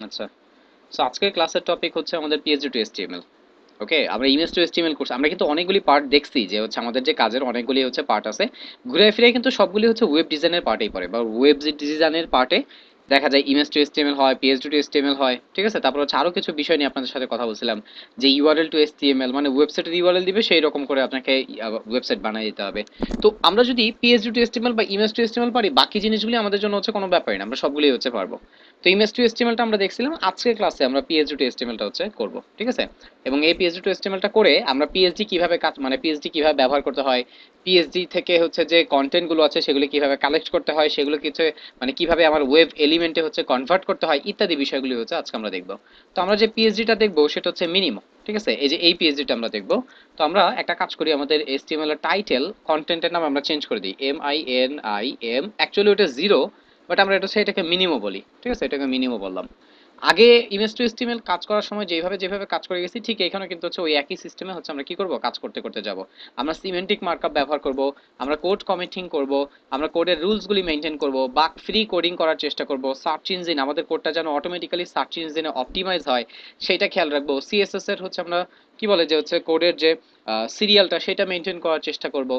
আচ্ছা, সো আজকের ক্লাসের টপিক হচ্ছে আমাদের পিএইচডি টু এইচটিএমএল। ওকে, আমরা ইমেজ টু এইচটিএমএল কোর্স আমরা কিন্তু অনেকগুলি পার্ট দেখছি যে হচ্ছে আমাদের যে কাজের অনেকগুলি হচ্ছে পার্ট আছে। ঘুরে ফিরে কিন্তু সবগুলি হচ্ছে ওয়েব ডিজাইনের পার্টেই পড়ে বা ওয়েব ডিজাইনের পার্টে দেখা যায় ইমেজ টু এইচটিএমএল হয়, পিএইচডি টু এইচটিএমএল হয়, ঠিক আছে? তারপর হচ্ছে আরো কিছু বিষয় নিয়ে আপনাদের সাথে কথা বলছিলাম যে ইউআরএল টু এইচটিএমএল, মানে ওয়েবসাইটের ইউআরএল দিবে সেই রকম করে আপনাকে ওয়েবসাইট বানিয়ে দিতে হবে। তো আমরা যদি পিএইচডি টু এইচটিএমএল বা ইমেজ টু এইচটিএমএল পারি, বাকি জিনিসগুলি আমাদের জন্য হচ্ছে কোনো ব্যাপারই না, আমরা সবগুলোই হচ্ছে পারবো। তো ইমেজ টু এইচটিএমএলটা আমরা দেখছিলাম, আজকের ক্লাসে আমরা পিএইচডি টু এইচটিএমএলটা হচ্ছে করব, ঠিক আছে? এবং এই পিএইচডি টু এইচটিএমএলটা করে আমরা পিএইচডি কিভাবে কাজ, মানে পিএইচডি কিভাবে ব্যবহার করতে হয়, পিএইচডি থেকে হচ্ছে যে কন্টেন্ট গুলো আছে সেগুলো কিভাবে কালেক্ট করতে হয়, সেগুলো কিছু মানে কিভাবে আমার ওয়েব এলিমেন্টে হচ্ছে কনভার্ট করতে হয়, ইত্যাদি বিষয়গুলি হচ্ছে আজকে আমরা দেখব। তো আমরা যে পিএইচডিটা দেখবো সেটা হচ্ছে মিনিমাম, ঠিক আছে? এই যে এই পিএইচডিটা আমরা দেখবো। তো আমরা একটা কাজ করি, আমাদের এইচটিএমএল এর টাইটেল কন্টেন্টের নাম আমরা চেঞ্জ করে দিই, MINIM, অ্যাকচুয়ালি ওটা জিরো, বাট আমরা এটা হচ্ছে এটাকে মিনিমো বলি, ঠিক আছে? এটাকে মিনিমো বললাম। আগে ইমেজ টু এইচটিএমএল কাজ করার সময় যেভাবে যেভাবে কাজ করে গেছি, ঠিক এখানে কিন্তু হচ্ছে ওই একই সিস্টেমে হচ্ছে আমরা কি করব, কাজ করতে করতে যাব। আমরা সিমেন্টিক মার্কআপ ব্যবহার করব, আমরা কোড কমিটিং করব, আমরা কোডের রুলসগুলি মেনটেন করব, বাগ ফ্রি কোডিং করার চেষ্টা করব, সার্চ ইঞ্জিন আমাদের কোডটা যেন অটোমেটিক্যালি সার্চ ইঞ্জিনে অপটিমাইজ হয় সেটা খেয়াল রাখবো, সিএসএস এর হচ্ছে আমরা কি বলে যে হচ্ছে কোডের যে সিরিয়ালটা সেটা মেনটেন করার চেষ্টা করব।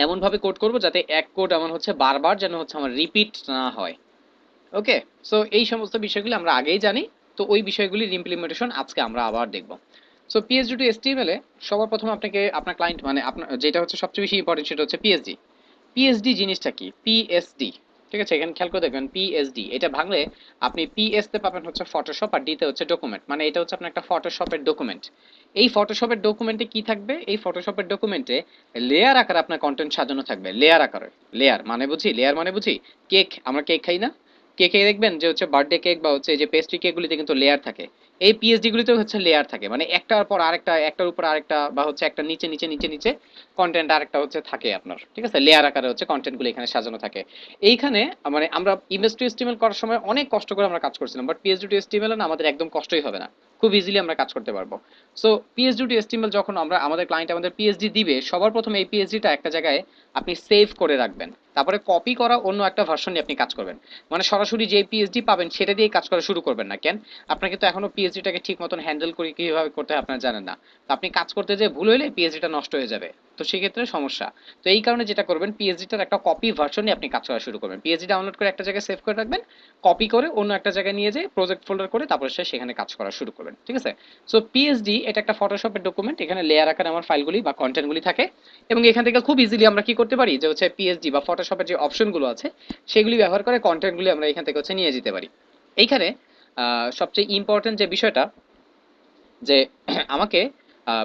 এমন ভাবে কোড করব যাতে এক কোড আমার হচ্ছে বারবার যেন হচ্ছে আমার রিপিট না হয়। ওকে, সো এই সমস্ত বিষয়গুলো আমরা আগেই জানি। তো ওই বিষয়গুলির ইমপ্লিমেন্টেশন আজকে আমরা আবার দেখব। সো পিএইচডি টু এইচটিএমএল এ সবার প্রথমে আপনাকে আপনার ক্লায়েন্ট, মানে আপনার যেটা হচ্ছে সবচেয়ে বেশি ইম্পর্টেন্ট সেটা হচ্ছে পিএইচডি। পিএইচডি জিনিসটা কি? পিএসডি, ঠিক আছে? এখানে খেয়াল করে দেখবেন পিএসডি এটা ভাঙলে আপনি পিএস তে পাবেন হচ্ছে ফটোশপ, আর ডি তে হচ্ছে ডকুমেন্ট, মানে এটা হচ্ছে আপনার একটা ফটোশপের ডকুমেন্ট। এই ফটোশপের ডকুমেন্টে কি থাকবে? এই ফটোশপের ডকুমেন্টে লেয়ার আকারে আপনার কন্টেন্ট সাজানো থাকবে, লেয়ার আকারে। লেয়ার মানে বুঝি, লেয়ার মানে বুঝি কেক, আমরা কেক খাই না? কেকে দেখবেন যে হচ্ছে বার্থডে কেক বা হচ্ছে এই যে পেস্ট্রি কেকগুলিতে কিন্তু লেয়ার থাকে। এই পিএইচডি গুলিতেও হচ্ছে লেয়ার থাকে, মানে একটার পর আরেকটা, একটার উপর আরেকটা, বা হচ্ছে একটা নিচে নিচে নিচে নিচে কন্টেন্ট আরেকটা হচ্ছে থাকে আপনার, ঠিক আছে? লেয়ার আকারে হচ্ছে কন্টেন্ট গুলো এখানে সাজানো থাকে। এইখানে মানে আমরা ইমেজ টু এসটিএমএল করার সময় অনেক কষ্ট করে আমরা কাজ করছিলাম, বাট পিএইচডি টু এসটিএমএল না, আমাদের একদম কষ্টই হবে না, খুব ইজিলি আমরা কাজ করতে পারবো। সো পিএইচডি টু এসটিএমএল যখন আমরা আমাদের ক্লায়েন্ট আমাদের পিএইচডি দিবে, সবার প্রথমে এই পিএইচডিটা একটা জায়গায় আপনি সেভ করে রাখবেন, তারপরে কপি করা অন্য একটা ভার্সন নিয়ে আপনি কাজ করবেন। মানে সরাসরি যে পিএইচডি পাবেন সেটা দিয়ে কাজ করা শুরু করবেন না, কেন? আপনাকে তো এখনো পিএইচডিটাকে ঠিক মতন হ্যান্ডেল করে কিভাবে করতে হয় আপনারা জানেন না। তো আপনি কাজ করতে যে ভুল হইলে পিএইচডিটা নষ্ট হয়ে যাবে, তো সেক্ষেত্রে সমস্যা। তো এই কারণে যেটা করবেন, পিএইচডিটার একটা কপি ভার্সন নিয়ে আপনি কাজ করা শুরু করবেন, পিএইচডি ডাউনলোড করে একটা জায়গায় সেভ করে রাখবেন, কপি করে অন্য একটা জায়গায় নিয়ে যেয়ে প্রজেক্ট ফোল্ডার করে তারপরে সেখানে কাজ করা শুরু করবেন, ঠিক আছে? সো পিএইচডি এটা একটা ফটোশপের ডকুমেন্ট, এখানে লেয়ার আকারে আমার ফাইলগুলি বা কন্টেন্টগুলি থাকে। এবং এখান থেকে খুব ইজিলি আমরা কি করতে পারি যে হচ্ছে পিএইচডি বা ফটোশপের যে অপশনগুলো আছে সেগুলি ব্যবহার করে কন্টেন্টগুলি আমরা এখান থেকে হচ্ছে নিয়ে যেতে পারি। এইখানে সবচেয়ে ইম্পর্টেন্ট যে বিষয়টা, যে আমাকে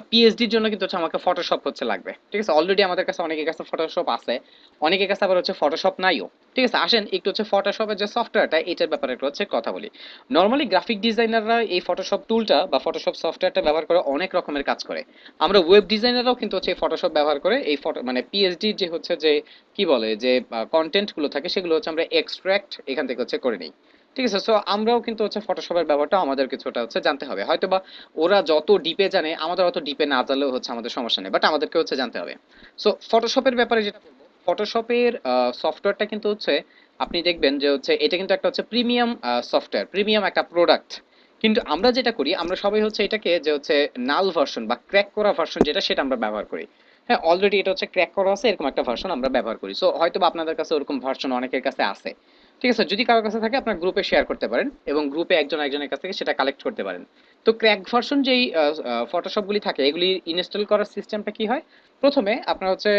পিএইচডির জন্য কিন্তু হচ্ছে আমাকে ফটোশপ হচ্ছে লাগবে, ঠিক আছে? অলরেডি আমাদের কাছে অনেকের কাছে ফটোশপ আছে, অনেকের কাছে আবার হচ্ছে ফটোশপ নাইও, ঠিক আছে? আসেন একটু হচ্ছে ফটোশপের যে সফটওয়্যারটা এটার ব্যাপারে একটু হচ্ছে কথা বলি। নর্মালি গ্রাফিক ডিজাইনাররা এই ফটোশপ টুলটা বা ফটোশপ সফটওয়্যারটা ব্যবহার করে অনেক রকমের কাজ করে। আমরা ওয়েব ডিজাইনাররাও কিন্তু হচ্ছে এই ফটোশপ ব্যবহার করে এই ফটো মানে পিএইচডি যে হচ্ছে যে কি বলে যে কন্টেন্ট গুলো থাকে সেগুলো হচ্ছে আমরা এক্সট্রাক্ট এখান থেকে হচ্ছে করে নিই, ঠিক আছে? সো আমরাও কিন্তু হচ্ছে ফটোশপের ব্যবহারটা আমাদের কিছুটা হচ্ছে জানতে হবে, হয়তো বা ওরা যত ডিপে জানে আমাদের অত ডিপে না জানলেও হচ্ছে আমাদের সমস্যা নেই, বাট আমাদেরকে হচ্ছে জানতে হবে। সো ফটোশপের ব্যাপারে যেটা বলবো, ফটোশপের সফটওয়্যারটা কিন্তু হচ্ছে আপনি দেখবেন যে হচ্ছে এটা কিন্তু একটা হচ্ছে প্রিমিয়াম সফটওয়্যার, প্রিমিয়াম একটা প্রোডাক্ট। কিন্তু আমরা যেটা করি, আমরা সবাই হচ্ছে এটাকে যে হচ্ছে নাল ভার্সন বা ক্র্যাক করা ভার্সন যেটা, সেটা আমরা ব্যবহার করি। হ্যাঁ, অলরেডি এটা হচ্ছে ক্র্যাক করা আছে এরকম একটা ভার্সন আমরা ব্যবহার করি। সো হয়তো বা আপনাদের কাছে ওরকম ভার্সন অনেকের কাছে আছে, ঠিক আছে? যদি কারোর কাছে থাকে আপনার গ্রুপে শেয়ার করতে পারেন এবং গ্রুপে একজন একজনের কাছ থেকে সেটা কালেক্ট করতে পারেন। তো ক্র্যাক ভার্সন যেই ফটোশপগুলি থাকে এগুলি ইনস্টল করার সিস্টেমটা কি হয়? প্রথমে আপনার হচ্ছে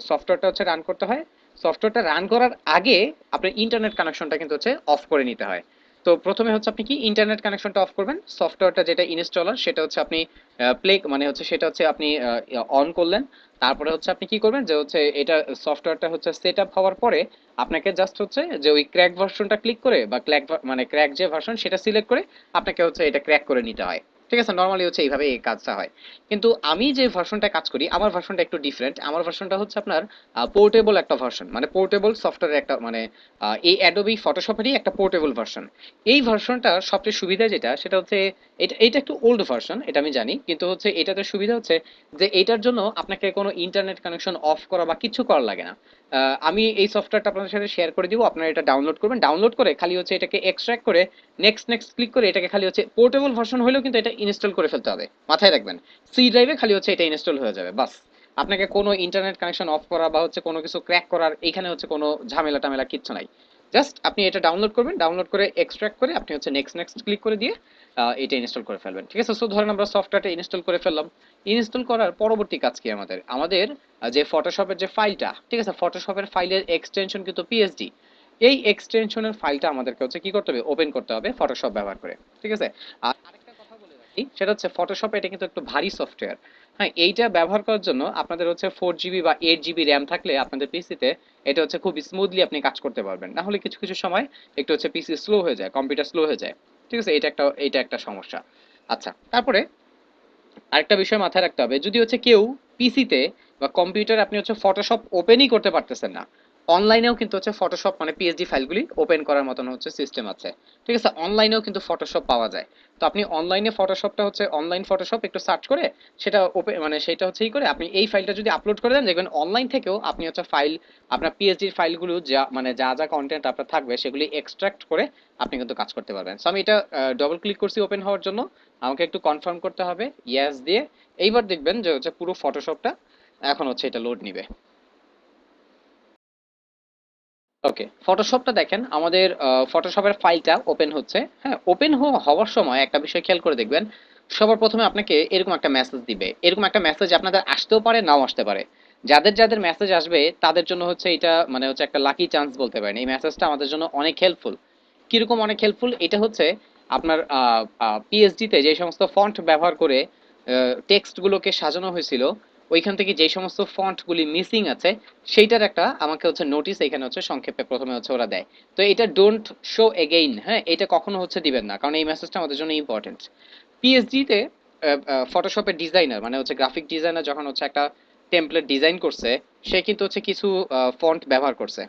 সফটওয়্যারটা হচ্ছে রান করতে হয়। সফটওয়্যারটা রান করার আগে আপনার ইন্টারনেট কানেকশনটা কিন্তু হচ্ছে অফ করে নিতে হয়। তো প্রথমে হচ্ছে আপনি কি ইন্টারনেট কানেকশনটা অফ করবেন, সফটওয়্যারটা যেটা ইনস্টলার সেটা হচ্ছে আপনি প্লে মানে হচ্ছে সেটা হচ্ছে আপনি অন করলেন। তারপরে হচ্ছে আপনি কি করবেন যে হচ্ছে এটা সফটওয়্যারটা হচ্ছে সেট আপ হওয়ার পরে আপনাকে জাস্ট হচ্ছে যে ওই ক্র্যাক ভার্সনটা ক্লিক করে বা ক্র্যাক মানে ক্র্যাক যে ভার্সন সেটা সিলেক্ট করে আপনাকে হচ্ছে এটা ক্র্যাক করে নিতে হয়, ঠিক আছে? নর্মালি হচ্ছে এইভাবে এই কাজটা হয়। কিন্তু আমি যে ভার্সনটা কাজ করি আমার ভার্সনটা একটু ডিফারেন্ট, আমার ভার্সনটা হচ্ছে আপনার পোর্টেবল একটা ভার্সন, মানে পোর্টেবল সফটওয়্যারের একটা মানে এই অ্যাডোবি ফটোশপেরই একটা পোর্টেবল ভার্সন। এই ভার্সনটা সবচেয়ে সুবিধা যেটা সেটা হচ্ছে এটা এটা একটু ওল্ড ভার্সন, এটা আমি জানি, কিন্তু হচ্ছে এটাতে সুবিধা হচ্ছে যে এটার জন্য আপনাকে কোনো ইন্টারনেট কানেকশন অফ করা বা কিছু করা লাগে না। আমি এই সফটওয়্যারটা আপনাদের সাথে শেয়ার করে দিব, আপনারা এটা ডাউনলোড করবেন, ডাউনলোড করে খালি হচ্ছে এটাকে এক্সট্রাক্ট করে নেক্সট নেক্সট ক্লিক করে এটাকে খালি হচ্ছে পোর্টেবল ভার্সন হলেও কিন্তু এটা ইনস্টল করে ফেলতে হবে, মাথায় রাখবেন। সি ড্রাইভে খালি হচ্ছে এটা ইনস্টল হয়ে যাবে বাস। আপনাকে কোনো ইন্টারনেট কানেকশন অফ করা বা হচ্ছে কোনো কিছু ক্র্যাক করার এখানে হচ্ছে কোনো ঝামেলা টামেলা কিচ্ছু নাই। জাস্ট আপনি এটা ডাউনলোড করবেন, ডাউনলোড করে এক্সট্রাক্ট করে আপনি হচ্ছে নেক্সট নেক্সট ক্লিক করে দিয়ে এটা ইনস্টল করে ফেলবেন, ঠিক আছে। সো ধরেন আমরা সফটওয়্যারটা ইনস্টল করে ফেললাম, ইনস্টল করার পরবর্তী কাজ কি আমাদের, আমাদের যে ফটোশপের যে ফাইলটা, ঠিক আছে, ফটোশপের ফাইলের এক্সটেনশন কিন্তু পিএসডি, এই এক্সটেনশনের ফাইলটা আমাদেরকে হচ্ছে কি করতে হবে, ওপেন করতে হবে ফটোশপ ব্যবহার করে, ঠিক আছে। আর আরেকটা কথা বলে রাখি, সেটা হচ্ছে ফটোশপ এটা কিন্তু একটু ভারী সফটওয়্যার। হ্যাঁ, এইটা ব্যবহার করার জন্য আপনাদের হচ্ছে 4 জিবি বা 8 জিবি র্যাম থাকলে আপনাদের পিসিতে এটা হচ্ছে খুব স্মুথলি আপনি কাজ করতে পারবেন, না হলে কিছু কিছু সময় একটু হচ্ছে পিসি স্লো হয়ে যায়, কম্পিউটার স্লো হয়ে যায়, ঠিক আছে। এটা একটা সমস্যা। আচ্ছা, তারপরে আরেকটা বিষয় মাথায় রাখতে হবে, যদি হচ্ছে কেউ পিসিতে বা কম্পিউটারে আপনি হচ্ছে ফটোশপ ওপেনই করতে পারতেছেন না, অনলাইনেও কিন্তু হচ্ছে ফটোশপ মানে পিএসডি ফাইলগুলি ওপেন করার মতন হচ্ছে সিস্টেম আছে, ঠিক আছে। অনলাইনেও কিন্তু ফটোশপ পাওয়া যায়। তো আপনি অনলাইনে ফটোশপটা হচ্ছে অনলাইন ফটোশপ একটু সার্চ করে সেটা ওপেন মানে সেটা হচ্ছে ই করে আপনি এই ফাইলটা যদি আপলোড করে দেন, দেখবেন অনলাইন থেকেও আপনি হচ্ছে ফাইল আপনার পিএসডির ফাইলগুলো যা মানে যা যা কন্টেন্ট আপনার থাকবে সেগুলি এক্সট্রাক্ট করে আপনি কিন্তু কাজ করতে পারবেন। সো আমি এটা ডবল ক্লিক করছি ওপেন হওয়ার জন্য, আমাকে একটু কনফার্ম করতে হবে ইয়েস দিয়ে। এইবার দেখবেন যে হচ্ছে পুরো ফটোশপটা এখন হচ্ছে এটা লোড নিবে। ওকে, ফটোশপটা দেখেন আমাদের ফটোশপের ফাইলটা ওপেন হচ্ছে। হ্যাঁ, ওপেন হওয়ার সময় একটা বিষয় খেয়াল করে দেখবেন, সবার প্রথমে আপনাকে এরকম একটা মেসেজ দিবে, এরকম একটা মেসেজ আপনাদের আসতেও পারে নাও আসতে পারে। যাদের যাদের মেসেজ আসবে তাদের জন্য হচ্ছে এটা মানে হচ্ছে একটা লাকি চান্স বলতে পারেন, এই মেসেজটা আমাদের জন্য অনেক হেল্পফুল। কিরকম অনেক হেল্পফুল, এটা হচ্ছে আপনার পিএইচডিতে যে সমস্ত ফন্ট ব্যবহার করে টেক্সটগুলোকে সাজানো হয়েছিল, ওইখান থেকে যে সমস্ত ফন্টগুলি মিসিং আছে সেইটার একটা আমাকে হচ্ছে নোটিস এখানে হচ্ছে সংক্ষেপে প্রথমে হচ্ছে ওরা দেয়। তো এটা ডোন্ট শো এগেইন, হ্যাঁ, এটা কখনো হচ্ছে দিবেন না, কারণ এই মেসেজটা আমাদের জন্য ইম্পর্টেন্ট। পিএইচডিতে ফটোশপের ডিজাইনার মানে হচ্ছে গ্রাফিক ডিজাইনার যখন হচ্ছে একটা টেমপ্লেট ডিজাইন করছে, সে কিন্তু হচ্ছে কিছু ফন্ট ব্যবহার করছে,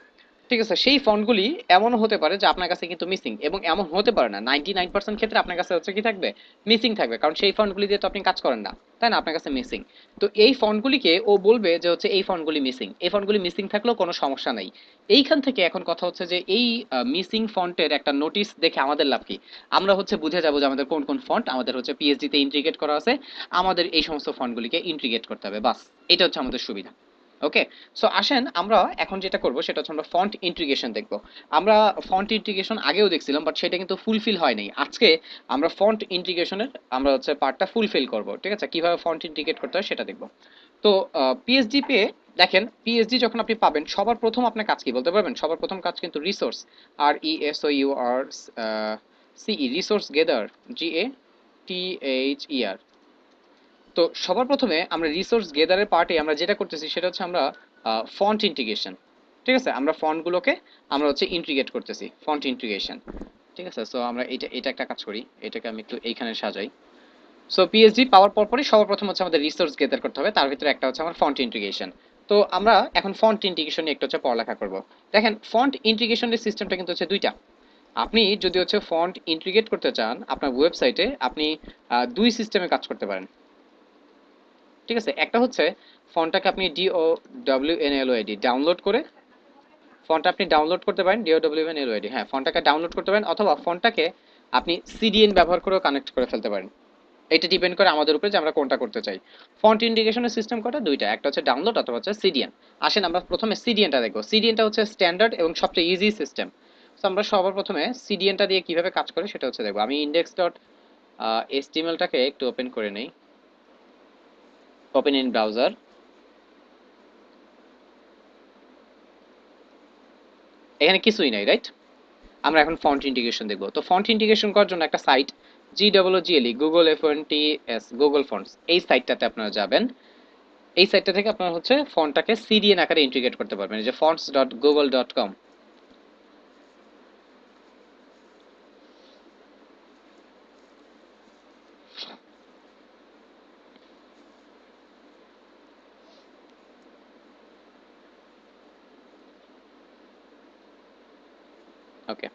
ঠিক আছে। সেই ফন্টগুলি এমনও হতে পারে যে আপনার কাছে কিন্তু মিসিং, এবং এমন হতে পারে না, 99% ক্ষেত্রে আপনার কাছে হচ্ছে কি থাকবে, মিসিং থাকবে, কারণ সেই ফন্টগুলি দিয়ে তো আপনি কাজ করেন না, তাই না, আপনার কাছে মিসিং। তো এই ফন্টগুলিকে ও বলবে যে হচ্ছে এই ফন্টগুলি মিসিং, এই ফন্টগুলি মিসিং থাকলেও কোনো সমস্যা নাই। এইখান থেকে এখন কথা হচ্ছে যে এই মিসিং ফন্টের একটা নোটিশ দেখে আমাদের লাভ কি, আমরা হচ্ছে বুঝে যাবো যে আমাদের কোন কোন ফন্ট আমাদের হচ্ছে পিএইচডি তে ইন্টিগ্রেট করা আছে, আমাদের এই সমস্ত ফন্টগুলিকে ইন্টিগ্রেট করতে হবে, বাস। এটা হচ্ছে আমাদের সুবিধা। ওকে, সো আসেন আমরা এখন যেটা করব সেটা হচ্ছে আমরা ফন্ট ইন্টিগ্রেশন দেখব। আমরা ফন্ট ইন্টিগ্রেশন আগেও দেখছিলাম, বাট সেটা কিন্তু ফুলফিল হয় নাই। আজকে আমরা ফন্ট ইন্টিগ্রেশনের আমরা হচ্ছে পার্টটা ফুলফিল করব, ঠিক আছে, কিভাবে ফন্ট ইন্টিগ্রেট করতে হয় সেটা দেখব। তো পিএইচডি পেয়ে দেখেন, পিএইচডি যখন আপনি পাবেন সবার প্রথম আপনার কাজ কি বলতে পারবেন, সবার প্রথম কাজ কিন্তু resource, RESOUR CE, resource gather, GATHER। তো সবার প্রথমে আমরা রিসোর্স গেদারের পার্টে আমরা যেটা করতেছি সেটা হচ্ছে আমরা ফন্ট ইন্টিগ্রেশন, ঠিক আছে, আমরা ফন্টগুলোকে আমরা হচ্ছে ইন্টিগ্রেট করতেছি, ফন্ট ইন্টিগ্রেশন, ঠিক আছে। সো আমরা এটা এটা একটা কাজ করি, এটাকে আমি একটু এইখানে সাজাই। সো পিএইচডি পাওয়ার পরপরই সবার প্রথম হচ্ছে আমাদের রিসোর্স গেদার করতে হবে, তার ভিতরে একটা হচ্ছে আমার ফন্ট ইন্টিগ্রেশন। তো আমরা এখন ফন্ট ইন্টিগ্রেশন নিয়ে একটু হচ্ছে পড়ালেখা করব। দেখেন, ফন্ট ইন্টিগ্রেশনের সিস্টেমটা কিন্তু হচ্ছে দুইটা। আপনি যদি হচ্ছে ফন্ট ইন্টিগ্রেট করতে চান আপনার ওয়েবসাইটে, আপনি দুই সিস্টেমে কাজ করতে পারেন, ঠিক আছে। একটা হচ্ছে ফন্টটাকে আপনি DOWNLOAD ডাউনলোড করে ফন্টটা আপনি ডাউনলোড করতে পারেন, DOWNLOAD, হ্যাঁ, ফন্টটাকে ডাউনলোড করতে পারেন, অথবা ফন্টটাকে আপনি সিডিএন ব্যবহার করেও কানেক্ট করে ফেলতে পারেন। এটা ডিপেন্ড করে আমাদের উপরে যে আমরা কোনটা করতে চাই। ফন্ট ইন্টিগ্রেশনের সিস্টেম কটা, দুইটা, একটা হচ্ছে ডাউনলোড অথবা হচ্ছে সিডিএন। আসেন আমরা প্রথমে সিডিএনটা দেখবো। সিডিএনটা হচ্ছে স্ট্যান্ডার্ড এবং সবচেয়ে ইজি সিস্টেম। তো আমরা সবার প্রথমে সিডিএনটা দিয়ে কিভাবে কাজ করে সেটা হচ্ছে দেখবো। আমি ইন্ডেক্স ডট এইচটিএমএলটাকে একটু ওপেন করে নেই, ওপেন ইন ব্রাউজার। এখানে কিছুই নাই, রাইট। আমরা এখন ফন্ট ইন্টিগ্রেশন দেখব। তো ফন্ট ইন্টিগ্রেশন করার জন্য একটা site, GWGLE, Google FONTS, Google fonts, এই সাইটটাতে আপনারা যাবেন। এই সাইটটা থেকে আপনারা হচ্ছে ফন্টটাকে সিডিএন আকারে ইন্টিগ্রেট করতে পারবেন, এই যে fonts.google.com। ওকে,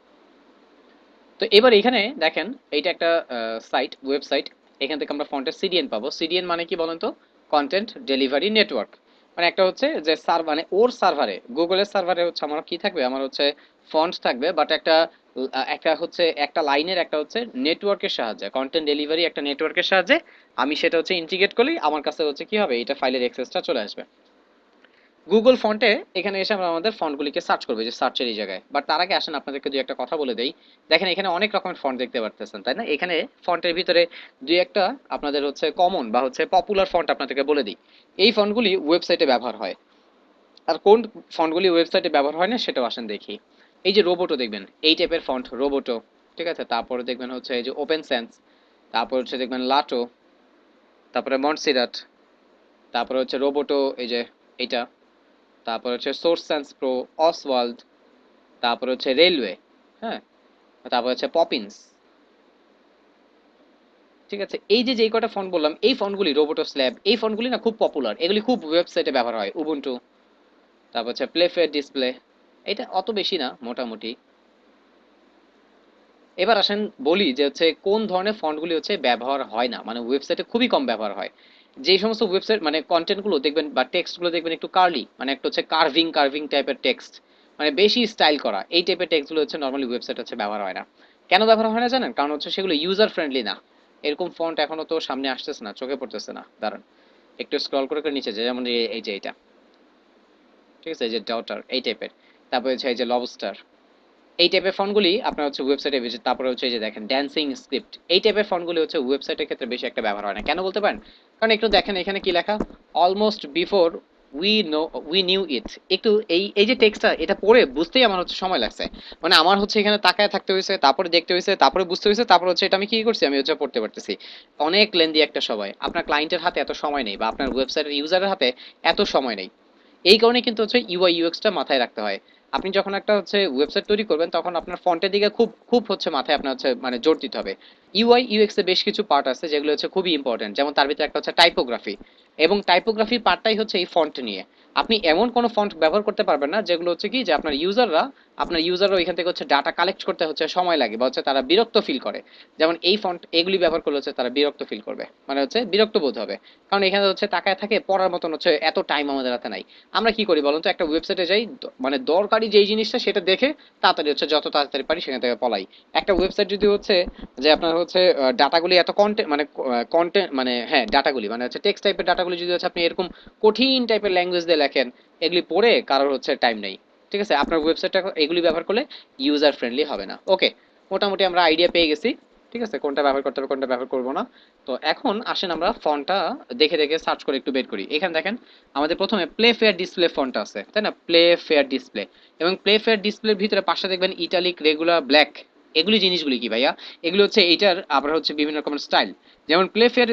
তো এবার এখানে দেখেন, এইটা একটা সাইট, ওয়েবসাইট। এখান থেকে আমরা ফন্টের সিডিএন পাবো। সিডিএন মানে কি বলেন তো, কন্টেন্ট ডেলিভারি নেটওয়ার্ক। মানে একটা হচ্ছে যে মানে ওর সার্ভারে, গুগলের সার্ভারে হচ্ছে আমার কি থাকবে, আমার হচ্ছে ফন্ট থাকবে, বাট একটা হচ্ছে একটা লাইনের একটা হচ্ছে নেটওয়ার্কের সাহায্যে, কন্টেন্ট ডেলিভারি একটা নেটওয়ার্কের সাহায্যে আমি সেটা হচ্ছে ইন্টিগ্রেট করলেই আমার কাছে হচ্ছে কি হবে, এটা ফাইলের অ্যাক্সেসটা চলে আসবে গুগল ফন্টে। এখানে এসে আমরা আমাদের ফন্টগুলিকে সার্চ করবো যে সার্চের এই জায়গায়। বাট তার আগে আসেন আপনাদেরকে দুই একটা কথা বলে দেই। দেখেন এখানে অনেক রকমের ফন্ট দেখতে পারতেছেন, তাই না? এখানে ফন্টের ভিতরে দুই একটা আপনাদের হচ্ছে কমন বা হচ্ছে পপুলার ফন্ট আপনাদেরকে বলে দিই। এই ফন্টগুলি ওয়েবসাইটে ব্যবহার হয়। আর কোন ফন্টগুলি ওয়েবসাইটে ব্যবহার হয় না সেটাও আসেন দেখি। এই যে রোবোটো দেখবেন, এই টাইপের ফন্ট রোবোটো, ঠিক আছে? তারপরে দেখবেন হচ্ছে এই যে ওপেন সেন্স, তারপর হচ্ছে দেখবেন লাটো, তারপরে মন্টসিরাট, তারপরে হচ্ছে রোবোটো, এই যে এইটা, তারপর হচ্ছে সোর্স সেন্স প্রো, অসওয়াল্ড, তারপর হচ্ছে রেলওয়ে, হ্যাঁ, তারপর হচ্ছে পপিন্স, ঠিক আছে? এই যে যেই কটা ফন্ট বললাম, এই ফন্টগুলি রোবোটো স্ল্যাব, এই ফন্টগুলি না খুব পপুলার, এগুলি খুব ওয়েবসাইটে ব্যবহার হয়, উবুন্টু, তারপর হচ্ছে প্লেফেয়ার ডিসপ্লে, এটা অত বেশি না মোটামুটি। এবার আসেন বলি যে হচ্ছে কোন ধরনের ফন্টগুলি হচ্ছে ব্যবহার হয় না, মানে ওয়েবসাইটে খুবই কম ব্যবহার হয়। যেই সমস্ত ওয়েবসাইট মানে কন্টেন্টগুলো দেখবেন বা টেক্সটগুলো দেখবেন একটু কার্লি, মানে একটা হচ্ছে কার্ভিং কার্ভিং টাইপের টেক্সট, মানে বেশি স্টাইল করা, এই টাইপের টেক্সটগুলো হচ্ছে নর্মালি ওয়েবসাইট হচ্ছে ব্যবহার হয় না। কেন ব্যবহার হয় না জানেন? কারণ হচ্ছে সেগুলো ইউজার ফ্রেন্ডলি না। এরকম ফন্ট এখনো তো সামনে আসতেছে না, চোখে পড়তেছে না। দাঁড়ান একটু স্ক্রল করে করে নিচে যায়, যেমন এই যে এটা, ঠিক আছে, এই যে ডটার এই টাইপের, তারপরে হচ্ছে এই যে লবস্টার, এই টাইপের ফন্টগুলি আপনার হচ্ছে ওয়েবসাইটে ভিজিট, তারপরে হচ্ছে এই যে দেখেন ড্যান্সিং স্ক্রিপ্ট, এই টাইপের ফন্টগুলি হচ্ছে ওয়েবসাইটের ক্ষেত্রে বেশি একটা ব্যবহার হয় না। কেন বলতে পারেন? কারণ একটু দেখেন এখানে কি লেখা, almost before we know we knew it. একটু এই এই যে টেক্সটটা, এটা পড়ে বুঝতেই আমার হচ্ছে সময় লাগছে। মানে আমার হচ্ছে এখানে তাকায় থাকতে হয়েছে, তারপরে দেখতে হয়েছে, তারপরে বুঝতে হয়েছে, তারপর হচ্ছে এটা আমি কি করছি, আমি হচ্ছে পড়তে পারতেছি। অনেক লেন্দি একটা সময়, আপনার ক্লায়েন্টের হাতে এত সময় নেই বা আপনার ওয়েবসাইটের ইউজারের হাতে এত সময় নেই। এই কারণে কিন্তু হচ্ছে ইউআই ইউএক্সটা মাথায় রাখতে হয়। আপনি যখন একটা হচ্ছে ওয়েবসাইট তৈরি করবেন তখন আপনার ফন্টের দিকে খুব খুব হচ্ছে মাথায় আপনার হচ্ছে মানে জোর দিতে হবে। ইউআই ইউএক্স এ বেশ কিছু পার্ট আছে যেগুলো হচ্ছে খুবই ইম্পর্টেন্ট, যেমন তার ভিতরে একটা হচ্ছে টাইপোগ্রাফি, এবং টাইপোগ্রাফির পার্টটাই হচ্ছে এই ফন্ট নিয়ে। আপনি এমন কোনো ফন্ট ব্যবহার করতে পারবেন না যেগুলো হচ্ছে কি যে আপনার ইউজাররা এখান থেকে হচ্ছে ডাটা কালেক্ট করতে হচ্ছে সময় লাগে বা হচ্ছে তারা বিরক্ত ফিল করে। যেমন এই ফন্ট এগুলি ব্যবহার করলে হচ্ছে তারা বিরক্ত ফিল করবে, মানে হচ্ছে বিরক্ত বোধ হবে। কারণ এখানে হচ্ছে তাকায় থাকে, পড়ার মতন হচ্ছে এত টাইম আমাদের হাতে নাই। আমরা কি করি বলুন তো, একটা ওয়েবসাইটে যাই, মানে দরকারি যেই জিনিসটা সেটা দেখে তাড়াতাড়ি হচ্ছে যত তাড়াতাড়ি পারি সেখান থেকে পলাই। একটা ওয়েবসাইট যদি হচ্ছে যে আপনার হচ্ছে ডাটাগুলি এত কন্টেন্ট মানে কন্টেন্ট মানে হ্যাঁ ডাটাগুলি মানে হচ্ছে টেক্সট টাইপের ডাটাগুলি যদি হচ্ছে আপনি এরকম কঠিন টাইপের ল্যাঙ্গুয়েজ দিয়ে লেখেন, এগুলি পড়ে কারোর হচ্ছে টাইম নেই। ঠিক আছে, আপনার ওয়েবসাইটটা এগুলি ব্যবহার করলে ইউজার ফ্রেন্ডলি হবে না। ওকে, মোটামুটি আমরা আইডিয়া পেয়ে গেছি। ঠিক আছে, কোনটা ব্যবহার করতে হবে কোনটা ব্যবহার করবো না। তো এখন আসেন আমরা ফন্টটা দেখে দেখে সার্চ করে একটু বের করি। এখানে দেখেন আমাদের প্রথমে প্লে ফেয়ার ডিসপ্লে ফন্ট আছে, তাই না? প্লে ফেয়ার ডিসপ্লে, এবং প্লে ফেয়ার ডিসপ্লের ভিতরে পাশে দেখবেন ইটালিক, রেগুলার, ব্ল্যাক। এগুলি জিনিসগুলি কি ভাইয়া? এগুলো হচ্ছে এইটার আবার হচ্ছে বিভিন্ন রকমের স্টাইল। যেমন প্লে ফেয়ার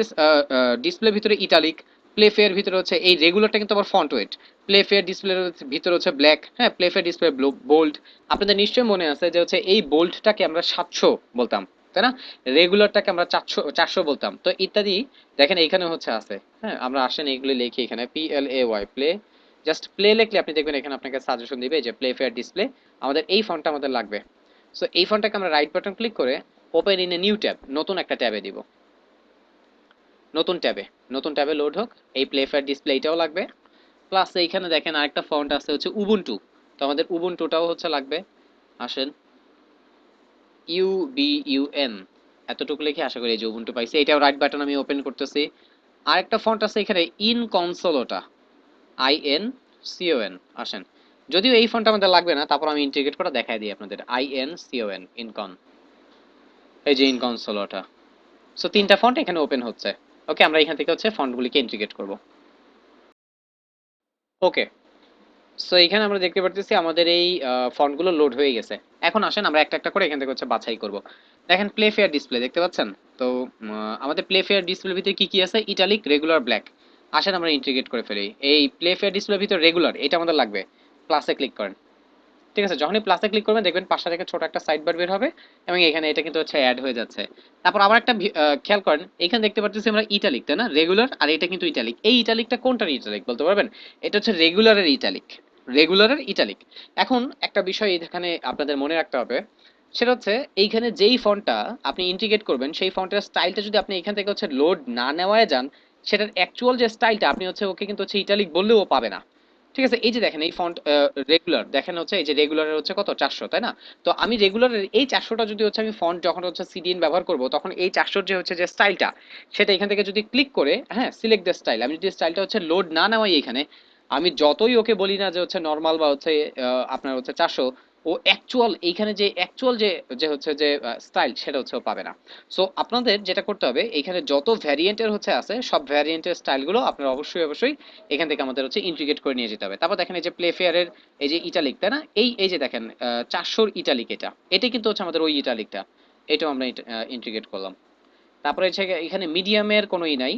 ডিসপ্লের ভিতরে ইটালিক, প্লে ফেয়ার ভিতরে হচ্ছে এই রেগুলারটা কিন্তু আবার ফন্ট ওয়েট, প্লে ফেয়ার ডিসপ্লের ভিতরে হচ্ছে ব্ল্যাক, হ্যাঁ, প্লে ফেয়ার ডিসপ্লে বোল্ড। আপনাদের নিশ্চয়ই মনে আছে যে হচ্ছে এই বোল্ডটাকে আমরা 700 বলতাম, তাই না? রেগুলারটাকে আমরা 400 বলতাম, তো ইত্যাদি। দেখেন এইখানে হচ্ছে আছে, হ্যাঁ, আমরা আসেন এইগুলো লিখি এখানে PLAY প্লে, জাস্ট প্লে লিখলে আপনি দেখবেন এখানে আপনাকে সাজেশন দিবে যে প্লে ফেয়ার ডিসপ্লে, আমাদের এই ফন্টটা আমাদের লাগবে। সো এই ফন্টটাকে আমরা রাইট বাটন ক্লিক করে open in a new tab, নতুন একটা ট্যাবে দিব। নতুন ট্যাবে, নতুন ট্যাবে লোড হোক। এই প্লে ফেয়ার ডিসপ্লে এটাও লাগবে, প্লাস এইখানে দেখেন আরেকটা ফন্ট আছে হচ্ছে উবুন্টু, তো আমাদের উবুন্টুটাও হচ্ছে লাগবে। আসেন UBUN এতটুকু লিখে আশা করি এই যে উবুন্টু পাইছি, এটাও রাইট বাটন আমি ওপেন করতেছি। আরেকটা ফন্ট আছে এখানে ইনকনসোলোটা, INCON। আসেন, যদিও এই ফন্ট আমাদের লাগবে না, তারপর আমি ইন্টিগ্রেট করে দেখাই দিই আপনাদের। INCON ইনকন, এই যে ইনকনসোলোটা। সো তিনটা ফন্ট এখানে ওপেন হচ্ছে। ওকে, আমরা এখান থেকে হচ্ছে ফন্টগুলিকে ইন্টিগ্রেট করব। ওকে, সো এখানে আমরা দেখতে পারতেছি আমাদের এই ফন্টগুলো লোড হয়ে গেছে। এখন আসেন আমরা একটা একটা করে এখান থেকে হচ্ছে বাছাই করব। দেখেন প্লে ফেয়ার ডিসপ্লে দেখতে পাচ্ছেন? তো আমাদের প্লে ফেয়ার ডিসপ্লের ভিতরে কি কি আছে? Italic, regular, black. আসেন আমরা ইন্টিগ্রেট করে ফেলি। এই প্লে ফেয়ার ডিসপ্লের ভিতরে রেগুলার, এটা আমাদের লাগবে। প্লাসে ক্লিক করেন। ঠিক আছে, যখনই প্লাসে ক্লিক করবেন দেখবেন পাশে থেকে ছোট একটা সাইড বার বের হবে, এবং এখানে এটা কিন্তু হচ্ছে অ্যাড হয়ে যাচ্ছে। তারপর আবার একটা খেয়াল করেন, এখানে দেখতে পাচ্ছি আমরা ইটালিক, তাই না? রেগুলার, আর এটা কিন্তু ইটালিক। এই ইটালিকটা কোনটার ইটালিক বলতে পারবেন? এটা হচ্ছে রেগুলারের ইটালিক, রেগুলারের ইটালিক। এখন একটা বিষয় এখানে আপনাদের মনে রাখতে হবে, সেটা হচ্ছে এইখানে যেই ফন্টটা আপনি ইন্টিগ্রেট করবেন সেই ফন্টের স্টাইলটা যদি আপনি এখান থেকে হচ্ছে লোড না নেওয়ায় যান, সেটার অ্যাকচুয়াল যে স্টাইলটা আপনি হচ্ছে ওকে কিন্তু হচ্ছে ইটালিক বললেও ও পাবে না। ঠিক আছে, এই যে দেখেন এই ফন্ট রেগুলার দেখেন হচ্ছে এই যে রেগুলারের হচ্ছে কত 400, তাই না? তো আমি রেগুলারের এই 400টা যদি হচ্ছে আমি ফন্ট যখন হচ্ছে সিডিএন ব্যবহার করব তখন এই 400 যে হচ্ছে যে স্টাইলটা সেটা এখান থেকে যদি ক্লিক করে, হ্যাঁ, সিলেক্ট দ্য স্টাইল, আমি যদি স্টাইলটা হচ্ছে লোড না নেওয়াই এখানে, আমি যতই ওকে বলি না যে হচ্ছে নর্মাল বা হচ্ছে আপনার হচ্ছে 400, ও অ্যাকচুয়াল এইখানে যে অ্যাকচুয়াল যে যে হচ্ছে যে স্টাইল সেটা হচ্ছে ও পাবে না। সো আপনাদের যেটা করতে হবে এখানে যত ভ্যারিয়েন্টের হচ্ছে আছে সব ভ্যারিয়েন্টের স্টাইলগুলো আপনারা অবশ্যই অবশ্যই এখান থেকে আমাদের হচ্ছে ইন্টিগ্রেট করে নিয়ে যেতে হবে। তারপর দেখেন এই যে প্লে ফেয়ারের এই যে ইটালিক, তাই না? এই যে দেখেন 400 ইটালিক, এটা কিন্তু হচ্ছে আমাদের ওই ইটালিকটা, এটাও আমরা ইন্টিগ্রেট করলাম। তারপরে হচ্ছে এখানে মিডিয়ামের কোনো নাই,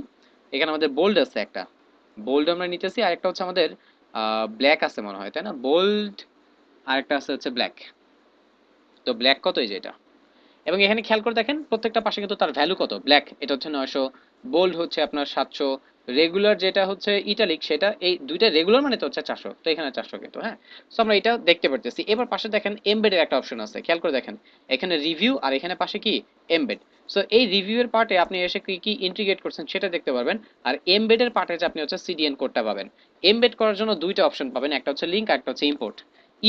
এখানে আমাদের বোল্ড আছে একটা, বোল্ড আমরা নিতেছি, আর একটা হচ্ছে আমাদের ব্ল্যাক আছে মনে হয়, তাই না? বোল্ড আর একটা আছে হচ্ছে ব্ল্যাক। তো ব্ল্যাক কত, এই যে এটা। এবং এখানে খেয়াল করে দেখেন প্রত্যেকটা পাশে কিন্তু তার ভ্যালু কত, ব্ল্যাক এটা হচ্ছে 900, বোল্ড হচ্ছে আপনার 700, রেগুলার যেটা হচ্ছে ইটালিক সেটা, এই দুইটা রেগুলার মানে তো হচ্ছে 400, তো এখানে 400 কিন্তু, হ্যাঁ। সো আমরা এটা দেখতে পারতেছি। এবার পাশে দেখেন এমবেডের একটা অপশন আছে, খেয়াল করে দেখেন এখানে রিভিউ আর এখানে পাশে কি এমবেড। সো এই রিভিউ এর পার্টে আপনি এসে কি কি ইন্টিগ্রেট করছেন সেটা দেখতে পারবেন, আর এমবেডের পার্টে যে আপনি হচ্ছে সিডিএন কোডটা পাবেন। এমবেড করার জন্য দুইটা অপশন পাবেন, একটা হচ্ছে লিংক আর একটা হচ্ছে ইম্পোর্ট।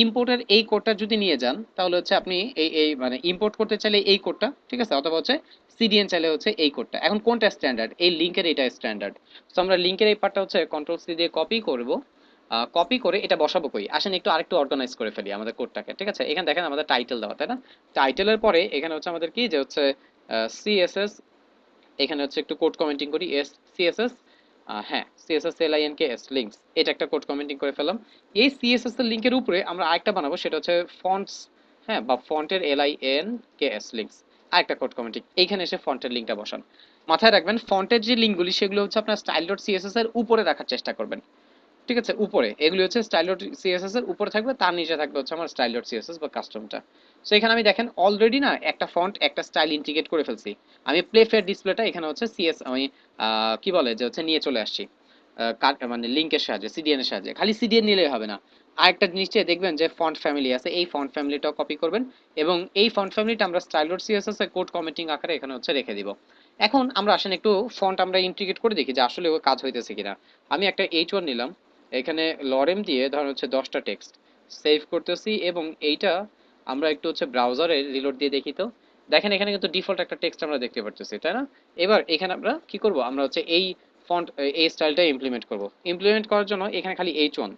ইম্পোর্টের এই কোডটা যদি নিয়ে যান তাহলে হচ্ছে আপনি এই মানে ইম্পোর্ট করতে চাইলে এই কোডটা, ঠিক আছে, অথবা হচ্ছে সিডিএন চাইলে হচ্ছে এই কোডটা। এখন কোনটা স্ট্যান্ডার্ড? এই লিংকের এটা স্ট্যান্ডার্ড। সো আমরা লিংকের এই পার্টটা হচ্ছে কন্ট্রোল সি দিয়ে কপি করব, কপি করে এটা বসাবো কই, আসেন একটু আরেকটু অর্গানাইজ করে ফেলি আমাদের কোডটাকে। ঠিক আছে, এখানে দেখেন আমাদের টাইটেল দেওয়া, তাই না? টাইটেলের পরে এখানে হচ্ছে আমাদের কি যে হচ্ছে সিএসএস, এখানে হচ্ছে একটু কোড কমেন্টিং করি, এস সিএসএস, হ্যাঁ সিএসএস লিঙ্কস, লিংকস, এটা একটা কোড কমেন্টিং করে ফেললাম। এই সিএসএস এর লিংকের উপরে আমরা আরেকটা বানাবো, সেটা হচ্ছে ফন্টস, হ্যাঁ, বা ফন্টের লিনকস লিংকস, আরেকটা কোড কমেন্টিং, এইখানে এসে ফন্টের লিংকটা বসান। মাথায় রাখবেন ফন্টের যে লিঙ্কগুলি সেগুলো হচ্ছে আপনার স্টাইল ডট সিএসএস এর উপরে রাখার চেষ্টা করবেন। ঠিক আছে, উপরে এগুলি হচ্ছে স্টাইল ডট সিএসএস এর উপরে থাকবে, তার নিচে থাকবে হচ্ছে আমার স্টাইল ডট সিএসএস বা কাস্টমটা। সো এখানে আমি দেখেন অলরেডি না একটা ফন্ট একটা স্টাইল ইন্টিগ্রেট করে ফেলছি। আমি প্লে ফেয়ার ডিসপ্লেটা এখানে হচ্ছে সিএস আমি কি বলে যে হচ্ছে নিয়ে চলে আসছি মানে লিংকের সাহায্যে, সিডিএন এর সাহায্যে। খালি সিডিএন নিলেই হবে না, আরেকটা নিচে দেখবেন যে ফন্ট ফ্যামিলি আছে, এই ফন্ট ফ্যামিলিটাও কপি করবেন এবং এই ফন্ট ফ্যামিলিটা আমরা স্টাইল ডট সিএসএস এর কোড কমেন্টিং আকারে এখানে হচ্ছে রেখে দিব। এখন আমরা আসেন একটু ফন্ট আমরা ইন্টিগ্রেট করে দেখি যে আসলে ও কাজ হইতেছে কিনা। আমি একটা H1 নিলাম, এখানে লরেম দিয়ে ধরেন হচ্ছে 10টা টেক্সট সেভ করতেছি, এবং এইটা আমরা একটু হচ্ছে ব্রাউজারে রিলোড দিয়ে দেখি। তো দেখেন এখানে কিন্তু ডিফল্ট একটা টেক্সট আমরা দেখতে পাচ্ছি, তাই না? এবার এখানে আমরা কি করব, আমরা হচ্ছে এই ফন্ট এই স্টাইলটা ইমপ্লিমেন্ট করব। ইমপ্লিমেন্ট করার জন্য এখানে খালি H1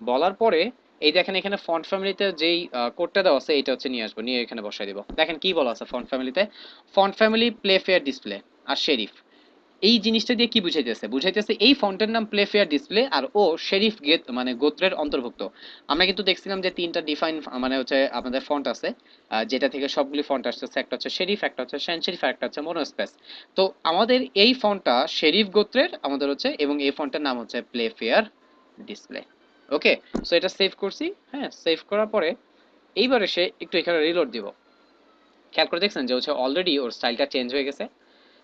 বলার পরে এই দেখেন এখানে ফন্ট ফ্যামিলিতে যেই কোডটা দেওয়া আছে এটা হচ্ছে নিয়ে আসবো, নিয়ে এখানে বসাই দিব। দেখেন কি বলা আছে ফন্ট ফ্যামিলিতে, font family Playfair Display আর শেরিফ। এই জিনিসটা দিয়ে কি বুঝাইতেছে, বুঝাইতেছে এই ফন্টের নাম প্লে ফেয়ার ডিসপ্লে আর ও শেরিফ গেট মানে গোত্রের অন্তর্ভুক্ত। আমরা কিন্তু দেখছিলাম যে তিনটা ডিফাইন মানে হচ্ছে আমাদের ফন্ট আছে, যেটা থেকে সবগুলি ফন্ট আসতেছে, একটা হচ্ছে শেরিফ, একটা হচ্ছে শ্যান শেরিফ, আর একটা হচ্ছে মোনোস্পেস। তো আমাদের এই ফন্টটা শেরিফ গোত্রের আমাদের হচ্ছে, এবং এই ফন্টের নাম হচ্ছে প্লে ফেয়ার ডিসপ্লে। ওকে, সো এটা সেভ করছি। হ্যাঁ, সেভ করার পরে এইবার এসে একটু এখানে রিলোড দিব। খেয়াল করে দেখছেন যে হচ্ছে অলরেডি ওর স্টাইলটা চেঞ্জ হয়ে গেছে,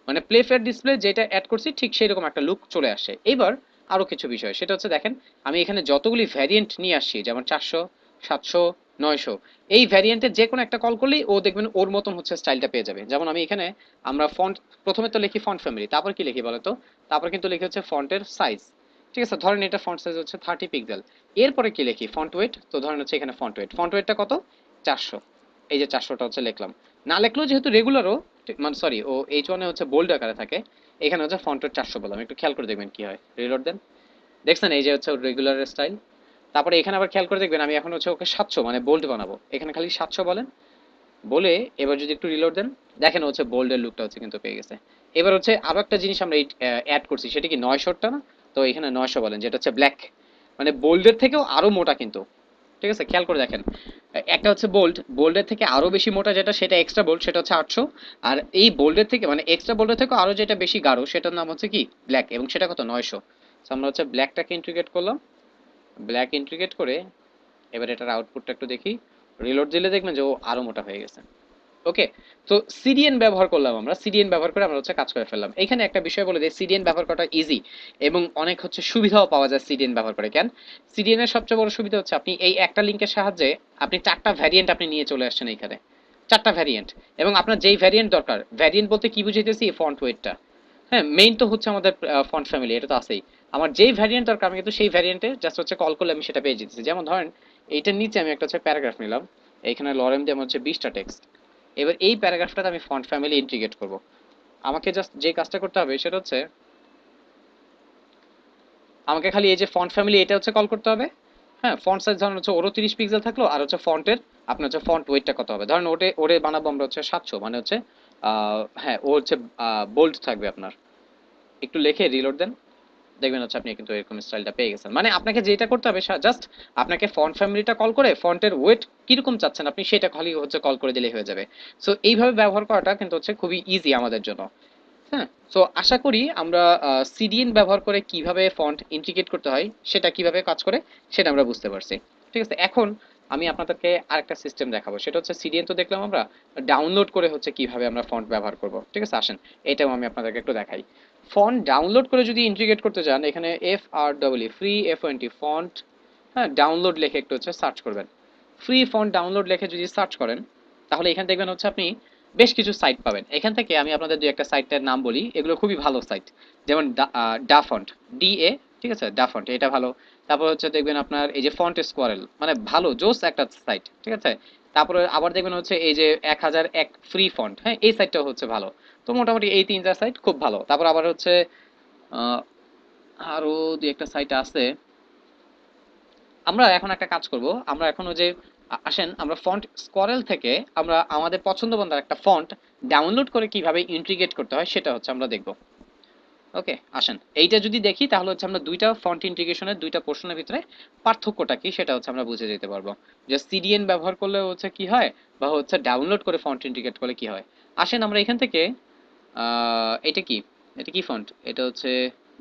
মানে প্লে ফেয়ার ডিসপ্লে যেটা অ্যাড করছি ঠিক সেই রকম একটা লুক চলে আসে। এবার আরো কিছু বিষয়, সেটা হচ্ছে দেখেন আমি এখানে যতগুলি ভ্যারিয়েন্ট নিয়ে আসছি, যেমন 400, 700, 900, এই ভ্যারিয়েন্টের যে কোনো একটা কল করলেই ও দেখবেন ওর মতন হচ্ছে স্টাইলটা পেয়ে যাবে। যেমন আমি এখানে আমরা ফন্ট প্রথমে তো লিখি ফন্ট ফ্যামিলি, তারপর কি লিখি বলতো, তারপর কিন্তু লিখি হচ্ছে ফন্টের সাইজ। ঠিক আছে, ধরেন এটা ফন্ট সাইজ হচ্ছে 30 পিক্সেল। এরপরে কি লিখি, ফন্ট ওয়েট, তো ধরেন হচ্ছে এখানে ফন্ট ওয়েট, ফন্ট ওয়েটটা কত, 400। এই যে 400টা হচ্ছে লিখলাম। না লিখলেও যেহেতু রেগুলারও, মানে সরি ও H1 এ হচ্ছে বোল্ড আকারে থাকে, এখানে হচ্ছে ফন্টের 400 বললাম, একটু খেয়াল করে দেখবেন কি হয়, রিলোড দেন। দেখছেন এই যে হচ্ছে রেগুলার স্টাইল। তারপরে এখানে আবার খেয়াল করে দেখবেন আমি এখন হচ্ছে ওকে 700 মানে বোল্ড বানাবো, এখানে খালি 700 বলেন, বলে এবার যদি একটু রিলোড দেন দেখেন হচ্ছে বোল্ডের লুকটা হচ্ছে কিন্তু পেয়ে গেছে। এবার হচ্ছে আরো একটা জিনিস আমরা অ্যাড করছি, সেটা কি 900টা না, তো এখানে 900 বলেন, যেটা হচ্ছে ব্ল্যাক, মানে বোল্ডের থেকেও আরো মোটা কিন্তু। ঠিক আছে, খেয়াল করে দেখেন একটা হচ্ছে বোল্ড, বোল্ডের থেকে আরো বেশি মোটা যেটা সেটা এক্সট্রা বোল্ড, সেটা হচ্ছে 800। আর এই বোল্ডের থেকে মানে এক্সট্রা বোল্ডের থেকে আরো যেটা বেশি গাঢ় সেটার নাম হচ্ছে কি ব্ল্যাক, এবং সেটা কত 900। তো আমরা হচ্ছে ব্ল্যাকটাকে ইন্টিগ্রেট করলাম, ব্ল্যাক ইন্টিগ্রেট করে এবার এটার আউটপুটটা একটু দেখি, রিলোড দিলে দেখবেন যে ও আরো মোটা হয়ে গেছে। ওকে, তো সিডিএন ব্যবহার করলাম, আমরা সিডিএন ব্যবহার করে আমরা হচ্ছে কাজ করে ফেললাম। এখানে একটা বিষয় বলে দিই, সিডিএন ব্যবহার করাটা ইজি এবং অনেক হচ্ছে সুবিধাও পাওয়া যায় সিডিএন ব্যবহার করে। কেন, সিডিএন এর সবচেয়ে বড় সুবিধা হচ্ছে আপনি এই একটা লিংকের সাহায্যে আপনি 4টা ভ্যারিয়েন্ট আপনি নিয়ে চলে আসছেন এইখানে, 4টা ভ্যারিয়েন্ট, এবং আপনার যেই ভ্যারিয়েন্ট দরকার, ভ্যারিয়েন্ট বলতে কি বুঝাইতেছি, ফন্ট ওয়েটটা, হ্যাঁ, মেইন তো হচ্ছে আমাদের ফন্ট ফ্যামিলি, এটা তো আছেই। আমার যেই ভ্যারিয়েন্ট দরকার আমি কিন্তু সেই ভ্যারিয়েন্টে জাস্ট হচ্ছে কল করলে আমি সেটা পেয়ে যেতেছি। যেমন ধরেন এইটার নিচে আমি একটা হচ্ছে প্যারাগ্রাফ নিলাম, এইখানে লরেম দিয়ে আমার হচ্ছে 20টা টেক্সট। এবার এই প্যারাগ্রাফটাতে আমি ফন্ট ফ্যামিলি ইন্টিগ্রেট করব। আমাকে জাস্ট যে কাজটা করতে হবে সেটা হচ্ছে আমাকে খালি এই যে ফন্ট ফ্যামিলি এটা হচ্ছে কল করতে হবে। হ্যাঁ, ফন্ট সাইজ ধরেন হচ্ছে ওরও 30 পিক্সেল থাকলো, আর হচ্ছে ফন্টের আপনার হচ্ছে ফন্ট ওয়েটটা কত হবে, ধরেন ওরে বানাবো আমরা হচ্ছে 700, মানে হচ্ছে হ্যাঁ ও হচ্ছে বোল্ড থাকবে আপনার। একটু লিখে রিলোড দেন, দেখবেন হচ্ছে আপনি কিন্তু এরকম স্টাইলটা পেয়ে গেছেন। মানে আপনাকে যেটা করতে হবে জাস্ট আপনাকে ফন্ট ফ্যামিলিটা কল করে ফন্টের ওয়েট কিরকম চাচ্ছেন আপনি সেটা খালি হচ্ছে কল করে দিলেই হয়ে যাবে। সো এইভাবে ব্যবহার করাটা কিন্তু হচ্ছে খুবই ইজি আমাদের জন্য। হ্যাঁ, সো আশা করি আমরা সিডিএন ব্যবহার করে কিভাবে ফন্ট ইন্টিগ্রেট করতে হয়, সেটা কিভাবে কাজ করে সেটা আমরা বুঝতে পারছি। ঠিক আছে, এখন আমি আপনাদেরকে আরেকটা সিস্টেম দেখাবো, সেটা হচ্ছে সিডিএন তো দেখলাম আমরা, ডাউনলোড করে হচ্ছে কিভাবে আমরা ফন্ট ব্যবহার করব। ঠিক আছে, আসেন এটাও আমি আপনাদেরকে একটু দেখাই। ফন্ট ডাউনলোড করে যদি ইন্টিগ্রেট করতে চান, এখানে ফ্রি FONT ফন্ট, হ্যাঁ ডাউনলোড লিখে একটু হচ্ছে সার্চ করবেন। ফ্রি ফন্ট ডাউনলোড লিখে যদি সার্চ করেন, তাহলে এখানে দেখবেন হচ্ছে আপনি বেশ কিছু সাইট পাবেন। এখান থেকে আমি আপনাদের দুই একটা সাইটের নাম বলি, এগুলো খুবই ভালো সাইট। যেমন ডাফন্ট, DA, ঠিক আছে, ডাফন্ট এটা ভালো। তারপর হচ্ছে দেখবেন আপনার এই যে ফন্ট স্কোয়ারেল, মানে ভালো জোস একটা সাইট। ঠিক আছে, তারপরে আবার দেখবেন হচ্ছে এই যে 1001 ফ্রি ফন্ট, হ্যাঁ এই সাইটটাও হচ্ছে ভালো। তো মোটামুটি এই 3-4 সাইট খুব ভালো। তারপর আবার হচ্ছে আহ, আরো দুই একটা সাইট আছে। আমরা এখন একটা কাজ করব, আমরা এখন ওই যে আসেন আমরা ফন্ট স্কোয়ারেল থেকে আমরা আমাদের পছন্দ মতো একটা ফন্ট ডাউনলোড করে কিভাবে ইন্টিগ্রেট করতে হয় সেটা হচ্ছে আমরা দেখব। ওকে, আসেন এইটা যদি দেখি তাহলে হচ্ছে আমরা দুইটা ফন্ট ইন্টিগ্রেশনের দুইটা পোর্শনের ভিতরে পার্থক্যটা কি সেটা হচ্ছে আমরা বুঝে যেতে পারবো, যে সিডিএন ব্যবহার করলে হচ্ছে কি হয় বা হচ্ছে ডাউনলোড করে ফন্ট ইন্টিগ্রেট করলে কি হয়। আসেন আমরা এখান থেকে এটা কি, এটা কি ফন্ট, এটা হচ্ছে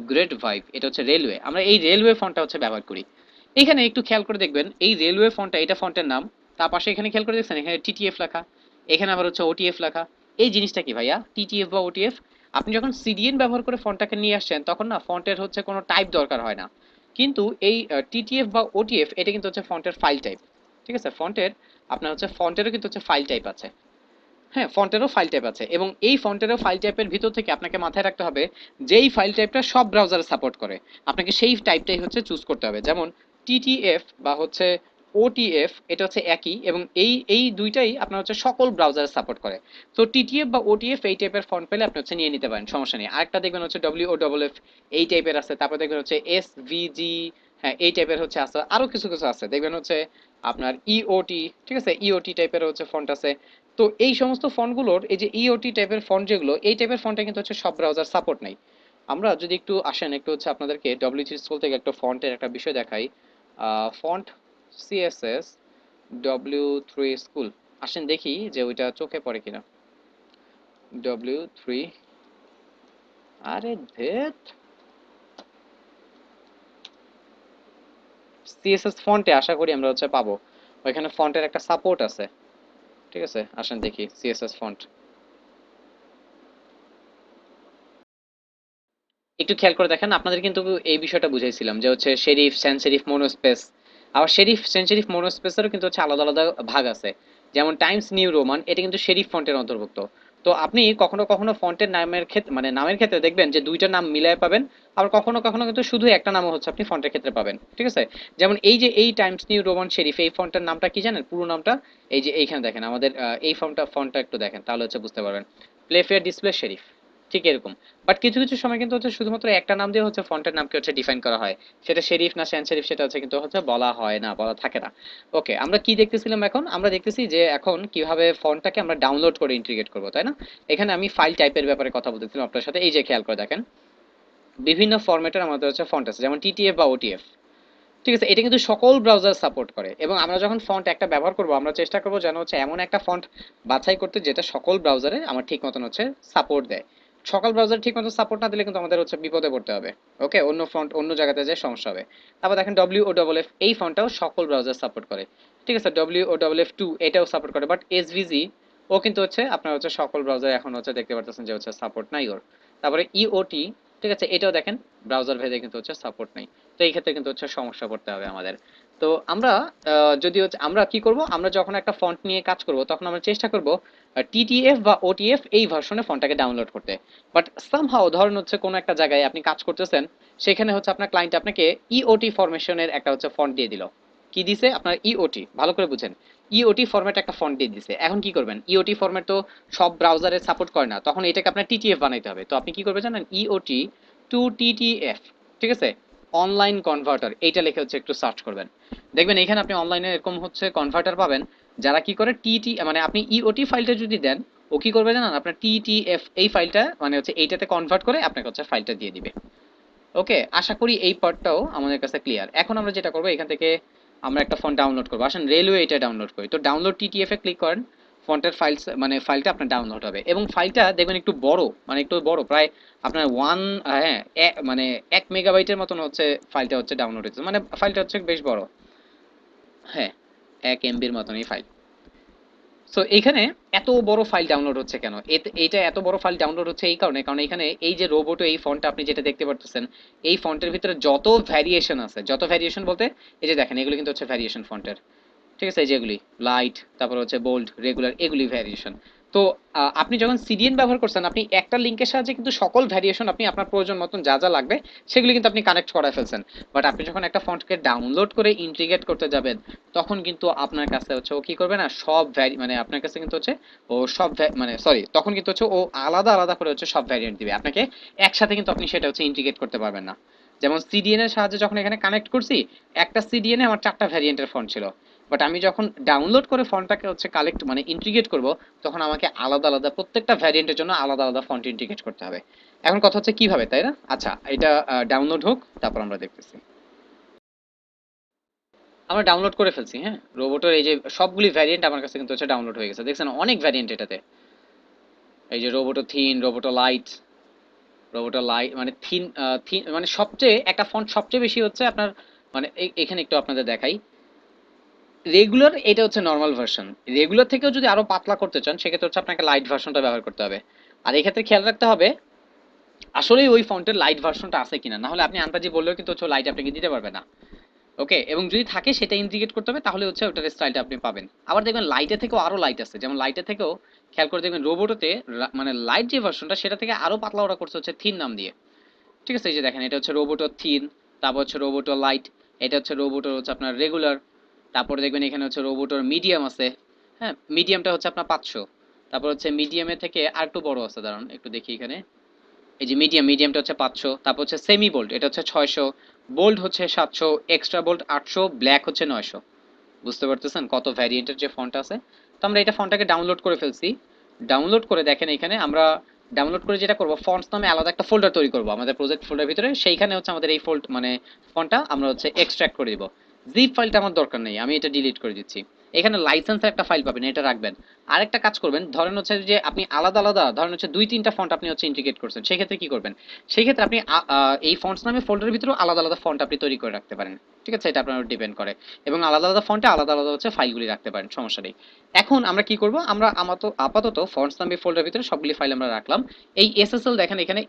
গ্রেট ভাইব, এটা হচ্ছে রেলওয়ে, আমরা এই রেলওয়ে ফন্টটা হচ্ছে ব্যবহার করি। এখানে একটু খেয়াল করে দেখবেন এই রেলওয়ে ফন্টটা, এটা ফন্টের নাম, তার পাশে এখানে খেয়াল করে দেখছেন এখানে TTF লেখা, এখানে আবার হচ্ছে OTF লেখা। এই জিনিসটা কি ভাইয়া, TTF বা OTF? আপনি যখন সিডিএন ব্যবহার করে ফন্টটাকে নিয়ে আসছেন তখন না ফন্টের হচ্ছে কোনো টাইপ দরকার হয় না, কিন্তু এই TTF বা OTF এটা কিন্তু হচ্ছে ফন্টের ফাইল টাইপ। ঠিক আছে, ফন্টের আপনার হচ্ছে ফন্টেরও কিন্তু হচ্ছে ফাইল টাইপ আছে। হ্যাঁ, ফন্টেরও ফাইল টাইপ আছে, এবং এই ফন্টেরও ফাইল টাইপের ভিতর থেকে আপনাকে মাথায় রাখতে হবে যেই ফাইল টাইপটা সব ব্রাউজারে সাপোর্ট করে আপনাকে সেই টাইপটাই হচ্ছে চুজ করতে হবে। যেমন TTF বা হচ্ছে OTF এটা হচ্ছে একই, এবং এই দুইটাই আপনার হচ্ছে সকল ব্রাউজারে সাপোর্ট করে। তো TTF বা OTF এই টাইপের ফন্ট পেলে আপনি হচ্ছে নিয়ে নিতে পারেন, সমস্যা নেই। আরেকটা দেখবেন হচ্ছে WOFF এই টাইপের আছে, তারপর দেখবেন হচ্ছে SVG, হ্যাঁ এই টাইপের হচ্ছে আছে, আরো কিছু কিছু আছে দেখবেন হচ্ছে আপনার EOT, ঠিক আছে, EOT টাইপের হচ্ছে ফন্ট আছে। তো এই সমস্ত ফন্টগুলোর এই যে ইওটি টাইপের ফন্ট, যেগুলো এই টাইপের ফন্টে কিন্তু হচ্ছে সব ব্রাউজার সাপোর্ট নাই। আমরা যদি একটু আসেন একটু হচ্ছে আপনাদেরকে W3 স্কুল থেকে একটা ফন্টের একটা বিষয় দেখাই, ফন্ট CSS W3 স্কুল, আসেন দেখি যে ওইটা চোখে পড়ে কিনা। W3, আরে ধেত, CSS ফন্টে আশা করি আমরা হচ্ছে পাবো, ওইখানে ফন্টের একটা সাপোর্ট আছে। ঠিক আছে, আসেন দেখি CSS ফন্ট। একটু খেয়াল করে দেখেন, আপনাদের কিন্তু এই বিষয়টা বুঝাইছিলাম যে হচ্ছে শেরিফ, সেন্স সেরিফ, মোনোস্পেস। আবার শেরিফ, সেন্স সেরিফ, মোনোস্পেসেরও কিন্তু হচ্ছে আলাদা আলাদা ভাগ আছে। যেমন টাইমস নিউ রোমান এটা কিন্তু শেরিফ ফন্টের অন্তর্ভুক্ত। তো আপনি কখনো কখনো ফন্টের নামের ক্ষেত্রে, মানে নামের ক্ষেত্রে দেখবেন যে দুইটা নাম মিলায় পাবেন, আবার কখনো কখনো কিন্তু শুধু একটা নামও হচ্ছে আপনি ফন্টের ক্ষেত্রে পাবেন। ঠিক আছে, যেমন এই যে এই টাইমস নিউ রোমান শেরিফ এই ফন্টের নামটা কি জানেন, পুরো নামটা? এই যে এইখানে দেখেন আমাদের এই ফন্টটা একটু দেখেন তাহলে হচ্ছে বুঝতে পারবেন, প্লে ফেয়ার ডিসপ্লে শেরিফ, ঠিক এরকম। বাট কিছু কিছু সময় কিন্তু হচ্ছে শুধুমাত্র একটা নাম দিয়ে হচ্ছে ফন্টের নামকে হচ্ছে ডিফাইন করা হয়, সেটা শেরিফ না শ্যান শেরিফ সেটা হচ্ছে কিন্তু হচ্ছে বলা হয় না, বলা থাকে না। ওকে, আমরা কি দেখতেছিলাম এখন, আমরা দেখতেছি যে এখন কিভাবে ফন্টটাকে আমরা ডাউনলোড করে ইন্টিগ্রেট করবো, তাই না? এখানে আমি ফাইল টাইপের ব্যাপারে কথা বলতেছিলাম আপনার সাথে, এই যে খেয়াল করে দেখেন বিভিন্ন ফরম্যাটের আমাদের হচ্ছে ফন্ট আছে, যেমন TTF বা OTF। ঠিক আছে, এটা কিন্তু সকল ব্রাউজার সাপোর্ট করে, এবং আমরা যখন ফন্ট একটা ব্যবহার করব আমরা চেষ্টা করব যেন হচ্ছে এমন একটা ফন্ট বাছাই করতে যেটা সকল ব্রাউজারে আমার ঠিক মতন হচ্ছে সাপোর্ট দেয়। সকল ব্রাউজার ঠিক মতো সাপোর্ট না দিলে কিন্তু আমাদের হচ্ছে বিপদে পড়তে হবে। ওকে, অন্য ফন্ট অন্য জায়গাতে যে সমস্যা হবে। তারপর দেখেন WOFF এই ফন্টটাও সকল ব্রাউজার সাপোর্ট করে। ঠিক আছে, WOFF2 এটাও সাপোর্ট করে, বাট SVG ও কিন্তু হচ্ছে আপনার হচ্ছে সকল ব্রাউজারে এখন হচ্ছে দেখতে পারতেছেন যে হচ্ছে সাপোর্ট নাই ওর। তারপরে EOT, ঠিক আছে, এটাও দেখেন ব্রাউজার ভেদে কিন্তু হচ্ছে সাপোর্ট নাই। তো এই ক্ষেত্রে কিন্তু হচ্ছে সমস্যা পড়তে হবে আমাদের। তো আমরা যদি হচ্ছে আমরা কি করব, আমরা যখন একটা ফন্ট নিয়ে কাজ করব তখন আমরা চেষ্টা করব টিটিএফ বা ওটিএফ এই ভার্সনে ফন্টটাকে ডাউনলোড করতে। বাট সামহাও ধরেন হচ্ছে কোনো একটা জায়গায় আপনি কাজ করতেছেন, সেখানে হচ্ছে আপনার ক্লায়েন্ট আপনাকে ইওটি ফরমেশনের একটা হচ্ছে ফন্ট দিয়ে দিল। কি দিছে? আপনার ইওটি, ভালো করে বুঝেন। ইওটি ফরম্যাট একটা ফন্ট দিয়ে দিছে। এখন কি করবেন? ইওটি ফরম্যাট তো সব ব্রাউজারে সাপোর্ট করে না, তখন এটাকে আপনার টিটিএফ বানাইতে হবে। তো আপনি কি করবেন জানেন? ইওটি টু টিটিএফ, ঠিক আছে? অনলাইন কনভার্টার এইটা লিখে হচ্ছে একটু সার্চ করবেন, দেখবেন এখানে আপনি অনলাইনে এরকম হচ্ছে কনভার্টার পাবেন যারা কি করে টিটি মানে আপনি ইওটি ফাইলটা যদি দেন, ও কি করবে জানেন? আপনার টিটিএফ এই ফাইলটা মানে হচ্ছে এইটাতে কনভার্ট করে আপনাকে হচ্ছে ফাইলটা দিয়ে দিবে। ওকে, আশা করি এই পার্টটাও আমাদের কাছে ক্লিয়ার। এখন আমরা যেটা করবো, এখান থেকে আমরা একটা ফন্ট ডাউনলোড করবো। আসেন রেলওয়ে এটা ডাউনলোড করি। তো ডাউনলোড টিটিএফ এ ক্লিক করেন, ফন্টের ফাইল মানে ফাইলটা আপনার ডাউনলোড হবে এবং ফাইলটা দেখবেন একটু বড়, মানে একটু বড়, প্রায় আপনার হ্যাঁ মানে 1 মেগাবাইটের মতন হচ্ছে ফাইলটা হচ্ছে ডাউনলোড হচ্ছে, মানে ফাইলটা হচ্ছে বেশ বড়। হ্যাঁ, 1 এমবির মতন এই ফাইল। সো এইখানে এত বড় ফাইল ডাউনলোড হচ্ছে কেন? এইটা এত বড় ফাইল ডাউনলোড হচ্ছে এই কারণে, কারণ এখানে এই যে রোবটো এই ফন্টটা আপনি যেটা দেখতে পারতেছেন, এই ফন্টের ভিতরে যত ভ্যারিয়েশন আছে, যত ভ্যারিয়েশন বলতে এই যে দেখেন এগুলো কিন্তু হচ্ছে ভ্যারিয়েশন ফন্টের, ঠিক আছে? এই যেগুলি লাইট, তারপর হচ্ছে বোল্ড, রেগুলার, এগুলি ভ্যারিয়েশন। তো আপনি যখন সিডিএন ব্যবহার করছেন, আপনি একটা লিঙ্কের সাহায্যে কিন্তু সকল ভ্যারিয়েশন আপনি আপনার প্রয়োজন মতন যা যা লাগবে সেগুলি কিন্তু আপনি কানেক্ট করায় ফেলছেন। বাট আপনি যখন একটা ফন্টকে ডাউনলোড করে ইন্টিগ্রেট করতে যাবেন, তখন কিন্তু আপনার কাছে হচ্ছে ও কি করবে না, সব মানে আপনার কাছে কিন্তু হচ্ছে ও সব মানে সরি, তখন কিন্তু হচ্ছে ও আলাদা আলাদা করে হচ্ছে সব ভ্যারিয়েন্ট দিবে আপনাকে, একসাথে কিন্তু আপনি সেটা হচ্ছে ইন্টিগ্রেট করতে পারবেন না। যেমন সিডিএন এর সাহায্যে যখন এখানে কানেক্ট করছি, একটা সিডিএন এ আমার 4টা ভ্যারিয়েন্টের ফন্ট ছিল। বাট আমি যখন ডাউনলোড করে ফন্টটাকে হচ্ছে কালেক্ট মানে ইন্টিগ্রেট করব, তখন আমাকে আলাদা আলাদা প্রত্যেকটা ভ্যারিয়েন্টের জন্য আলাদা আলাদা ফন্ট ইন্টিগ্রেট করতে হবে। এখন কথা হচ্ছে কিভাবে, তাই না? আচ্ছা, এটা ডাউনলোড হোক, তারপর আমরা দেখতেছি। আমরা ডাউনলোড করে ফেলছি, হ্যাঁ, রোবটের এই যে সবগুলি ভ্যারিয়েন্ট আমার কাছে কিন্তু হচ্ছে ডাউনলোড হয়ে গেছে। দেখছেন অনেক ভ্যারিয়েন্ট এটাতে। এই যে রোবটো থিন, রোবটো লাইট, রোবটো লাইট মানে থিন, থিন মানে সবচেয়ে একটা ফন্ট সবচেয়ে বেশি হচ্ছে আপনার, মানে এখানে একটু আপনাদের দেখাই। রেগুলার এটা হচ্ছে নরমাল ভার্সন। রেগুলার থেকেও যদি আরো পাতলা করতে চান, সেক্ষেত্রে হচ্ছে আপনাকে লাইট ভার্সনটা ব্যবহার করতে হবে। আর এই ক্ষেত্রে খেয়াল রাখতে হবে আসলেই ওই ফন্টের লাইট ভার্সনটা আছে কিনা, না হলে আপনি আন্দাজি বললেও কিন্তু হচ্ছে লাইট আপনাকে দিতে পারবে না। ওকে, এবং যদি থাকে সেটা ইন্ডিকেট করতে হবে, তাহলে হচ্ছে ওটার স্টাইলটা আপনি পাবেন। আবার দেখবেন লাইটের থেকেও আরো লাইট আছে, যেমন লাইটের থেকেও খেয়াল করে দেখবেন রোবটতে মানে লাইট যে ভার্সনটা সেটা থেকে আরো পাতলা ওরা করছে হচ্ছে থিন নাম দিয়ে, ঠিক আছে? এই যে দেখেন এটা হচ্ছে রোবটো থিন, তারপর হচ্ছে রোবটো লাইট, এটা হচ্ছে রোবটো হচ্ছে আপনার রেগুলার, তারপরে দেখবেন এখানে হচ্ছে রোবটোর মিডিয়াম আছে। হ্যাঁ, মিডিয়ামটা হচ্ছে আপনার 500। তারপর হচ্ছে মিডিয়ামের থেকে আর একটু বড় আছে, দাঁড়ান একটু দেখি এখানে। এই যে মিডিয়ামটা হচ্ছে 500। তারপর হচ্ছে সেমি বোল্ড, এটা হচ্ছে 600। বোল্ড হচ্ছে 700, এক্সট্রা বোল্ড 800, ব্ল্যাক হচ্ছে 900। বুঝতে পারতেছেন কত ভ্যারিয়েন্টের যে ফন্ট আছে? তো আমরা এটা ফন্টটাকে ডাউনলোড করে ফেলছি। ডাউনলোড করে দেখেন এখানে আমরা ডাউনলোড করে যেটা করব, ফন্টস নামে আলাদা একটা ফোল্ডার তৈরি করব আমাদের প্রজেক্ট ফোল্ডার ভিতরে। সেইখানে হচ্ছে আমাদের এই ফোল্ড মানে ফন্টটা আমরা হচ্ছে এক্সট্রাক্ট করে দিব। জিপ ফাইলটা আমার দরকার নেই, আমি এটা ডিলিট করে দিচ্ছি। এখানে লাইসেন্সের একটা ফাইল পাবেন, এটা রাখবেন। আরেকটা কাজ করবেন, ধরেন হচ্ছে যে আপনি আলাদা আলাদা ধরেন হচ্ছে 2-3টা ফন্ট আপনি হচ্ছে ইন্টিগ্রেট করছেন, সেক্ষেত্রে কি করবেন? সেই ক্ষেত্রে আপনি এই ফন্টস নামে ফোল্ডারের ভিতরেও আলাদা আলাদা ফন্ট আপনি তৈরি করে রাখতে পারেন, ঠিক আছে? এটা আপনার উপর ডিপেন্ড করে। এবং আলাদা আলাদা ফন্টে আলাদা আলাদা হচ্ছে ফাইলগুলি রাখতে পারেন, সমস্যা নেই। এখন আমরা কি করব, আমরা আপাতত ফন্টস নামে ফোল্ডারের ভিতরে সবগুলি ফাইল আমরা রাখলাম। এই এসএসএল দেখেন এখানে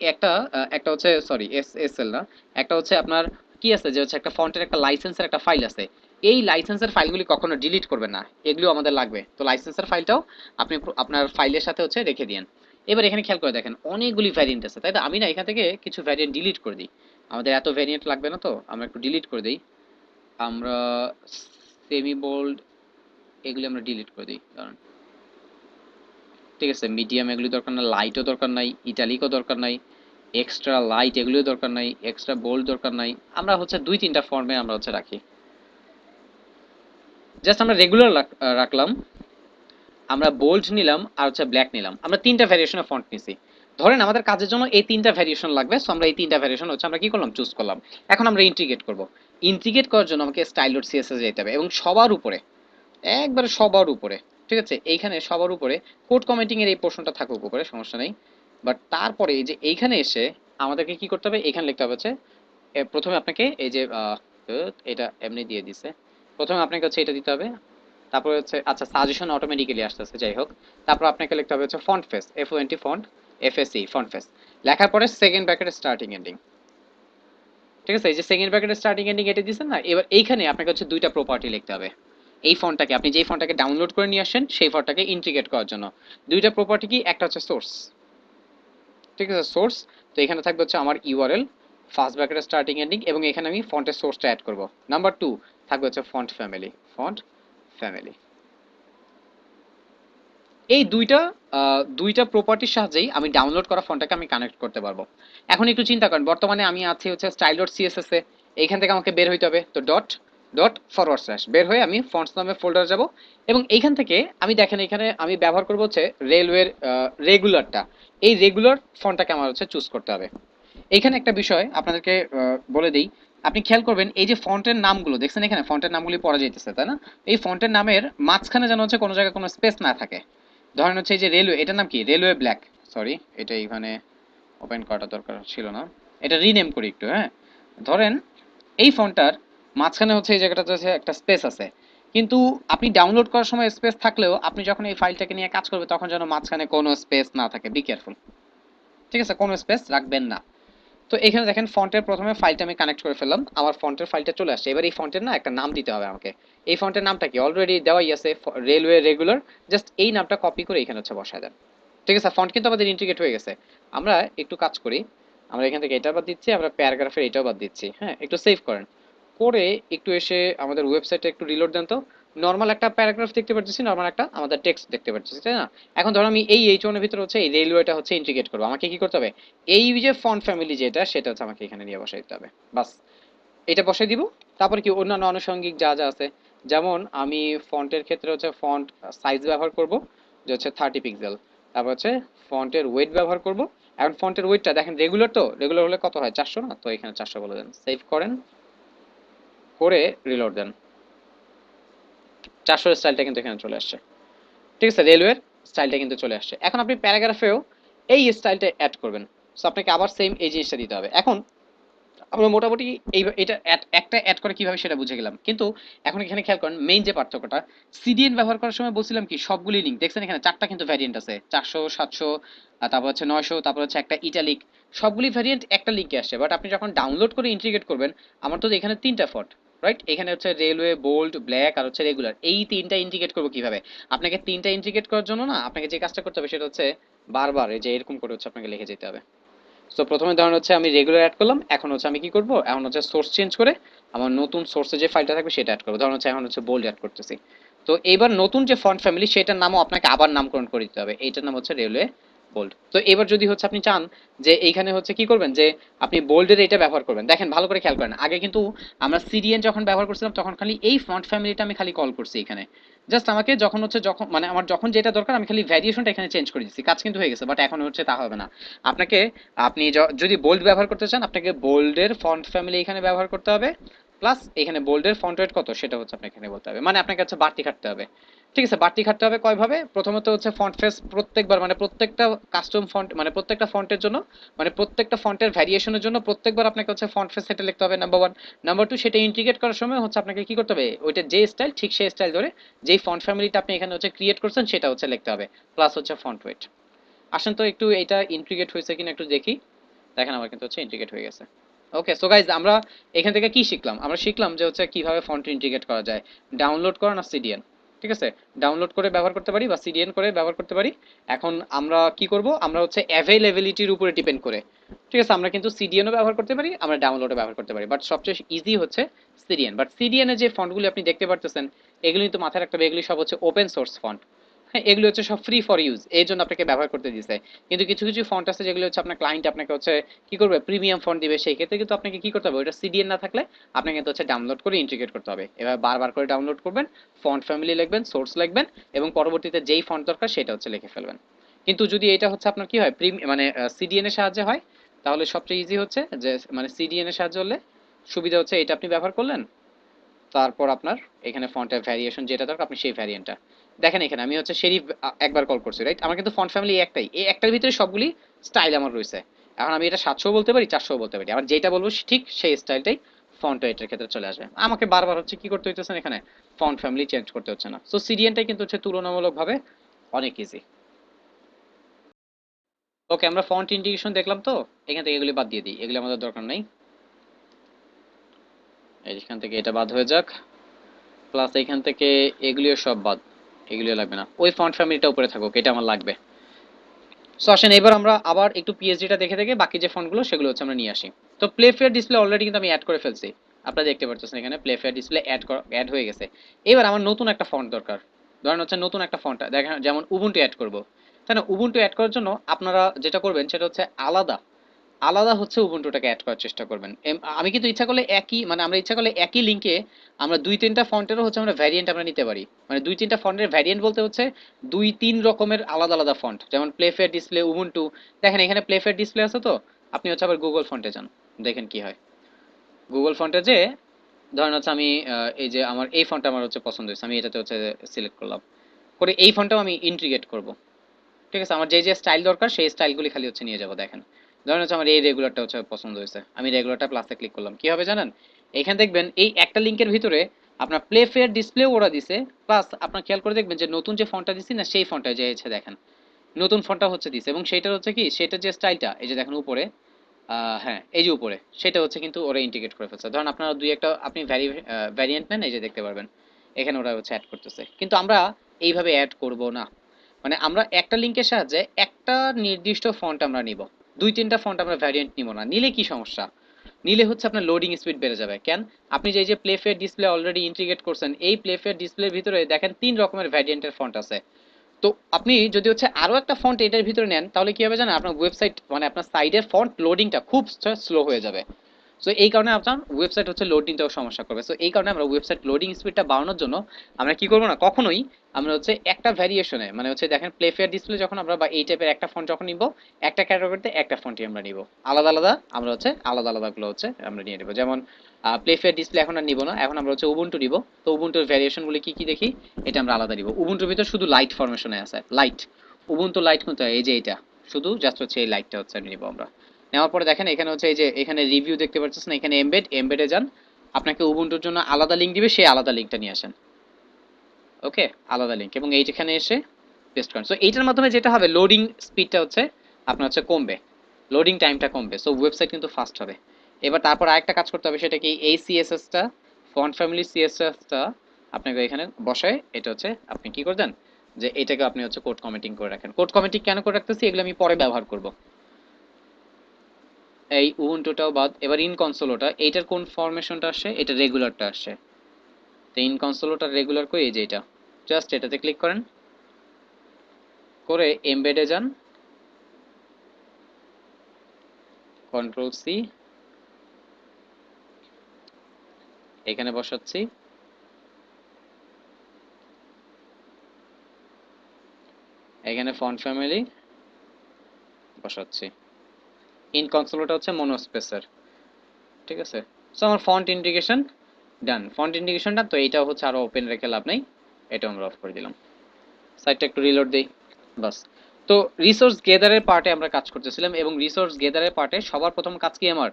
একটা হচ্ছে সরি এসএসএল না, একটা হচ্ছে আপনার কি আছে যে হচ্ছে একটা ফন্টের একটা লাইসেন্সের একটা ফাইল আছে। এই লাইসেন্সের ফাইলগুলি কখনো ডিলিট করবেন না, এগুলো আমাদের লাগবে। তো লাইসেন্সের ফাইলটাও আপনি আপনার ফাইলের সাথে হচ্ছে রেখে দিন। এবার এখানে খেয়াল করে দেখেন অনেকগুলি ভ্যারিয়েন্ট আছে, তাই তো? আমি না এখান থেকে কিছু ভ্যারিয়েন্ট ডিলিট করে দিই, আমাদের এত ভ্যারিয়েন্ট লাগবে না, তো আমরা একটু ডিলিট করে দিই। আমরা সেমি বোল্ড এগুলি আমরা ডিলিট করে দিই, কারণ ঠিক আছে মিডিয়াম এগুলি দরকার না, লাইটও দরকার নাই, ইটালিকও দরকার নাই, এক্সট্রা লাইট এগুলিও দরকার নাই, এক্সট্রা বোল্ড দরকার নাই। আমরা হচ্ছে 2-3টা ফর্মে আমরা হচ্ছে রাখি। জাস্ট আমরা রেগুলার রাখলাম, আমরা বোল্ড নিলাম আর হচ্ছে ব্ল্যাক নিলাম, আমরা 3টা ভ্যারিয়েশনের ফন্ট নিছি। ধরেন আমাদের কাজের জন্য এই 3টা ভ্যারিয়েশন লাগবে, সো আমরা এই 3টা ভ্যারিয়েশন হচ্ছে আমরা কি করলাম, চুজ করলাম। এখন আমরা ইন্টিগ্রেট করব। ইন্টিগ্রেট করার জন্য আমাকে style.css যেতে হবে এবং সবার উপরে, একবারে সবার উপরে, ঠিক আছে? এইখানে সবার উপরে কোড কমেন্টিং এর এই পোর্শনটা থাকুক উপরে, সমস্যা নেই। বাট তারপরে এই যে এইখানে এসে আমাদেরকে কি করতে হবে, এখানে লিখতে হবে হচ্ছে প্রথমে আপনাকে এই যে এটা এমনি দিয়ে দিছে, প্রথমে আপনাকে হচ্ছে এটা দিতে হবে। তারপরে হচ্ছে আচ্ছা সাজেশন অটোমেটিক্যালি আসতেছে, যাই হোক। তারপর আপনাকে লিখতে হবে হচ্ছে font face, FONT font, FSE font face. লেখার পরে সেকেন্ড ব্র্যাকেট স্টার্টিং এন্ডিং, ঠিক আছে? এই যে সেকেন্ড ব্র্যাকেট স্টার্টিং এন্ডিং এটা দিছেন না, এবার এইখানে আপনাকে হচ্ছে 2টা প্রপার্টি লিখতে হবে। এই ফন্টটাকে আপনি যেই ফন্টটাকে ডাউনলোড করে নিয়ে আসেন সেই ফন্টটাকে ইন্টিগ্রেট করার জন্য দুইটা প্রপার্টি কি, একটা হচ্ছে সোর্স, ঠিক আছে, সোর্স। তো এখানে থাকবে হচ্ছে আমার ইউআরএল, ফার্স্ট ব্র্যাকেটের স্টার্টিং এন্ডিং, এবং এখানে আমি ফন্টের সোর্সটা অ্যাড করব। নাম্বার 2 থাকবে হচ্ছে ফন্ট ফ্যামিলি, ফন্ট ফ্যামিলি। এই দুইটা প্রপার্টির সাহায্যেই আমি ডাউনলোড করা ফন্টটাকে আমি কানেক্ট করতে পারবো। এখন একটু চিন্তা করেন, বর্তমানে আমি আছি হচ্ছে স্টাইল ডট সিএসএস এ, এইখান থেকে আমাকে বের হইতে হবে, তো ডট ডট ফরওয়ার্ড স্ল্যাশ বের হয়ে আমি ফন্টস নামে ফোল্ডারে যাব, এবং এইখান থেকে আমি দেখেন এখানে আমি ব্যবহার করব হচ্ছে রেলওয়ের রেগুলারটা। এই রেগুলার ফন্টটাকে আমার হচ্ছে চুজ করতে হবে। এখানে একটা বিষয় আপনাদেরকে বলে দেই, আপনি খেয়াল করবেন এই যে ফন্টের নামগুলো দেখছেন, এখানে ফন্টের নামগুলি পড়া যাইতেছে তাই না? এই ফন্টের নামের মাঝখানে যেন হচ্ছে কোনো জায়গায় কোনো স্পেস না থাকে। ধরেন হচ্ছে এই যে রেলওয়ে, এটার নাম কি, রেলওয়ে ব্ল্যাক, সরি এটা এখানে ওপেন করাটা দরকার ছিল না, এটা রিনেম করি একটু, হ্যাঁ। ধরেন এই ফন্টটার মাঝখানে হচ্ছে এই জায়গাটাতে হচ্ছে একটা স্পেস আছে, কিন্তু আপনি ডাউনলোড করার সময় স্পেস থাকলেও আপনি যখন এই ফাইলটাকে নিয়ে কাজ করবে তখন যেন মাঝখানে কোনো স্পেস না থাকে, বি কেয়ারফুল, ঠিক আছে, কোনো স্পেস রাখবেন না। তো এখানে দেখেন ফন্টের প্রথমে ফাইলটা আমি কানেক্ট করে ফেললাম, আমার ফন্টের ফাইলটা চলে আসছে। এবার এই ফন্টের না একটা নাম দিতে হবে আমাকে। এই ফন্টের নামটা কি অলরেডি দেওয়াই আছে, রেলওয়ে রেগুলার, জাস্ট এই নামটা কপি করে এখানে হচ্ছে বসায় দেন। ঠিক আছে, ফন্ট কিন্তু আমাদের ইন্টিগ্রেট হয়ে গেছে। আমরা একটু কাজ করি, আমরা এখান থেকে এটা বাদ দিচ্ছি, আমরা প্যারাগ্রাফের এটাও বাদ দিচ্ছি, হ্যাঁ, একটু সেভ করেন করে একটু এসে আমাদের ওয়েবসাইটে একটু রিলোড দেন তো। নর্মাল একটা প্যারাগ্রাফ দেখতে পাচ্ছি, নর্মাল একটা আমাদের টেক্সট দেখতে পাচ্ছি, তাই না? এখন ধরো আমি এই এইচ1 এর ভিতরে হচ্ছে এই রেলওয়েটা হচ্ছে ইন্টিগ্রেট করবো, আমাকে কি করতে হবে, এই যে ফন্ট ফ্যামিলি যেটা সেটা হচ্ছে আমাকে এখানে নিয়ে বসাই দিতে হবে, বাস। এটা বসাই দিব। তারপরে কি অন্যান্য আনুষঙ্গিক যা যা আছে, যেমন আমি ফন্টের ক্ষেত্রে হচ্ছে ফন্ট সাইজ ব্যবহার করব যে হচ্ছে 30 পিক্সেল। তারপর হচ্ছে ফন্টের ওয়েট ব্যবহার করব। এখন ফন্টের ওয়েটটা দেখেন রেগুলার, তো রেগুলার হলে কত হয়, 400 না? তো এখানে 400 বলে দেন, সেভ করেন করে রিলোড দেন। 400 স্টাইলটা কিন্তু এখানে চলে আসছে, ঠিক আছে, রেলওয়ের স্টাইলটা কিন্তু চলে আসছে। এখন আপনি প্যারাগ্রাফেও এই স্টাইলটা অ্যাড করবেন, সো আপনাকে আবার সেম এই জিনিসটা দিতে হবে। এখন আমরা মোটামুটি এই এটা একটা অ্যাড করে কিভাবে সেটা বুঝে গেলাম, কিন্তু এখন এখানে খেয়াল করেন মেইন যে পার্থক্যটা, সিডিএন ব্যবহার করার সময় বলছিলাম কি সবগুলি লিঙ্ক দেখছেন, এখানে চারটা কিন্তু ভ্যারিয়েন্ট আছে, 400, 700, তারপর হচ্ছে 900, তারপর হচ্ছে একটা ইটালিক, সবগুলি ভ্যারিয়েন্ট একটা লিঙ্কে আসছে। বাট আপনি যখন ডাউনলোড করে ইন্টিগ্রেট করবেন, আমার তো এখানে তিনটা ফন্ট, রাইট, এখানে হচ্ছে রেলওয়ে, বোল্ড, ব্ল্যাক আর হচ্ছে রেগুলার, এই তিনটা ইন্টিগ্রেট করবো কিভাবে? আপনাকে তিনটা ইন্টিগ্রেট করার জন্য না আপনাকে যে কাজটা করতে হবে সেটা হচ্ছে বারবার এই যে এরকম করে হচ্ছে আপনাকে লিখে যেতে হবে। সো প্রথমে ধরুন হচ্ছে আমি রেগুলার অ্যাড করলাম, এখন হচ্ছে আমি কি করব, এখন হচ্ছে সোর্স চেঞ্জ করে আমার নতুন সোর্সে যে ফাইলটা থাকবে সেটা অ্যাড করব। ধরুন হচ্ছে এখন হচ্ছে বোল্ড অ্যাড করতেছি। তো এইবার নতুন যে ফন্ট ফ্যামিলি সেটার নামও আপনাকে আবার নামকরণ করে দিতে হবে, এইটার নাম হচ্ছে রেলওয়ে বোল্ড। তো এবার যদি হচ্ছে আপনি চান যে এইখানে হচ্ছে কি করবেন, যে আপনি বোল্ডের এটা ব্যবহার করবেন, দেখেন ভালো করে খেয়াল করেন, আগে কিন্তু আমরা সিডিএন যখন ব্যবহার করছিলাম তখন খালি এই ফন্ট ফ্যামিলিটা আমি খালি কল করছি এখানে, জাস্ট আমাকে যখন হচ্ছে যখন মানে আমার যখন যেটা দরকার আমি খালি ভ্যারিয়েশনটা এখানে চেঞ্জ করে দিচ্ছি, কাজ কিন্তু হয়ে গেছে। বাট এখন হচ্ছে তা হবে না, আপনাকে আপনি যদি বোল্ড ব্যবহার করতে চান আপনাকে বোল্ডের ফন্ট ফ্যামিলি এখানে ব্যবহার করতে হবে, প্লাস এখানে বোল্ডের ফন্ট ওয়েট কত সেটা হচ্ছে আপনাকে এখানে বলতে হবে, মানে আপনাকে হচ্ছে বাড়তি খাটতে হবে। ঠিক আছে, বাড়তি খাটতে হবে কয় ভাবে, প্রথমত হচ্ছে ফন্ট ফেস প্রত্যেকবার মানে প্রত্যেকটা কাস্টম ফন্ট মানে প্রত্যেকটা ফন্টের জন্য মানে প্রত্যেকটা ফন্টের ভ্যারিয়েশনের জন্য প্রত্যেকবার আপনাকে হচ্ছে ফন্ট ফেস সেটা লিখতে হবে, নাম্বার ওয়ান। নাম্বার টু, সেটা ইন্টিগ্রেট করার সময় হচ্ছে আপনাকে কি করতে হবে, ওইটা যে স্টাইল ঠিক সেই স্টাইল ধরে যেই ফন্ট ফ্যামিলিটা আপনি এখানে হচ্ছে ক্রিয়েট করছেন সেটা হচ্ছে লিখতে হবে, প্লাস হচ্ছে ফন্ট ওয়েট। আসেন তো একটু এটা ইন্টিগ্রেট হয়েছে কিনা একটু দেখি। দেখেন আমার কিন্তু হচ্ছে ইন্টিগ্রেট হয়ে গেছে। ওকে, সো গাইজ আমরা এখান থেকে কি শিখলাম, আমরা শিখলাম যে হচ্ছে কিভাবে ফন্ট ইন্টিগ্রেট করা যায়, ডাউনলোড করা না সিডিএন, ঠিক আছে, ডাউনলোড করে ব্যবহার করতে পারি বা সিডিএন করে ব্যবহার করতে পারি। এখন আমরা কি করব, আমরা হচ্ছে অ্যাভেলেবিলিটির উপরে ডিপেন্ড করে, ঠিক আছে, আমরা কিন্তু সিডিএনও ব্যবহার করতে পারি, আমরা ডাউনলোডও ব্যবহার করতে পারি, বাট সবচেয়ে ইজি হচ্ছে সিডিএন। বাট সিডিএন এর যে ফন্টগুলি আপনি দেখতে পারতেছেন এগুলি কিন্তু মাথায় রাখতে হবে, এগুলি সব হচ্ছে ওপেন সোর্স ফন্ট, হ্যাঁ, এগুলো হচ্ছে সব ফ্রি ফর ইউজ, এই জন্য আপনাকে ব্যবহার করতে দিছে। কিন্তু কিছু কিছু ফন্ট আছে যেগুলো হচ্ছে আপনার ক্লায়েন্ট আপনাকে হচ্ছে কি করবে, প্রিমিয়াম ফন্ট দিবে, সেই ক্ষেত্রে কিন্তু আপনাকে কি করতে হবে, ওইটা সিডিএন না থাকলে আপনাকে কিন্তু হচ্ছে ডাউনলোড করে ইন্টিগ্রেট করতে হবে। এবার বারবার করে ডাউনলোড করবেন, ফন্ট ফ্যামিলি লিখবেন, সোর্স লিখবেন, এবং পরবর্তীতে যেই ফন্ট দরকার সেটা হচ্ছে লিখে ফেলবেন। কিন্তু যদি এটা হচ্ছে আপনার কি হয় মানে সিডিএন এর সাহায্যে হয়, তাহলে সবচেয়ে ইজি হচ্ছে যে মানে সিডিএন এর সাহায্যে হলে সুবিধা হচ্ছে এটা আপনি ব্যবহার করলেন, তারপর আপনার এখানে ফন্টের ভ্যারিয়েশন যেটা দরকার আপনি সেই ভ্যারিয়েন্টটা দেখেন। এখানে আমি হচ্ছে শেরিফ একবার কল করছি, রাইট, আমার কিন্তু ফন্ট ফ্যামিলি একটাই, এই একটার ভিতরে সবগুলি স্টাইল আমার রয়েছে। এখন আমি এটা 700 বলতে পারি, 400 বলতে পারি, আবার যেটা বলবো ঠিক সেই স্টাইলটাই ফন্ট ওয়েটের ক্ষেত্রে চলে আসবে। আমাকে বারবার হচ্ছে কি করতে হইতেছে না, এখানে ফন্ট ফ্যামিলি চেঞ্জ করতে হচ্ছে না। সো সিডিএনটাই কিন্তু হচ্ছে তুলনামূলকভাবে অনেক ইজি। ওকে, আমরা ফন্ট ইন্টিগ্রেশন দেখলাম, তো এখান থেকে এগুলি বাদ দিয়ে দিই, এগুলি আমাদের দরকার নাই, এইখান থেকে এটা বাদ হয়ে যাক। প্লাস এখান থেকে এগুলিও সব বাদ, এগুলিও লাগবে না, ওই ফন্ট ফ্যামিলিটা উপরে থাকুক, এটা আমার লাগবে। সো আসেন এবার আমরা আবার একটু পিএইচডিটা দেখে দেখে বাকি যে ফন্টগুলো সেগুলো হচ্ছে আমরা নিয়ে আসি। তো প্লে ফেয়ার ডিসপ্লে অলরেডি কিন্তু আমি অ্যাড করে ফেলছি, আপনারা দেখতে পাচ্ছেন এখানে প্লে ফেয়ার ডিসপ্লে অ্যাড হয়ে গেছে। এবার আমার নতুন একটা ফন্ট দরকার, ধরেন হচ্ছে নতুন একটা ফন্ট দেখেন, যেমন উবুন্টু অ্যাড করব, তাই না? উবুন্টু অ্যাড করার জন্য আপনারা যেটা করবেন সেটা হচ্ছে আলাদা আলাদা হচ্ছে উবুন্টুটাকে অ্যাড করার চেষ্টা করবেন। আমি কিন্তু ইচ্ছা করলে একই, মানে আমরা ইচ্ছা করলে একই লিঙ্কে আমরা দুই তিনটা ফন্টেরও হচ্ছে আমরা ভ্যারিয়েন্ট আমরা নিতে পারি। মানে দুই তিনটা ফন্টের ভ্যারিয়েন্ট বলতে হচ্ছে দুই তিন রকমের আলাদা আলাদা ফন্ট, যেমন প্লেফেয়ার ডিসপ্লে উবুন্টু। দেখেন এখানে প্লেফেয়ার ডিসপ্লে আছে, তো আপনি হচ্ছে আবার গুগল ফন্টে যান, দেখেন কি হয়। গুগল ফন্টে যে ধরেন হচ্ছে আমি এই যে আমার এই ফন্টটা আমার হচ্ছে পছন্দ হয়েছে, আমি এটাতে হচ্ছে সিলেক্ট করলাম, করে এই ফন্টটাও আমি ইন্টিগ্রেট করব। ঠিক আছে, আমার যে যে স্টাইল দরকার সেই স্টাইলগুলি খালি হচ্ছে নিয়ে যাবো। দেখেন ধরেন হচ্ছে আমার এই রেগুলারটা হচ্ছে পছন্দ হয়েছে, আমি রেগুলারটা প্লাসে ক্লিক করলাম, কি হবে জানেন? এখানে দেখবেন এই একটা লিঙ্কের ভিতরে আপনার প্লে ফেয়ার ডিসপ্লে ওরা দিছে, প্লাস আপনার খেয়াল করে দেখবেন যে নতুন যে ফন্টটা দিছি না সেই ফন্টটা যে এসে দেখেন নতুন ফন্টটা হচ্ছে দিছে, এবং সেটার হচ্ছে কি সেটার যে স্টাইলটা এই যে দেখেন উপরে, হ্যাঁ এই যে উপরে সেটা হচ্ছে কিন্তু ওরা ইন্টিগ্রেট করে ফেলছে। ধরেন আপনারা দুই একটা আপনি ভ্যারিয়েন্ট নেন, এই যে দেখতে পারবেন এখানে ওরা হচ্ছে অ্যাড করতেছে, কিন্তু আমরা এইভাবে অ্যাড করব না। মানে আমরা একটা লিঙ্কের সাহায্যে একটা নির্দিষ্ট ফন্ট আমরা নিব, দুই তিনটা ফন্ট আমরা ভ্যারিয়েন্ট নিব না। নিলে কি সমস্যা? নিলে হচ্ছে আপনার লোডিং স্পিড বেড়ে যাবে। কেন? আপনি যে এই যে প্লেফেয়ার ডিসপ্লে অলরেডি ইন্টিগ্রেট করছেন, এই প্লেফেয়ার ডিসপ্লের ভিতরে দেখেন তিন রকমের ভ্যারিয়েন্টের ফন্ট আছে। তো আপনি যদি হচ্ছে আরো একটা ফন্ট এটার ভিতরে নেন, তাহলে কি হবে জানেন? আপনার ওয়েবসাইট মানে আপনার সাইডের ফন্ট লোডিংটা খুব স্লো হয়ে যাবে। সো এই কারণে আপনার ওয়েবসাইট হচ্ছে লোড নিতেও সমস্যা করবে। সো এই কারণে আমরা ওয়েবসাইট লোডিং স্পিডটা বাড়ানোর জন্য আমরা কি করবো না, কখনোই আমরা হচ্ছে একটা ভ্যারিয়েশনে, মানে হচ্ছে দেখেন প্লে ফেয়ার ডিসপ্লে যখন আমরা বা এই টাইপের একটা ফন্ট যখন নিব, একটা ক্যাটাগরিতে একটা ফন্টই আমরা নিব, আলাদা আলাদা আমরা হচ্ছে আলাদা আলাদা গুলো হচ্ছে আমরা নিয়ে নেব। যেমন প্লে ফেয়ার ডিসপ্লে এখন আর নিব না, এখন আমরা হচ্ছে উবুন্টু নিব। তো উবুন্টুর ভ্যারিয়েশনগুলো কি কি দেখি, এটা আমরা আলাদা নিব। উবুন্টুর ভিতর শুধু লাইট ফরমেশনে আছে, লাইট উবুন্টু লাইট কোনটা, এই যে এটা শুধু জাস্ট হচ্ছে এই লাইটটা হচ্ছে নিব আমরা। নেওয়ার পরে দেখেন এখানে হচ্ছে এই যে এখানে রিভিউ দেখতে পাচ্ছেন না, এখানে এমবেডে যান, আপনাকে উবুন্টুর জন্য আলাদা লিংক দিবে, সেই আলাদা লিংকটা নিয়ে আসেন। ওকে, আলাদা লিংক, এবং এইখানে এসে পেস্ট করেন। সো এইটার মাধ্যমে যেটা হবে, লোডিং স্পিডটা হচ্ছে আপনার হচ্ছে কমবে, লোডিং টাইমটা কমবে, সো ওয়েবসাইট কিন্তু ফাস্ট হবে। এবার তারপর আরেকটা কাজ করতে হবে, সেটা কি এই সিএসএসটা, ফন্ট ফ্যামিলি সিএসএসটা আপনাকে এখানে বসায় এটা হচ্ছে আপনি কি করবেন, যে এটাকে আপনি হচ্ছে কোড কমেন্টিং করে রাখেন। কোড কমেন্টিং কেন করে রাখতেছি, এগুলো আমি পরে ব্যবহার করব। এই উবুন্টুটাও বাদ, এবার ইন কনসোলোটা, এইটার কোন ফরমেশনটা আসে, এটা রেগুলারটা আসে। তো ইন কনসোলোটা রেগুলার কই, এই যে এটা, জাস্ট এটাতে ক্লিক করেন, করে এমবেডে যান, কন্ট্রোল সি, এখানে বসাচ্ছি, এখানে ফন্ট ফ্যামিলি বসাচ্ছি। ইন কনসোলোটা হচ্ছে মনোস্পেসের, ঠিক আছে? সো আমার ফন্ট ইন্ডিকেশন ডান, ফন্ট ইন্ডিকেশন ডান। তো এইটাও হচ্ছে আরো ওপেন রেখে লাভ নাই, এটা আমরা অফ করে দিলাম। সাইটটা একটু রিলোড দেই, বাস। তো রিসোর্স গেদারের পার্টে আমরা কাজ করতেছিলাম, এবং রিসোর্স গেদারের পার্টে সবার প্রথম কাজ কি আমার,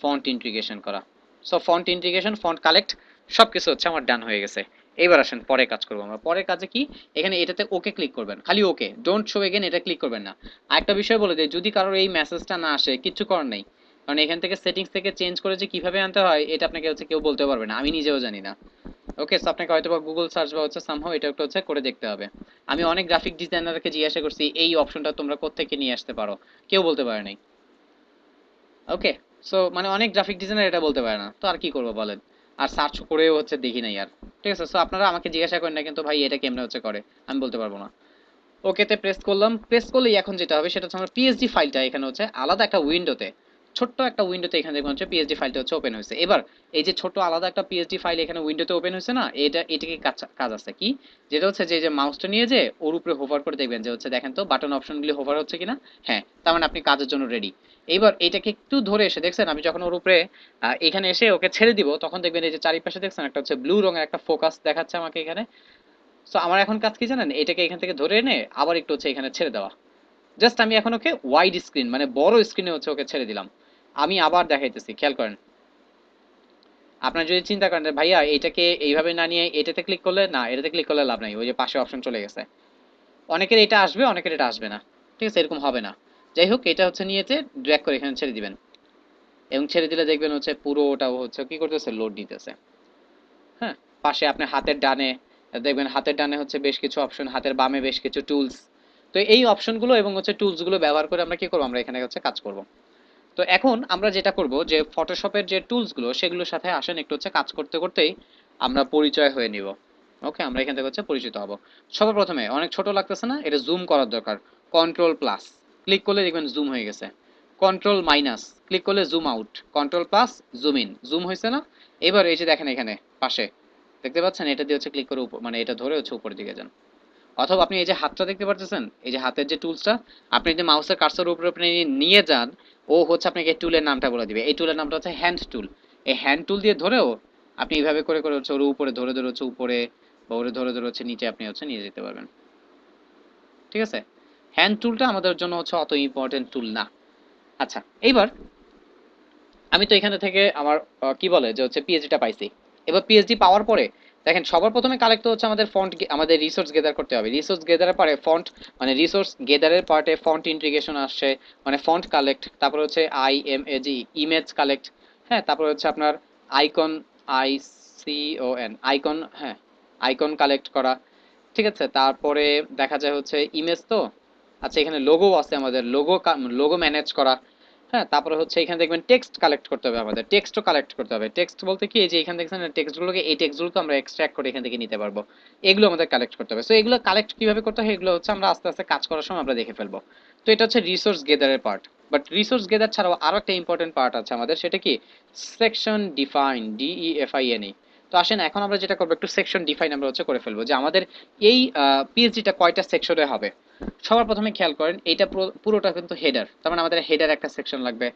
ফন্ট ইন্টিগ্রেশন করা। So font integration, font collect সবকিছু হচ্ছে আমার ডান হয়ে গেছে। এবার আসেন পরে কাজ করবো আমরা। পরের কাজে কি, এখানে এটাতে ওকে ক্লিক করবেন, খালি ওকে, ডোন্ট শো এগেন এটা ক্লিক করবেন না। আরেকটা বিষয় বলে দেই, যদি কারোর এই মেসেজটা না আসে কিচ্ছু করার নাই, কারণ এখান থেকে সেটিংস থেকে চেঞ্জ করে যে কিভাবে আনতে হয় এটা আপনাকে হচ্ছে কেউ বলতে পারবে না, আমি নিজেও জানি না। ওকে, সো আপনাকে হয়তো বা গুগল সার্চ বা হচ্ছে সামহাও এটা একটু হচ্ছে করে দেখতে হবে। আমি অনেক গ্রাফিক ডিজাইনারকে জিজ্ঞাসা করছি এই অপশনটা তোমরা কোত্থেকে নিয়ে আসতে পারো, কেউ বলতে পারে নাই। ওকে, সো মানে অনেক গ্রাফিক ডিজাইনার এটা বলতে পারে না, তো আর কি করবো বলেন, আর সার্চ করেও হচ্ছে দেখি নাই আর। ঠিক আছে, সো আপনারা আমাকে জিজ্ঞাসা করেন না কিন্তু ভাই এটা কেমনে হচ্ছে করে, আমি বলতে পারবো না। ওকেতে প্রেস করলাম, প্রেস করলেই এখন যেটা হবে সেটা হচ্ছে আমার পিএসডি ফাইলটা এখানে হচ্ছে আলাদা একটা উইন্ডোতে, ছোট্ট একটা উইন্ডোতে এখানে দেখুন হচ্ছে পিএসডি ফাইলটা হচ্ছে ওপেন হয়েছে। এবার এই যে ছোট আলাদা একটা পিএসডি ফাইল এখানে উইন্ডোতে ওপেন হয়েছে না, এটাকে কাজ কাজ আছে কি, যেটা হচ্ছে যে যে মাউসটা নিয়ে যে ওর উপরে হোভার করে দেখবেন যে হচ্ছে দেখেন তো বাটন অপশনগুলি হোভার হচ্ছে কিনা, হ্যাঁ, তার মানে আপনি কাজের জন্য রেডি। এইবার এটাকে একটু ধরে এসে দেখছেন, আমি যখন ওর উপরে এখানে এসে ওকে ছেড়ে দিব, তখন দেখবেন এই যে চারিপাশে দেখছেন একটা হচ্ছে ব্লু রঙের একটা ফোকাস দেখাচ্ছে আমাকে এখানে। সো আমার এখন কাজ কি জানেন, এটাকে এখান থেকে ধরে এনে আবার একটু হচ্ছে এখানে ছেড়ে দেওয়া। জাস্ট আমি এখন ওকে ওয়াইড স্ক্রিন মানে বড় স্ক্রিনে হচ্ছে ওকে ছেড়ে দিলাম। আমি আবার দেখাইতেছি, খেয়াল করেন। আপনার যদি চিন্তা করেন যে ভাইয়া এটাকে এইভাবে না নিয়ে এটাতে ক্লিক করলে, না এটাতে ক্লিক করলে লাভ নাই, ওই যে পাশে অপশন চলে গেছে। অনেকের এটা আসবে, অনেকের এটা আসবে না, ঠিক আছে, এরকম হবে না। যাই হোক, এটা হচ্ছে নিয়েতে ড্র্যাগ করে এখানে ছেড়ে দিবেন, এবং ছেড়ে দিলে দেখবেন হচ্ছে পুরোটাও হচ্ছে কি করতেছে, লোড নিতেছে। হ্যাঁ, পাশে আপনার হাতের ডানে দেখবেন, হাতের ডানে হচ্ছে বেশ কিছু অপশন, হাতের বামে বেশ কিছু টুলস। তো এই অপশনগুলো এবং হচ্ছে টুলসগুলো ব্যবহার করে আমরা কি করব, আমরা এখানে হচ্ছে কাজ করব। তো এখন আমরা যেটা করব যে ফটোশপের যে টুলসগুলো সেগুলোর সাথে আসেন একটু হচ্ছে কাজ করতে করতেই আমরা পরিচয় হয়ে নিব। ওকে, আমরা এখান থেকে হচ্ছে পরিচিত হব। সবার প্রথমে অনেক ছোট লাগতেছে না, এটা জুম করার দরকার। কন্ট্রোল প্লাস ক্লিক করলে দেখবেন জুম হয়ে গেছে। কন্ট্রোল মাইনাস ক্লিক করলে zoom out. Control plus zoom in, zoom হয়েছে না? এবার এই যে দেখেন এখানে পাশে দেখতে পাচ্ছেন, এটা দিয়ে হচ্ছে ক্লিক করে মানে এটা ধরে হচ্ছে উপরের দিকে যান। অথবা আপনি এই যে হাতটা দেখতে পারতেছেন, এই যে হাতের যে টুলসটা, আপনি যদি মাউসের কার্সর উপরে আপনি নিয়ে যান, ও হচ্ছে আপনাকে এই টুলের নামটা বলে দিবে। এই টুলের নামটা হচ্ছে হ্যান্ড টুল। এই হ্যান্ড টুল দিয়ে ধরেও আপনি এইভাবে করে করে হচ্ছে ওর উপরে ধরে ধরে হচ্ছে উপরে, বা ওরে ধরে ধরে হচ্ছে নিচে আপনি হচ্ছে নিয়ে যেতে পারবেন। ঠিক আছে, হ্যান্ড টুলটা আমাদের জন্য হচ্ছে অত ইম্পর্টেন্ট টুল না। আচ্ছা, এইবার আমি তো এখানে থেকে আমার কি বলে যে হচ্ছে পিএইচডিটা পাইছি। এবার পিএইচডি পাওয়ার পরে দেখেন সবার প্রথমে কালেক্ট তো হচ্ছে আমাদের ফন্ট, আমাদের রিসোর্স গেদার করতে হবে। রিসোর্স গেদারের পরে ফন্ট, মানে রিসোর্স গেদারের পার্টে ফন্ট ইন্টিগ্রেশন আসছে, মানে ফন্ট কালেক্ট, তারপর হচ্ছে আইএমএজি ইমেজ কালেক্ট, হ্যাঁ, তারপর হচ্ছে আপনার আইকন, আইসিওএন আইকন, হ্যাঁ, আইকন কালেক্ট করা। ঠিক আছে, তারপরে দেখা যায় হচ্ছে ইমেজ তো, আচ্ছা এখানে লোগো আছে, আমাদের লোগো, লোগো ম্যানেজ করা। হ্যাঁ, তারপরে হচ্ছে এখানে দেখবেন টেক্সট কালেক্ট করতে হবে, আমাদের টেক্সটও কালেক্ট করতে হবে। টেক্সট বলতে কি, এই যে এখানে দেখছেন টেক্সটগুলোকে, এই টেক্সটগুলোকে আমরা এক্সট্রাক্ট করে এখান থেকে নিতে পারবো। এগুলো আমাদের কালেক্ট করতে হবে। সো এগুলো কালেক্ট কিভাবে করতে হয় এগুলো হচ্ছে আমরা আস্তে আস্তে কাজ করার সময় আমরা দেখে ফেলবো। তো এটা হচ্ছে রিসোর্স গেদারের পার্ট। বাট রিসোর্স গেদার ছাড়াও আরো একটা ইম্পর্টেন্ট পার্ট আছে আমাদের, সেটা কি সেকশন ডিফাইন, ডিইএফআইএনই। তো আসেন এখন আমরা যেটা করবো, একটু সেকশন ডিফাইন আমরা হচ্ছে করে ফেলবো, যে আমাদের এই পিএইচডিটা কয়টা সেকশনে হবে। সবার প্রথমে খেয়াল করেন, এইটা পুরোটা কিন্তু হেডার, তার মানে আমাদের হেডার একটা সেকশন লাগবে।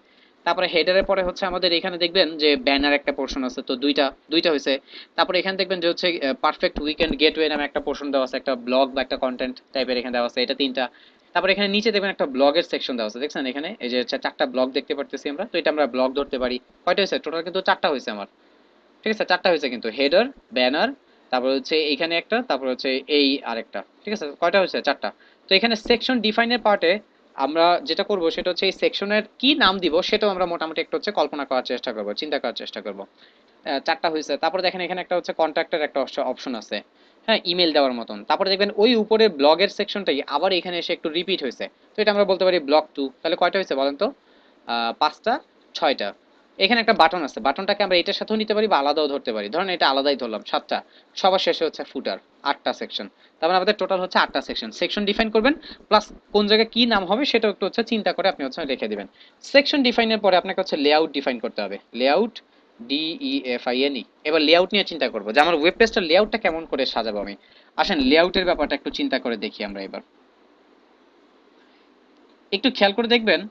তারপরে হেডারের পরে হচ্ছে আমাদের এখানে দেখবেন যে ব্যানার একটা পোর্শন আছে, তো দুইটা দুইটা হয়েছে। তারপরে এখানে দেখবেন যে হচ্ছে পারফেক্ট উইকেন্ড গেটওয়ে নামে একটা পোর্শন দেওয়া আছে, একটা ব্লগ বা একটা কন্টেন্ট টাইপের এখানে দেওয়া আছে, এটা তিনটা। তারপরে এখানে নিচে দেখবেন একটা ব্লগের সেকশন দেওয়া আছে, দেখছেন এখানে এই যে চারটা ব্লগ দেখতে পারতেছি আমরা, তো এটা আমরা ব্লগ ধরতে পারি। কয়টা হয়েছে টোটাল? কিন্তু চারটা হয়েছে আমার। ঠিক আছে, চারটা হয়েছে কিন্তু, হেডার, ব্যানার, তারপর হচ্ছে এইখানে একটা, তারপর হচ্ছে এই আরেকটা। ঠিক আছে, কয়টা হয়েছে? চারটা। তো এখানে সেকশন ডিফাইনের পার্টে আমরা যেটা করব সেটা হচ্ছে এই সেকশনের কি নাম দিব সেটাও আমরা মোটামুটি একটু হচ্ছে কল্পনা করার চেষ্টা করব, চিন্তা করার চেষ্টা করব। চারটা হয়েছে। তারপরে দেখেন এখানে একটা হচ্ছে কন্ট্যাক্টের একটা অপশন আছে, হ্যাঁ, ইমেল দেওয়ার মতন। তারপরে দেখবেন ওই উপরে ব্লগের সেকশনটাই আবার এখানে এসে একটু রিপিট হয়েছে, তো এটা আমরা বলতে পারি ব্লগ টু। তাহলে কয়টা হয়েছে বলেন তো? পাঁচটা, ছয়টা। এখানে একটা বাটন আছে, বাটনটাকে আমরা এটার সাথেও নিতে পারি বা আলাদাও ধরতে পারি। ধরেন এটা আলাদাই ধরলাম, সাতটা। সবার শেষে হচ্ছে ফুটার, আটটা সেকশন। তার মানে আমাদের টোটাল হচ্ছে আটটা সেকশন। সেকশন ডিফাইন করবেন, প্লাস কোন জায়গায় কি নাম হবে সেটাও একটু হচ্ছে চিন্তা করে আপনি হচ্ছে রেখে দিবেন। সেকশন ডিফাইনের পরে আপনাকে হচ্ছে লেআউট ডিফাইন করতে হবে, লেআউট, ডিইএফআইএনই। এবার লেআউট নিয়ে চিন্তা করবো যে আমার ওয়েব পেজটার লেআউটটা কেমন করে সাজাবো আমি। আসেন লেআউটের ব্যাপারটা একটু চিন্তা করে দেখি আমরা এবার। একটু খেয়াল করে দেখবেন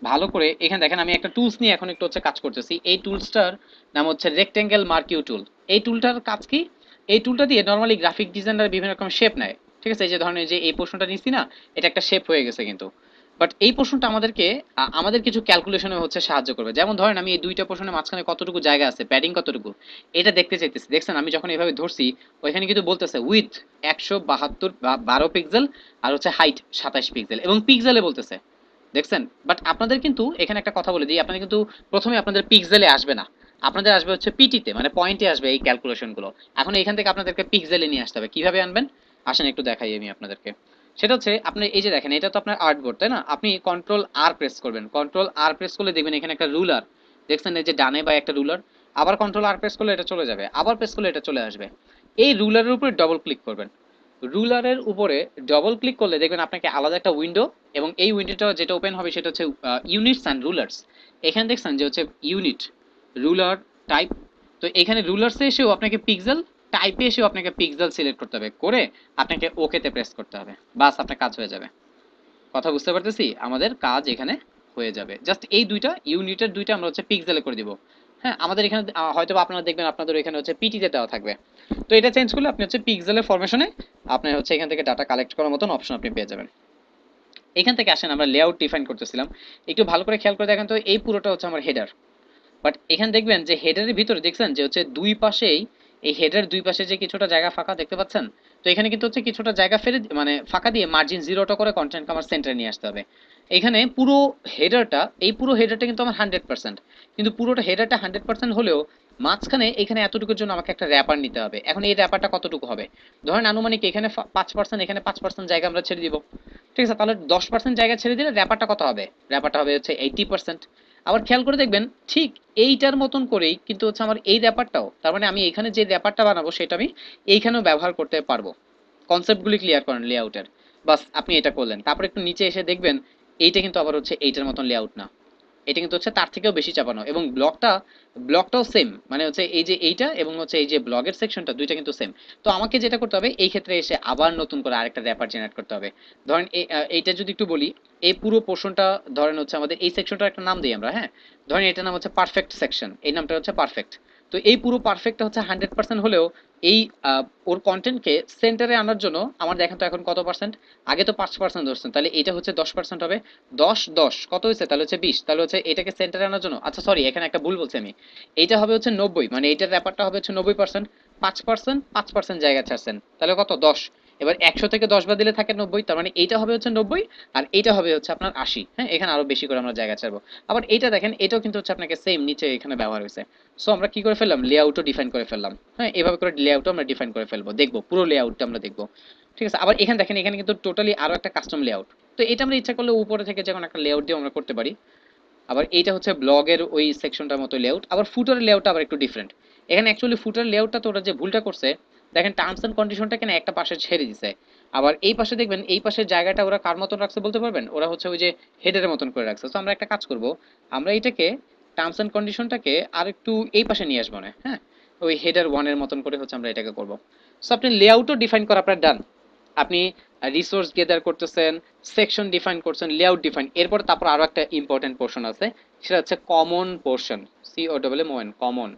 ভালো করে, এখানে দেখেন আমি একটা টুলস নিয়ে এখন একটু হচ্ছে কাজ করতেছি। এই টুলসটার নাম হচ্ছে রেক্টেঙ্গেল মার্কিউ টুল। এই টুলটার কাজ কি? এই টুলটা দিয়ে নর্মালি গ্রাফিক ডিজাইনার বিভিন্ন রকম শেপ নেয়। ঠিক আছে, এই যে ধরেন এই যে এই পোর্শনটা নিচ্ছি না, এটা একটা শেপ হয়ে গেছে কিন্তু। বাট এই পোর্শনটা আমাদেরকে আমাদের কিছু ক্যালকুলেশনে হচ্ছে সাহায্য করবে। যেমন ধরেন আমি এই দুইটা পোর্শনের মাঝখানে কতটুকু জায়গা আছে, প্যাডিং কতটুকু, এটা দেখতে চাইতেছি। দেখছেন আমি যখন এভাবে ধরছি, ওইখানে কিন্তু বলতেছে উইথ 172 12 পিক্সেল, আর হচ্ছে হাইট 27 পিক্সেল, এবং পিক্সেলে বলতেছে। দেখছেন? বাট আপনাদের কিন্তু এখানে একটা কথা বলে দিই, আপনাদের কিন্তু প্রথমে আপনাদের পিক্সেলে আসবে না, আপনাদের আসবে হচ্ছে পিটিতে, মানে পয়েন্টে আসবে এই ক্যালকুলেশন গুলো। এখন এখান থেকে আপনাদেরকে পিক্সেলে নিয়ে আসতে হবে। কিভাবে আনবেন আসেন একটু দেখাই আমি আপনাদেরকে। সেটা হচ্ছে আপনি এই যে দেখেন, এটা তো আপনার আর্টবোর্ড তাই না? আপনি কন্ট্রোল আর প্রেস করবেন, কন্ট্রোল আর প্রেস করলে দেখবেন এখানে একটা রুলার, দেখছেন এই যে ডানে বা একটা রুলার। আবার কন্ট্রোল আর প্রেস করলে এটা চলে যাবে, আবার প্রেস করলে এটা চলে আসবে। এই রুলারের উপরে ডবল ক্লিক করবেন। রুলারের উপরে ডবল ক্লিক করলে দেখবেন আপনাকে আলাদা একটা উইন্ডো, এবং এই উইন্ডোটা যেটা ওপেন হবে সেটা হচ্ছে ইউনিটস অ্যান্ড রুলার্স। এখানে দেখছেন যে হচ্ছে ইউনিট, রুলার, টাইপ। তো এখানে রুলার্সে এসেও আপনাকে পিক্সেল, টাইপে এসেও আপনাকে পিক্সেল সিলেক্ট করতে হবে, করে আপনাকে ওকেতে প্রেস করতে হবে। বাস আপনার কাজ হয়ে যাবে। কথা বুঝতে পারতেছি? আমাদের কাজ এখানে হয়ে যাবে। জাস্ট এই দুইটা ইউনিটের দুইটা আমরা হচ্ছে পিক্সেলে করে দিব। হ্যাঁ, আমাদের এখানে হয়তো আপনারা দেখবেন আপনাদের এখানে হচ্ছে পিটিতে দেওয়া থাকবে। তো এটা চেঞ্জ করলে আপনি হচ্ছে পিক্সেলের ফরমেশনে আপনি হচ্ছে এখান থেকে ডাটা কালেক্ট করার মতন অপশন আপনি পেয়ে যাবেন। এখান থেকে আসেন আমরা লেআউট ডিফাইন করতেছিলাম। একটু ভালো করে খেয়াল করে দেখেন তো, এই পুরোটা হচ্ছে আমার হেডার। বাট এখানে দেখবেন যে হেডারের ভিতরে দেখছেন যে হচ্ছে দুই পাশেই, এই হেডার দুই পাশে যে কিছুটা জায়গা ফাঁকা দেখতে পাচ্ছেন। তো এখানে কিন্তু হচ্ছে কিছুটা জায়গা ফেলে মানে ফাঁকা দিয়ে মার্জিন 0টা করে কন্টেন্ট আমার সেন্টারে নিয়ে আসতে হবে। এখানে পুরো হেডারটা, এই পুরো হেডারটা কিন্তু আমার 100%, কিন্তু পুরোটা হেডারটা 100% হলেও মাঝখানে এখানে এতটুকুর জন্য আমাকে একটা র্যাপার নিতে হবে। এখন এই র্যাপারটা কতটুকু হবে? ধরেন আনুমানিক এখানে 5%, এখানে 5% জায়গা আমরা ছেড়ে দিব। ঠিক আছে, তাহলে 10% জায়গা ছেড়ে দিলে র্যাপারটা কত হবে? র্যাপারটা হবে হচ্ছে 80%। আবার খেয়াল করে দেখবেন ঠিক এইটার মতন করেই কিন্তু হচ্ছে আমার এই র্যাপারটাও, তার মানে আমি এখানে যে র্যাপারটা বানাবো সেটা আমি এইখানেও ব্যবহার করতে পারবো। কনসেপ্টগুলি ক্লিয়ার করেন লেআউটের, বাস আপনি এটা করলেন। তারপর একটু নিচে এসে দেখবেন এইটা কিন্তু আবার হচ্ছে এইটার মতন লেআউট না, এটা কিন্তু হচ্ছে তার থেকেও বেশি চাপানো, এবং ব্লকটাও সেম, মানে হচ্ছে এই যে এইটা এবং হচ্ছে এই যে ব্লগের সেকশনটা দুইটা কিন্তু সেম। তো আমাকে যেটা করতে হবে এই ক্ষেত্রে এসে আবার নতুন করে আরেকটা র্যাপার জেনারেট করতে হবে। ধরেন এইটা যদি একটু বলি, এই পুরো পোর্শনটা ধরেন হচ্ছে আমাদের এই সেকশনটার একটা নাম দিই আমরা, হ্যাঁ, ধরেন এটার নাম হচ্ছে পারফেক্ট সেকশন, এই নামটা হচ্ছে পারফেক্ট। তো এই পুরো পারফেক্টটা হচ্ছে 100% হলেও এই ওর কন্টেন্টকে সেন্টারে আনার জন্য আমার দেখেন তো এখন কত পার্সেন্ট, আগে তো 5% ধরছেন, তাহলে এটা হচ্ছে 10% হবে। 10 কত হয়েছে, তাহলে হচ্ছে 20, তাহলে হচ্ছে এটাকে সেন্টারে আনার জন্য, আচ্ছা সরি এখানে একটা ভুল বলছি আমি, এইটা হবে হচ্ছে 90, মানে এইটার ব্যাপারটা হবে হচ্ছে 90%। 5% জায়গা ছাড়ছেন, তাহলে কত 10। এবার 100 থেকে 10 বাদ দিলে থাকে 90, তার মানে এইটা হবে হচ্ছে 90, আর এইটা হবে হচ্ছে আপনার 80। হ্যাঁ, এখানে আরো বেশি করে আমরা জায়গা ছাড়বো। আবার এইটা দেখেন, এটাও কিন্তু হচ্ছে আপনাকে সেম নিচে এখানে ব্যবহার হয়েছে। সো আমরা কি করে ফেললাম, লেআউটও ডিফাইন করে ফেললাম। হ্যাঁ, এভাবে করে লেআউটও আমরা ডিফাইন করে ফেলবো, দেখবো পুরো লেআউটটা আমরা দেখবো। ঠিক আছে, আবার এখানে দেখেন, এখানে কিন্তু টোটালি আরো একটা কাস্টম লেআউট। তো এটা আমরা ইচ্ছা করলে উপরে থেকে যে কোনো একটা লেআউট দিয়ে আমরা করতে পারি। আবার এইটা হচ্ছে ব্লগের ওই সেকশনটার মতো লেআউট। আবার ফুটারের লেআউটটা আবার একটু ডিফারেন্ট। এখানে অ্যাকচুয়ালি ফুটার লেআউটটা তো ওরা যে ভুলটা করছে, দেখেন টার্মস এন্ড কন্ডিশনটা কেন একটা পাশে ছেড়ে দিছে। আবার এই পাশে দেখবেন, এই পাশের জায়গাটা ওরা কার মতন রাখছে বলতে পারবেন? ওরা হচ্ছে ওই যে হেডের মতন করে রাখছে। তো আমরা একটা কাজ করব, আমরা এটাকে টার্মস এন্ড কন্ডিশনটাকে আর একটু এই পাশে নিয়ে আসবো না, হ্যাঁ, ওই হেডার ওয়ানের মতন করে হচ্ছে আমরা এটাকে করব। সো আপনি লেআউটও ডিফাইন করা আপনার ডান। আপনি রিসোর্স গেদার করতেছেন, সেকশন ডিফাইন করছেন, লেআউট ডিফাইন, এরপর তারপর আরো একটা ইম্পর্টেন্ট পোর্শন আছে, সেটা হচ্ছে কমন পোর্শন, COMMON, কমন।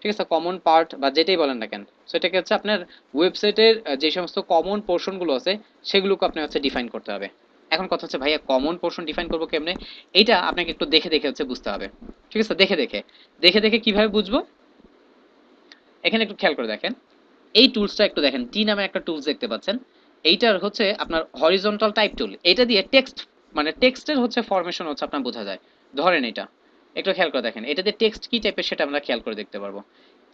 ঠিক আছে, কমন পার্ট বা যেটাই বলেন না কেন, সেটাকে হচ্ছে আপনার ওয়েবসাইটের যে সমস্ত কমন পোর্শন গুলো আছে সেগুলোকে আপনি হচ্ছে ডিফাইন করতে হবে। এখন কথা হচ্ছে ভাইয়া কমন পোর্শন ডিফাইন করবো কেমনে? এটা আপনাকে একটু দেখে দেখে হচ্ছে বুঝতে হবে। ঠিক আছে, দেখে দেখে কিভাবে বুঝবো, এখানে একটু খেয়াল করে দেখেন। এই টুলসটা একটু দেখেন, টি নামে একটা টুলস দেখতে পাচ্ছেন। এইটার হচ্ছে আপনার হরিজন্টাল টাইপ টুল, এটা দিয়ে টেক্সট, মানে টেক্সটের হচ্ছে ফরমেশন হচ্ছে আপনার বোঝা যায়। ধরেন এটা একটু খেয়াল করে দেখেন, এটা দিয়ে টেক্সট কি টাইপের সেটা আমরা খেয়াল করে দেখতে পারবো।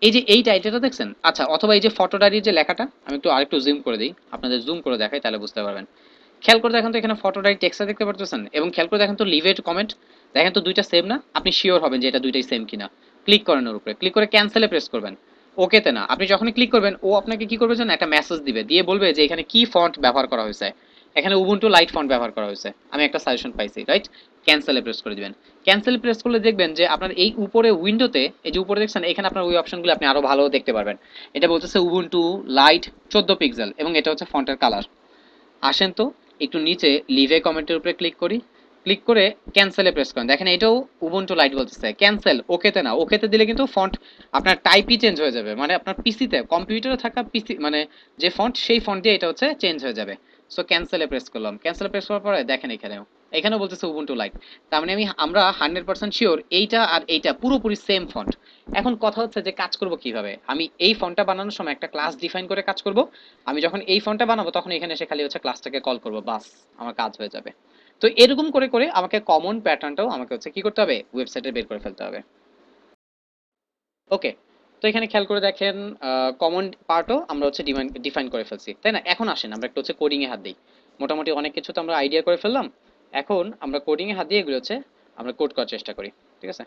এই যে এই টাইটেলটা দেখছেন, আচ্ছা, অথবা এই যে ফটো ডায়েরির যে লেখাটা, আমি একটু আরেকটু জুম করে দিই, আপনাদের জুম করে দেখাই তাহলে বুঝতে পারবেন। খেয়াল করে দেখেন তো, এখানে ফটো ডায়েরি টেক্সটটা দেখতে পারতেছেন, এবং খেয়াল করে দেখেন তো লিভেট কমেন্ট, দেখেন তো দুইটা সেম না? আপনি শিওর হবেন যে এটা দুইটাই সেম কিনা। ক্লিক করেন ওর উপরে, ক্লিক করে ক্যান্সেলে প্রেস করবেন। ওকেতে না, আপনি যখনই ক্লিক করবেন ও আপনাকে কি করবে জানেন, একটা মেসেজ দিবে, দিয়ে বলবে যে এখানে কি ফন্ট ব্যবহার করা হয়েছে। এখানে উবুন্টু লাইট ফন্ট ব্যবহার করা হয়েছে, আমি একটা সাজেশন পাইছি, রাইট? ক্যান্সেলে প্রেস করে দিবেন। ক্যান্সেল প্রেস করলে দেখবেন যে আপনার এই উপরে উইন্ডোতে, এই যে উপরে দেখছেন, এখানে আপনার ওই অপশনগুলো আপনি আরো ভালো দেখতে পারবেন। এটা বলতেছে উবুন্টু লাইট 14 পিক্সেল, এবং এটা হচ্ছে ফন্টের কালার। আসেন তো একটু নিচে লিভে কমেন্টের উপরে ক্লিক করি, ক্লিক করে ক্যান্সেলে প্রেস করেন, দেখেন এটাও উবুন্টু লাইট বলতেছে। ক্যান্সেল, ওকেতে না, ওকেতে দিলে কিন্তু ফন্ট আপনার টাইপই চেঞ্জ হয়ে যাবে, মানে আপনার পিসিতে, কম্পিউটারে থাকা পিসি মানে যে ফন্ট, সেই ফন্ট দিয়ে এটা হচ্ছে চেঞ্জ হয়ে যাবে। সো ক্যান্সেলে প্রেস করলাম, ক্যান্সেলে প্রেস করার পরে দেখেন এখানেও বলতেছে উবুন্টু লাইট। তার মানে আমরা 100% শিওর এইটা আর এইটা পুরোপুরি সেম ফন্ট। এখন কথা হচ্ছে যে কাজ করব কিভাবে, আমি এই ফন্টটা বানানোর সময় একটা ক্লাস ডিফাইন করে কাজ করব। আমি যখন এই ফন্টটা বানাবো তখন এখানে এসে খালি হচ্ছে ক্লাসটাকে কল করব, বাস আমার কাজ হয়ে যাবে। তো এরকম করে করে আমাকে কমন প্যাটার্নটাও আমাকে হচ্ছে কি করতে হবে, ওয়েবসাইটে বের করে ফেলতে হবে। ওকে, তো এখানে খেয়াল করে দেখেন কমন পার্টও আমরা হচ্ছে ডিফাইন করে ফেলছি, তাই না? এখন আসেন আমরা একটু হচ্ছে কোডিং এ হাত দিই। মোটামুটি অনেক কিছু তো আমরা আইডিয়া করে ফেললাম, এখন আমরা কোডিং এ হাত দিয়ে এগুলো হচ্ছে আমরা কোড করার চেষ্টা করি। ঠিক আছে,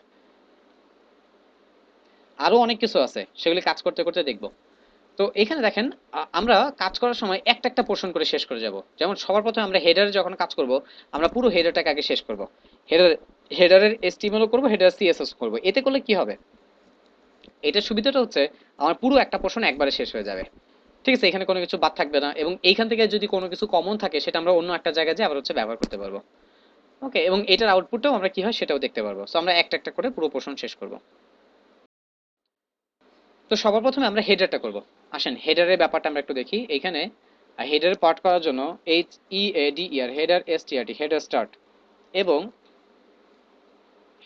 আরো অনেক কিছু আছে, সেগুলি কাজ করতে করতে দেখবো। তো এখানে দেখেন, আমরা কাজ করার সময় একটা একটা পোর্শন করে শেষ করে যাব। যেমন সবার প্রথমে আমরা হেডারে যখন কাজ করব, আমরা পুরো হেডারটাকে আগে শেষ করব। হেডার হেডারের এসটিএমএলও করব, হেডার সিএসএস করব। এতে করলে কি হবে, এটার সুবিধাটা হচ্ছে আমার পুরো একটা পোর্শন একবারে শেষ হয়ে যাবে। ঠিক আছে, এখানে কোনো কিছু বাদ থাকবে না, এবং এইখান থেকে যদি কোনো কিছু কমন থাকে সেটা আমরা অন্য একটা জায়গায় যেয়ে আবার হচ্ছে ব্যবহার করতে পারবো। ওকে, এবং এটার আউটপুটটাও আমরা কি হয় সেটাও দেখতে পারবো। সো আমরা একটা একটা করে পুরো পোর্শন শেষ করব। তো সবার প্রথমে আমরা হেডারটা করব। আসেন হেডারের ব্যাপারটা আমরা একটু দেখি। এখানে হেডার পার্ট করার জন্য HEADER, header STRT, header start, এবং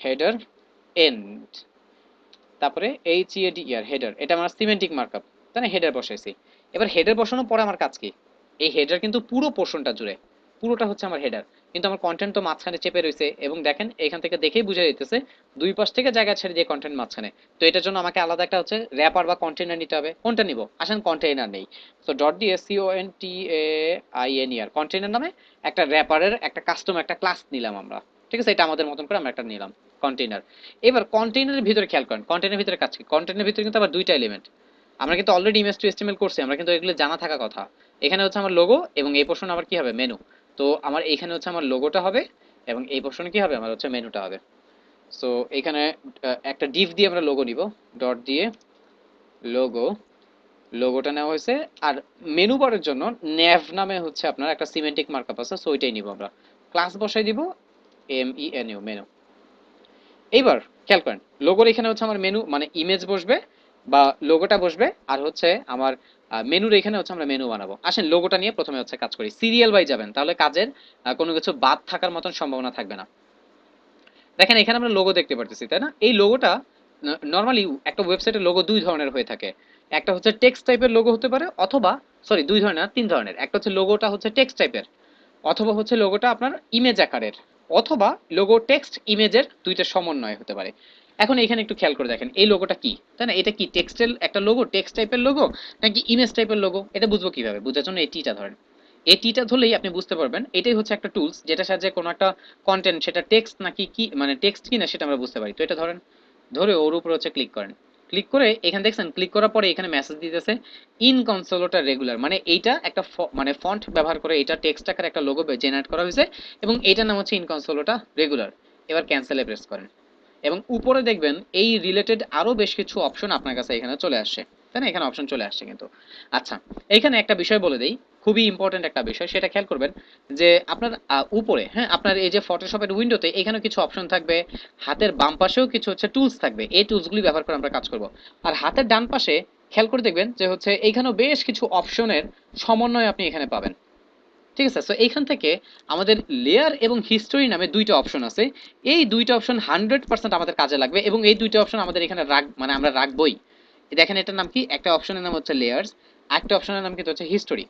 হেডার এন্ড, তারপরে HEADER, হেডার, এটা আমার সিমেন্টিক মার্কআপ, তাই না? হেডার বসাইছি। এবার হেডার বসানোর পরে আমার কাজ কি, এই হেডার কিন্তু পুরো পোর্শনটা জুড়ে, পুরোটা হচ্ছে আমার হেডার। কিন্তু আমার কন্টেন্ট তো মাঝখানে চেপে রয়েছে, এবং দেখেন এখান থেকে দেখেই বোঝা যাইতেছে দুই পাশ থেকে জায়গা ছেড়ে দিয়ে কন্টেন্ট মাঝখানে। তো এটার জন্য আমাকে আলাদা একটা হচ্ছে র্যাপার বা কন্টেইনার নিতে হবে। কোনটা নিব? আসেন কন্টেইনার নেই। তো ডট দিয়ে CONTAINER কন্টেইনার নামে একটা র্যাপারের একটা কাস্টম একটা ক্লাস নিলাম আমরা। ঠিক আছে, এটা আমাদের মতন করে আমরা একটা নিলাম কন্টেইনার। এবার কন্টেইনারের ভিতরে খেয়াল করেন, কন্টেইনারের ভিতরে কাজ কি, কন্টেইনারের ভিতরে কিন্তু আবার দুইটা এলিমেন্ট। আমরা কিন্তু অলরেডি ইমেজ টু এচটিএমএল করছি, আমরা কিন্তু এগুলো জানা থাকা কথা। এখানে হচ্ছে আমার লোগো, এবং এই পোর্শন আবার কি হবে, মেনু। তো আমার এইখানে হচ্ছে আমার লোগোটা হবে, এবং এই পোর্শনে কি হবে, আমার হচ্ছে মেনুটা হবে। সো এখানে একটা ডিভ দিয়ে আমরা লোগো নিব, ডট দিয়ে লোগো, লোগোটা নেওয়া হয়েছে। আর মেনু বারের জন্য নেভ নামে হচ্ছে আপনার একটা সিমেন্টিক মার্কআপ আছে, সো ওইটাই নিব আমরা। ক্লাস বসাই দিব MENU, মেনু। এইবার খেয়াল করেন, লোগোর এখানে হচ্ছে আমার মেনু মানে ইমেজ বসবে বা লোগোটা বসবে, আর হচ্ছে আমার মেনুর এখানে হচ্ছে আমরা মেনু বানাবো। আসেন লোগোটা নিয়ে প্রথমে হচ্ছে কাজ করি, সিরিয়াল বাই যাবেন, তাহলে কাজের কোনো কিছু বাদ থাকার মতন সম্ভাবনা থাকবে না। দেখেন এখানে আমরা লোগো দেখতে পারতেছি, তাই না? এই লোগোটা নর্মালি একটা ওয়েবসাইটের লোগো দুই ধরনের হয়ে থাকে। একটা হচ্ছে টেক্সট টাইপের লোগো হতে পারে, অথবা সরি দুই ধরনের না, তিন ধরনের। একটা হচ্ছে লোগোটা হচ্ছে টেক্সট টাইপের, অথবা হচ্ছে লোগোটা আপনার ইমেজ আকারের, অথবা লোগো টেক্সট ইমেজের দুইটা সমন্বয় হতে পারে। এখন এখানে একটু খেয়াল করে দেখেন এই লোগোটা কি, তাই না? এটা কি টেক্সটের একটা লোগো, টেক্সট টাইপের লোগো, নাকি ইমেজ টাইপের লোগো? এটা বুঝবো কিভাবে? বোঝার জন্য এই টিটা ধরেন। এই টিটা ধরলেই আপনি বুঝতে পারবেন এটাই হচ্ছে একটা টুলস যেটা সাহায্যে কোনো একটা কন্টেন্ট সেটা টেক্সট নাকি কি মানে টেক্সট কিনা সেটা আমরা বুঝতে পারি। তো এটা ধরেন, ধরে ওর উপরে হচ্ছে ক্লিক করেন। ক্লিক করে এখানে দেখছেন, ক্লিক করার পরে এখানে মেসেজ দিতেছে ইনকনসোলেটা রেগুলার, মানে এইটা একটা মানে ফন্ট ব্যবহার করে এটা টেক্সট আকারে একটা লোগো জেনারেট করা হয়েছে, এবং এইটার নাম হচ্ছে ইনকনসোলেটা রেগুলার। এবার ক্যান্সেলে প্রেস করেন, এবং উপরে দেখবেন এই রিলেটেড আরো বেশ কিছু অপশন আপনার কাছে এখানে চলে আসছে, তাই না? এখানে অপশন চলে আসছে কিন্তু। আচ্ছা, এইখানে একটা বিষয় বলে দেই, খুবই ইম্পর্টেন্ট একটা বিষয়, সেটা খেয়াল করবেন যে আপনার উপরে, হ্যাঁ, আপনার এই যে ফটোশপের উইন্ডোতে এখানে কিছু অপশন থাকবে, হাতের বাম পাশেও কিছু হচ্ছে টুলস থাকবে, এই টুলসগুলি ব্যবহার করে আমরা কাজ করব। আর হাতের ডান পাশে খেয়াল করে দেখবেন যে হচ্ছে এইখানেও বেশ কিছু অপশনের সমন্বয় আপনি এখানে পাবেন। ঠিক আছে, সো এইখান থেকে আমাদের লেয়ার এবং হিস্টোরি নামে দুইটা অপশন আছে। এই দুইটা অপশন 100% আমাদের কাজে লাগবে, এবং এই দুইটা অপশন আমাদের এখানে মানে আমরা রাখবই। দেখেন এটার নাম কি, একটা অপশনের নাম হচ্ছে লেয়ার্স, একটা অপশনের নাম কিন্তু হচ্ছে হিস্টোরি।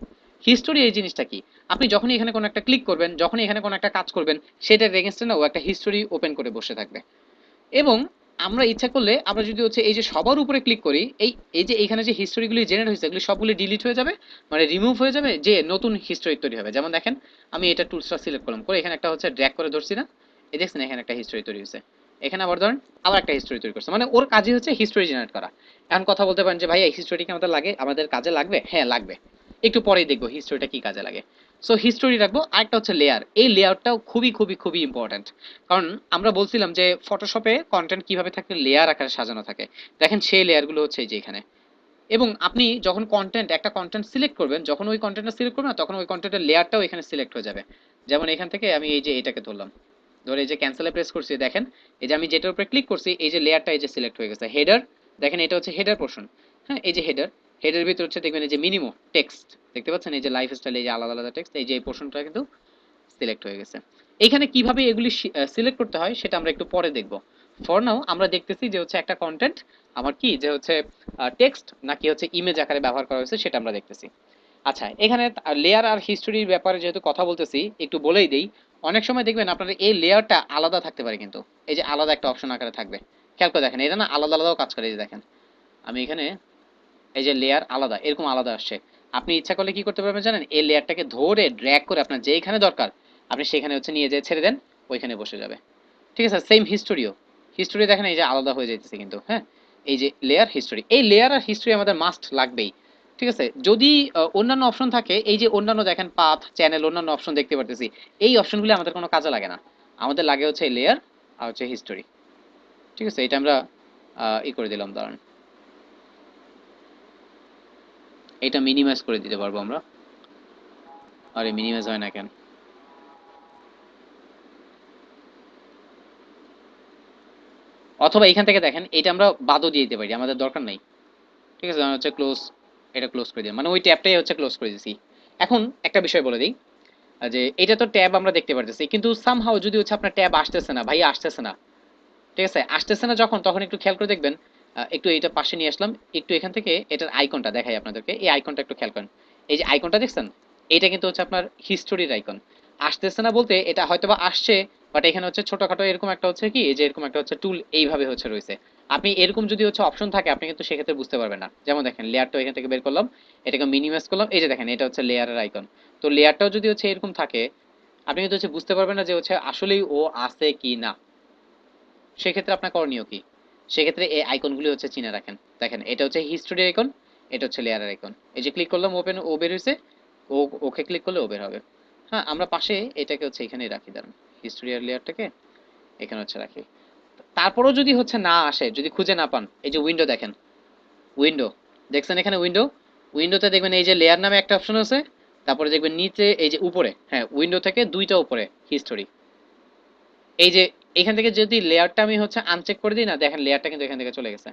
হিস্টোরি এই জিনিসটা কি, আপনি যখনই এখানে কোনো একটা ক্লিক করবেন, যখনই এখানে কোনো একটা কাজ করবেন, সেটার এগেইনস্টে না ও একটা হিস্টোরি ওপেন করে বসে থাকবে। এবং আমরা ইচ্ছা করলে আমরা যদি হচ্ছে এই যে সবার উপরে ক্লিক করি, এই এই যে এখানে যে হিস্টোরিগুলি জেনারেট হয়েছে এগুলি সবগুলি ডিলিট হয়ে যাবে, মানে রিমুভ হয়ে যাবে, যে নতুন হিস্টোরি তৈরি হবে। যেমন দেখেন আমি এটা টুলসটা সিলেক্ট করলাম, করে এখানে একটা হচ্ছে ড্র্যাগ করে ধরছি না, এই দেখছেন এখানে একটা হিস্টোরি তৈরি হয়েছে। এখানে আবার ধরেন আবার একটা হিস্টোরি তৈরি করছে, মানে ওর কাজই হচ্ছে হিস্টোরি জেনারেট করা। এখন কথা বলতে পারেন যে ভাই এই হিস্টোরি কি আমাদের লাগে, আমাদের কাজে লাগবে? হ্যাঁ লাগবে, একটু পরেই দেখবো হিস্টোরিটা কি কাজে লাগে। সো হিস্টোরি রাখবো। আরেকটা হচ্ছে লেয়ার, এই লেয়ারটাও খুবই খুবই খুবই ইম্পর্ট্যান্ট। কারণ আমরা বলছিলাম যে ফটোশপে কন্টেন্ট কিভাবে থাকে, লেয়ার আকারে সাজানো থাকে। দেখেন সেই লেয়ারগুলো হচ্ছে এই যে এখানে। এবং আপনি যখন একটা কন্টেন্ট সিলেক্ট করবেন, যখন ওই কন্টেন্টটা সিলেক্ট করবেন না, তখন ওই কন্টেন্টের লেয়ারটাও এখানে সিলেক্ট হয়ে যাবে। যেমন এখান থেকে আমি এই যে এটাকে ধরলাম, ধরে এই যে ক্যান্সেলে প্রেস করছি, দেখেন এই যে আমি যেটার উপরে ক্লিক করছি এই যে লেয়ারটা এই যে সিলেক্ট হয়ে গেছে। হেডার, দেখেন এটা হচ্ছে হেডার পোর্শন। হ্যাঁ, এই যে হেডার, হেডার ভিতরে হচ্ছে দেখবেন এই যে মিনিমো টেক্সট দেখতে পাচ্ছেন, এই যে লাইফস্টাইল, এই যে আলাদা আলাদা টেক্সট, এই যে এই পোর্শনটা কিন্তু সিলেক্ট হয়ে গেছে। এখানে কিভাবে এগুলি সিলেক্ট করতে হয় সেটা আমরা একটু পরে দেখব। ফর নাও আমরা দেখতেছি যে হচ্ছে একটা কন্টেন্ট আমার কি যে হচ্ছে টেক্সট নাকি হচ্ছে ইমেজ আকারে ব্যবহার করা হয়েছে সেটা আমরা দেখতেছি। আচ্ছা, এখানে লেয়ার আর হিস্টোরির ব্যাপারে যেহেতু কথা বলতেছি একটু বলেই দেই। অনেক সময় দেখবেন আপনার এই লেয়ারটা আলাদা থাকতে পারে, কিন্তু এই যে আলাদা একটা অপশন আকারে থাকবে। খেয়াল করে দেখেন এটা না আলাদা আলাদাও কাজ করে। এই যে দেখেন আমি এখানে এই যে লেয়ার আলাদা এরকম আলাদা আসছে। আপনি ইচ্ছা করলে কি করতে পারবেন জানেন, এই লেয়ারটাকে ধরে ড্র্যাগ করে আপনার যেখানে দরকার আপনি সেখানে হচ্ছে নিয়ে যেয়ে ছেড়ে দেন, ওইখানে বসে যাবে। ঠিক আছে, সেম হিস্টোরিও, হিস্টোরি দেখেন এই যে আলাদা হয়ে যাইতেছে কিন্তু। হ্যাঁ, এই যে লেয়ার হিস্টোরি, এই লেয়ার আর হিস্টোরি আমাদের মাস্ট লাগবেই। ঠিক আছে, যদি অন্যান্য অপশন থাকে, এই যে অন্যান্য দেখেন পাথ, চ্যানেল, অন্যান্য অপশন দেখতে পারতেছি, এই অপশনগুলো আমাদের কোনো কাজে লাগে না। আমাদের লাগে হচ্ছে এই লেয়ার আর হচ্ছে হিস্টোরি। ঠিক আছে, এটা আমরা করে দিলাম, দাঁড়ান এটা মিনিমাইজ করে দিতে পারবো আমরা। আরে মিনিমাইজ হয় না কেন? অথবা এখান থেকে দেখেন এটা আমরা বাদও দিয়ে দিতে পারি, আমাদের দরকার নাই। ঠিক আছে, আমি হচ্ছে ক্লোজ, এটা ক্লোজ করে দিই, মানে ওই ট্যাবটাই হচ্ছে ক্লোজ করে দিছি। এখন একটা বিষয় বলে দিই, যে এটা তো ট্যাব আমরা দেখতে পারতেছি, কিন্তু সামহাউ যদি হচ্ছে আপনার ট্যাব আসতেছে না, ভাই আসতেছে না। ঠিক আছে, আসতেছে না যখন, তখন একটু খেয়াল করে দেখবেন। একটু এটা পাশে নিয়ে আসলাম, একটু এখান থেকে এটার আইকনটা দেখাই আপনাদেরকে, এই আইকনটা একটু খেয়াল করেন। এই যে আইকনটা দেখছেন, এটা কিন্তু হচ্ছে আপনার হিস্টোরির আইকন। আসতেছে না বলতে এটা হয়তোবা আসছে, বাট এখানে হচ্ছে ছোটখাটো এরকম একটা হচ্ছে কি, এই যে এরকম একটা হচ্ছে টুল এইভাবে হচ্ছে রয়েছে। আপনি এরকম যদি হচ্ছে অপশন থাকে আপনি কিন্তু সেক্ষেত্রে বুঝতে পারবেন না। যেমন দেখেন লেয়ারটা এখান থেকে বের করলাম, এটাকে মিনিমাইজ করলাম, এই যে দেখেন এটা হচ্ছে লেয়ারের আইকন। তো লেয়ারটাও যদি হচ্ছে এরকম থাকে আপনি কিন্তু হচ্ছে বুঝতে পারবেন না যে হচ্ছে আসলেই ও আছে কি না। সেক্ষেত্রে আপনার করণীয় কি? সেক্ষেত্রে এই আইকনগুলি হচ্ছে চিনে রাখেন। দেখেন এটা হচ্ছে হিস্টোরি আইকন, এটা হচ্ছে লেয়ারের আইকন। এই যে ক্লিক করলাম ওপেন, ও বের হইছে, ও ওকে ক্লিক করলে ও বের হবে। হ্যাঁ, আমরা পাশে এটাকে হচ্ছে এখানেই রাখি, দাঁড়ান হিস্টোরি আর লেয়ারটাকে এখানে হচ্ছে রাখি। তারপরেও যদি হচ্ছে না আসে, যদি খুঁজে না পান, এই যে উইন্ডো দেখেন, উইন্ডো দেখছেন এখানে উইন্ডো, উইন্ডোতে দেখবেন এই যে লেয়ার নামে একটা অপশন আছে, তারপরে দেখবেন নিচে এই যে উপরে, হ্যাঁ উইন্ডো থেকে দুইটা উপরে হিস্টোরি। এই যে এখান থেকে যদি লেয়ারটা আমি হচ্ছে আনচেক করে দিই না, দেখেন লেয়ারটা কিন্তু এখান থেকে চলে গেছে।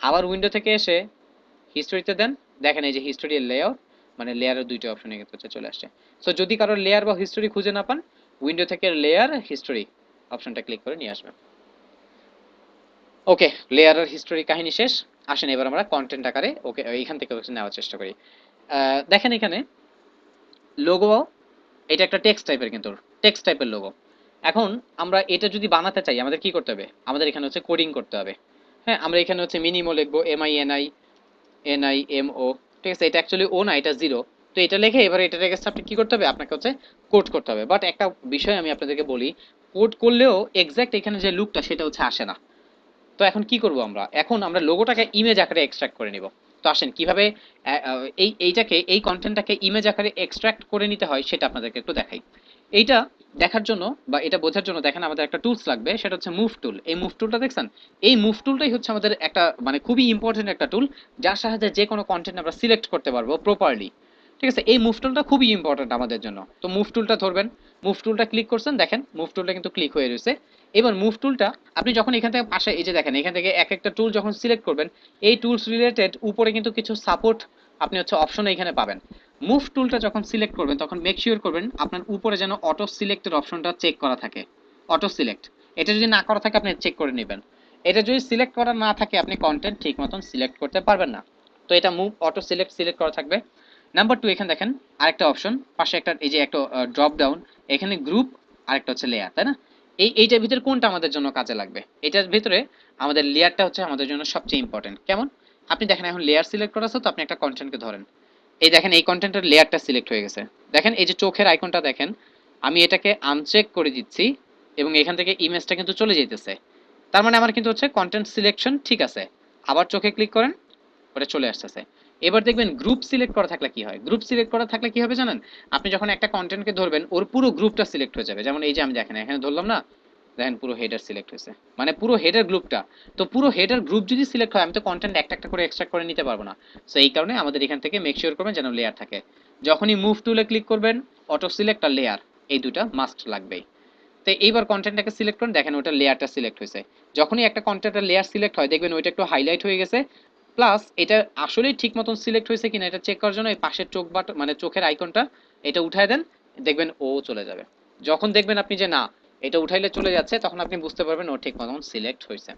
আবার উইন্ডো থেকে এসে হিস্টোরিতে দেন, দেখেন এই যে হিস্টোরি লেআউট, মানে লেয়ারের দুইটা অপশন কিন্তু হচ্ছে চলে আসছে। সো যদি কারো লেয়ার বা হিস্টোরি খুঁজে না পান, উইন্ডো থেকে লেয়ার হিস্টোরি অপশনটা ক্লিক করে নিয়ে আসবেন। ওকে, লেয়ার আর হিস্টোরি কাহিনী শেষ। আসেন এবার আমরা কন্টেন্ট আকারে ওকে এইখান থেকে হচ্ছে নেওয়ার চেষ্টা করি। দেখেন এখানে লোগো, এটা একটা টেক্সট টাইপের, কিন্তু টেক্সট টাইপের লোগো। এখন আমরা এটা যদি বানাতে চাই আমাদের কি করতে হবে? আমাদের এখানে হচ্ছে কোডিং করতে হবে। হ্যাঁ, আমরা এখানে হচ্ছে মিনিমো লিখবো, MINIMO, ঠিক আছে? এটা অ্যাকচুয়ালি ও না, এটা জিরো। তো এটা লিখে এবার এটা রেখে আপনি কি করতে হবে? আপনাকে হচ্ছে কোড করতে হবে। বাট একটা বিষয় আমি আপনাদেরকে বলি, কোড করলেও এক্সাক্ট এখানে যে লুকটা সেটা হচ্ছে আসে না। তো এখন কি করব আমরা? এখন আমরা লোগোটাকে ইমেজ আকারে এক্সট্রাক্ট করে নিব। তো আসেন কিভাবে এইটাকে, এই কন্টেন্টটাকে ইমেজ আকারে এক্সট্রাক্ট করে নিতে হয় সেটা আপনাদেরকে একটু দেখাই। এইটা দেখার জন্য বা এটা বোঝার জন্য দেখেন আমাদের একটা টুলস লাগবে, সেটা হচ্ছে মুভ টুল। এই মুভ টুলটা দেখছেন? এই মুভ টুলটাই হচ্ছে আমাদের একটা মানে খুবই ইম্পর্টেন্ট একটা টুল, যার সাহায্যে যে কোনো কন্টেন্ট আমরা সিলেক্ট করতে পারবো প্রপারলি। ঠিক আছে, এই মুভ টুলটা খুবই ইম্পর্টেন্ট আমাদের জন্য। তো মুভ টুলটা ধরবেন, মুভ টুলটা ক্লিক করছেন, দেখেন মুভ টুলটা কিন্তু ক্লিক হয়ে রয়েছে। এবার মুভ টুলটা আপনি যখন এখান থেকে পাশে এই যে দেখেন এখান থেকে এক একটা টুল যখন সিলেক্ট করবেন, এই টুলস রিলেটেড উপরে কিন্তু কিছু সাপোর্ট আপনি হচ্ছে অপশন এখানে পাবেন। মুভ টুলটা যখন সিলেক্ট করবেন তখন মেক শিওর করবেন আপনার উপরে যেন অটো সিলেক্টের অপশনটা চেক করা থাকে। অটো সিলেক্ট, এটা যদি না করা থাকে আপনি চেক করে নেবেন। এটা যদি সিলেক্ট করা না থাকে আপনি কন্টেন্ট ঠিক মতন সিলেক্ট করতে পারবেন না। তো এটা মুভ অটো সিলেক্ট সিলেক্ট করা থাকবে। নাম্বার 2, এখানে দেখেন আরেকটা অপশন পাশে একটা এই যে একটা ড্রপ ডাউন, এখানে গ্রুপ আরেকটা হচ্ছে লেয়ার, তাই না? এইটার ভিতরে কোনটা আমাদের জন্য কাজে লাগবে? এটার ভিতরে আমাদের লেয়ারটা হচ্ছে আমাদের জন্য সবচেয়ে ইম্পর্টেন্ট। কেমন? আপনি দেখেন এখন লেয়ার সিলেক্ট করা আছে, তো আপনি একটা কন্টেন্টকে ধরেন, এই দেখেন এই কন্টেন্টের লেয়ারটা সিলেক্ট হয়ে গেছে। দেখেন এই যে চোখের আইকনটা দেখেন, আমি এটাকে আনচেক করে দিচ্ছি এবং এখান থেকে ইমেজটা কিন্তু চলে যাইতেছে। তার মানে আমার কিন্তু হচ্ছে কন্টেন্ট সিলেকশন ঠিক আছে। আবার চোখে ক্লিক করেন, ওটা চলে আসতেছে। এবার দেখবেন গ্রুপ সিলেক্ট করা থাকলে কি হয়? গ্রুপ সিলেক্ট করা থাকলে কি হবে জানেন? আপনি যখন একটা কন্টেন্টকে ধরবেন ওর পুরো গ্রুপটা সিলেক্ট হয়ে যাবে। যেমন এই যে আমি দেখেন এখানে ধরলাম না, দেখেন পুরো হেডার সিলেক্ট হয়েছে, মানে পুরো হেডার গ্রুপটা। তো পুরো হেডার গ্রুপ যদি সিলেক্ট হয় আমি তো কন্টেন্ট একটা একটা করে এক্সট্রাক্ট করে নিতে পারবো না। সো এই কারণে আমাদের এখান থেকে মেক শিওর করবেন যেন লেয়ার থাকে। যখনই মুভ টুলে ক্লিক করবেন, অটো সিলেক্ট আর লেয়ার এই দুটো মাস্ট লাগবেই। তো এইবার কন্টেন্টটাকে সিলেক্ট করুন, দেখেন ওটা লেয়ারটা সিলেক্ট হয়েছে। যখনই একটা কন্টেন্টের লেয়ার সিলেক্ট হয় দেখবেন ওইটা একটু হাইলাইট হয়ে গেছে। প্লাস এটা আসলেই ঠিক মতন সিলেক্ট হয়েছে কিনা এটা চেক করার জন্য এই পাশের চোখ বাট মানে চোখের আইকনটা এটা উঠায় দেন, দেখবেন ও চলে যাবে। যখন দেখবেন আপনি যে না এটা উঠাইলে চলে যাচ্ছে তখন আপনি বুঝতে পারবেন ও ঠিক মতন সিলেক্ট হয়েছে।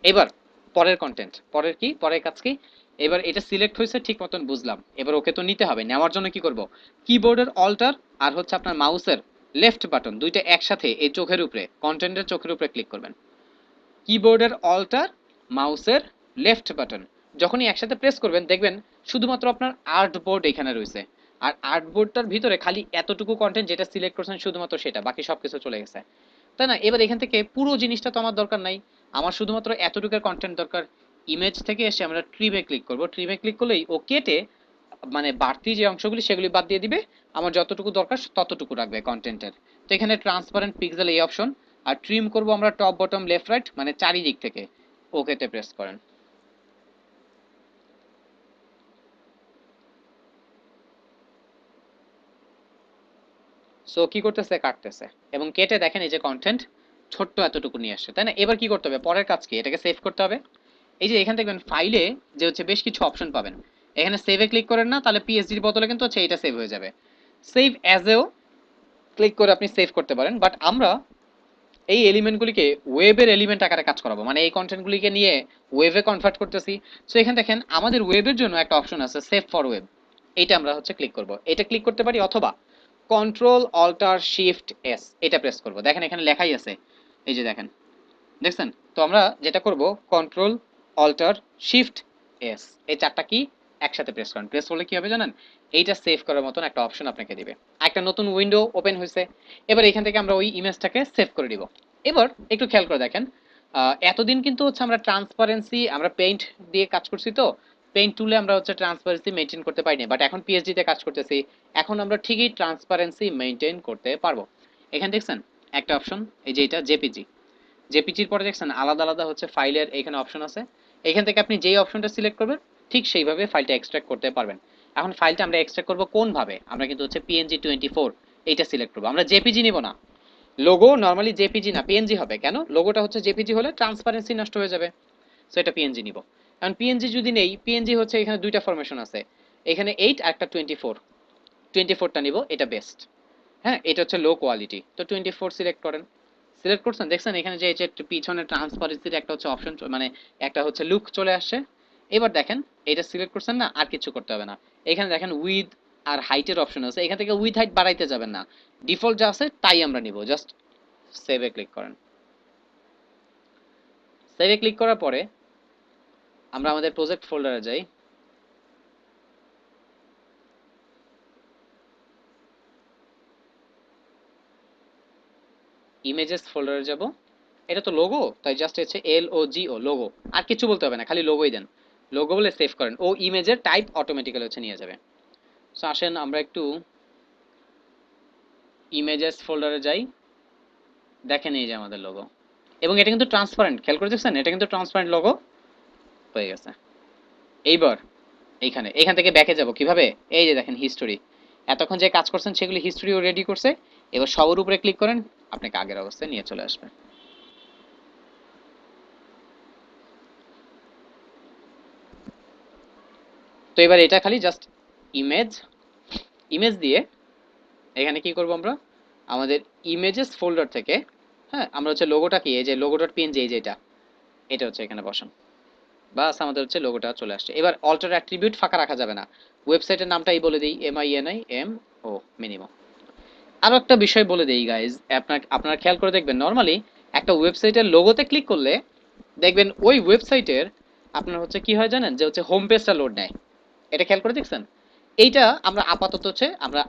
এবার পরের কন্টেন্ট, পরের কি, পরের কাজ কি? এবার এটা সিলেক্ট হয়েছে ঠিক মতন বুঝলাম, এবার ওকে তো নিতে হবে। নেওয়ার জন্য কি করব? কিবোর্ডের অল্টার আর হচ্ছে আপনার মাউসের লেফট বাটন দুইটা একসাথে এই চোখের উপরে, কন্টেন্টের চোখের উপরে ক্লিক করবেন। কিবোর্ডের অল্টার, মাউসের লেফট বাটন যখনই একসাথে প্রেস করবেন দেখবেন শুধুমাত্র আপনার আর্ট বোর্ড এখানে রয়েছে। আর আর্ট বোর্ডটার ভিতরে খালি এতটুকু কন্টেন্ট যেটা সিলেক্ট করছেন শুধুমাত্র সেটা, বাকি সবকিছু চলে গেছে, তাই না? এবার এখান থেকে পুরো জিনিসটা তো আমার দরকার নাই, আমার শুধুমাত্র এতটুকুর কন্টেন্ট দরকার। ইমেজ থেকে এসে আমরা ট্রিমে ক্লিক করব, ট্রিমে ক্লিক করলেই ও কেটে মানে বাড়তি যে অংশগুলি সেগুলি বাদ দিয়ে দিবে, আমার যতটুকু দরকার ততটুকু রাখবে কন্টেন্টের। তো এখানে ট্রান্সপারেন্ট পিক্সেল এই অপশন, আর ট্রিম করব আমরা টপ বটম লেফট রাইট মানে চারিদিক থেকে। ওকেতে প্রেস করেন। সো কি করতেছে? কাটতেছে এবং কেটে দেখেন এই যে কন্টেন্ট ছোট্ট এতটুকু নিয়ে আসছে, তাই না? এবার কি করতে হবে? পরের কাজ কি? এটাকে সেভ করতে হবে। এই যে এখানে দেখবেন ফাইলে যে হচ্ছে বেশ কিছু অপশন পাবেন, এখানে সেভে ক্লিক করেন না, তাহলে পিএসডির বদলে কিন্তু হচ্ছে এটা সেভ হয়ে যাবে। সেভ অ্যাজ এও ক্লিক করে আপনি সেভ করতে পারেন, বাট আমরা এই এলিমেন্টগুলিকে ওয়েবের এলিমেন্ট আকারে কাজ করাবো, মানে এই কন্টেন্টগুলিকে নিয়ে ওয়েবে কনভার্ট করতেছি। সো এখানে দেখেন আমাদের ওয়েবের জন্য একটা অপশন আছে সেভ ফর ওয়েব, এইটা আমরা হচ্ছে ক্লিক করব। এটা ক্লিক করতে পারি, অথবা কন্ট্রোল অল্টার শিফট এস এটা প্রেস করব। দেখেন এখানে লেখাই আছে, এই যে দেখেন, দেখছেন? তো আমরা যেটা করব কন্ট্রোল অল্টার শিফট এস, এই চারটা কি একসাথে প্রেস করেন। প্রেস করলে কি হবে জানেন? এইটা সেভ করার মতন একটা অপশন আপনাকে দিবে। একটা নতুন উইন্ডো ওপেন হয়েছে। এবার এখান থেকে আমরা ওই ইমেজটাকে সেভ করে দিব। এবার একটু খেয়াল করে দেখেন, এতদিন কিন্তু হচ্ছে আমরা ট্রান্সপারেন্সি, আমরা পেইন্ট দিয়ে কাজ করছি, তো পেইন্ট টুলে আমরা হচ্ছে ট্রান্সপারেন্সি মেনটেন করতে পারিনি, বাট এখন পিএইচডি তে কাজ করতেছি, এখন আমরা ঠিকই ট্রান্সপারেন্সি মেনটেন করতে পারবো। এখানে দেখছেন একটা অপশন, এই যে এটা জেপিজি, জেপিজির পরে দেখছেন আলাদা আলাদা হচ্ছে ফাইলের এখানে অপশন আছে। এখান থেকে আপনি যেই অপশনটা সিলেক্ট করবেন ঠিক সেইভাবে ফাইলটা এক্সট্রাক্ট করতে পারবেন। এখন ফাইলটা আমরা এক্সট্রাক্ট করব কোন ভাবে? আমরা কিন্তু হচ্ছে পিএনজি 24 এইটা সিলেক্ট করব, আমরা জেপিজি নিব না। লোগো নরমালি জেপিজি না পিএনজি হবে, কেন? লোগোটা হচ্ছে জেপিজি হলে ট্রান্সপারেন্সি নষ্ট হয়ে যাবে, সো এটা পিএনজি নিব। কারণ পিএনজি যদি নেই, পিএনজি হচ্ছে এখানে দুইটা ফরমেশন আছে, এখানে 8 আর একটা 24, 24টা নিব, এটা বেস্ট। হ্যাঁ, এটা হচ্ছে লো কোয়ালিটি, তো 24 সিলেক্ট করেন। সিলেক্ট করছেন, দেখছেন এখানে যে এই যে পিছনে ট্রান্সপারেন্সির একটা হচ্ছে অপশন, মানে একটা হচ্ছে লুক চলে আসছে। এবার দেখেন এটা সিলেক্ট করছেন না, আর কিছু করতে হবে না। এখানে দেখেন উইথ আর হাইটের অপশন আছে, এখান থেকে উইথ হাইট বাড়াইতে যাবেন না, ডিফল্ট যা আছে তাই আমরা নিব। জাস্ট সেভে ক্লিক করেন। সেভে ক্লিক করার পরে আমরা আমাদের প্রজেক্ট ফোল্ডারে যাই। ইমেজেস ফোল্ডারে যাব। এটা তো লোগো, তাই জাস্ট হচ্ছে LOGO লোগো, আর কিছু বলতে হবে না, খালি লোগোই দেন। লোগো বলে সেভ করেন, ও ইমেজের টাইপ অটোমেটিক্যালি হচ্ছে নিয়ে যাবে। সো আসেন আমরা একটু ইমেজেস ফোল্ডারে যাই। দেখেন এই যে আমাদের লোগো, এবং এটা কিন্তু ট্রান্সপারেন্ট, খেয়াল করে দেখছেন এটা কিন্তু ট্রান্সপারেন্ট লোগো হয়ে গেছে। এইবার এখান থেকে ব্যাকে যাব কিভাবে? এই যে দেখেন হিস্টোরি, এতক্ষণ যে কাজ করছেন সেগুলি হিস্টোরিও রেডি করছে। এবার সবার উপরে ক্লিক করেন, আপনাকে আগের অবস্থায় নিয়ে চলে আসবে। তো এবার এটা খালি জাস্ট ইমেজ, ইমেজ দিয়ে এখানে কি করব আমরা, আমাদের ইমেজেস ফোল্ডার থেকে, হ্যাঁ আমরা হচ্ছে লোগোটা কি, এই যে লোগো ডট পিএনজি, এই যে এটা হচ্ছে এখানে বসান। বাস আমাদের হচ্ছে লোগোটা চলে আসছে। এবার অল্টার অ্যাট্রিবিউট ফাঁকা রাখা যাবে না, ওয়েবসাইটের নামটাই বলে দিই, MINIMO মিনিমো। আরো একটা বিষয় বলে দেই গাইজ, আপনারা খেয়াল করে দেখবেন, নরমালি একটা ওয়েবসাইটের লোগোতে ক্লিক করলে দেখবেন ওই ওয়েবসাইটের আপনার হচ্ছে কি হয় জানেন, যে হচ্ছে হোম পেজটা লোড নেয়। এটা খেয়াল করে দেখছেন? এইটা আমরা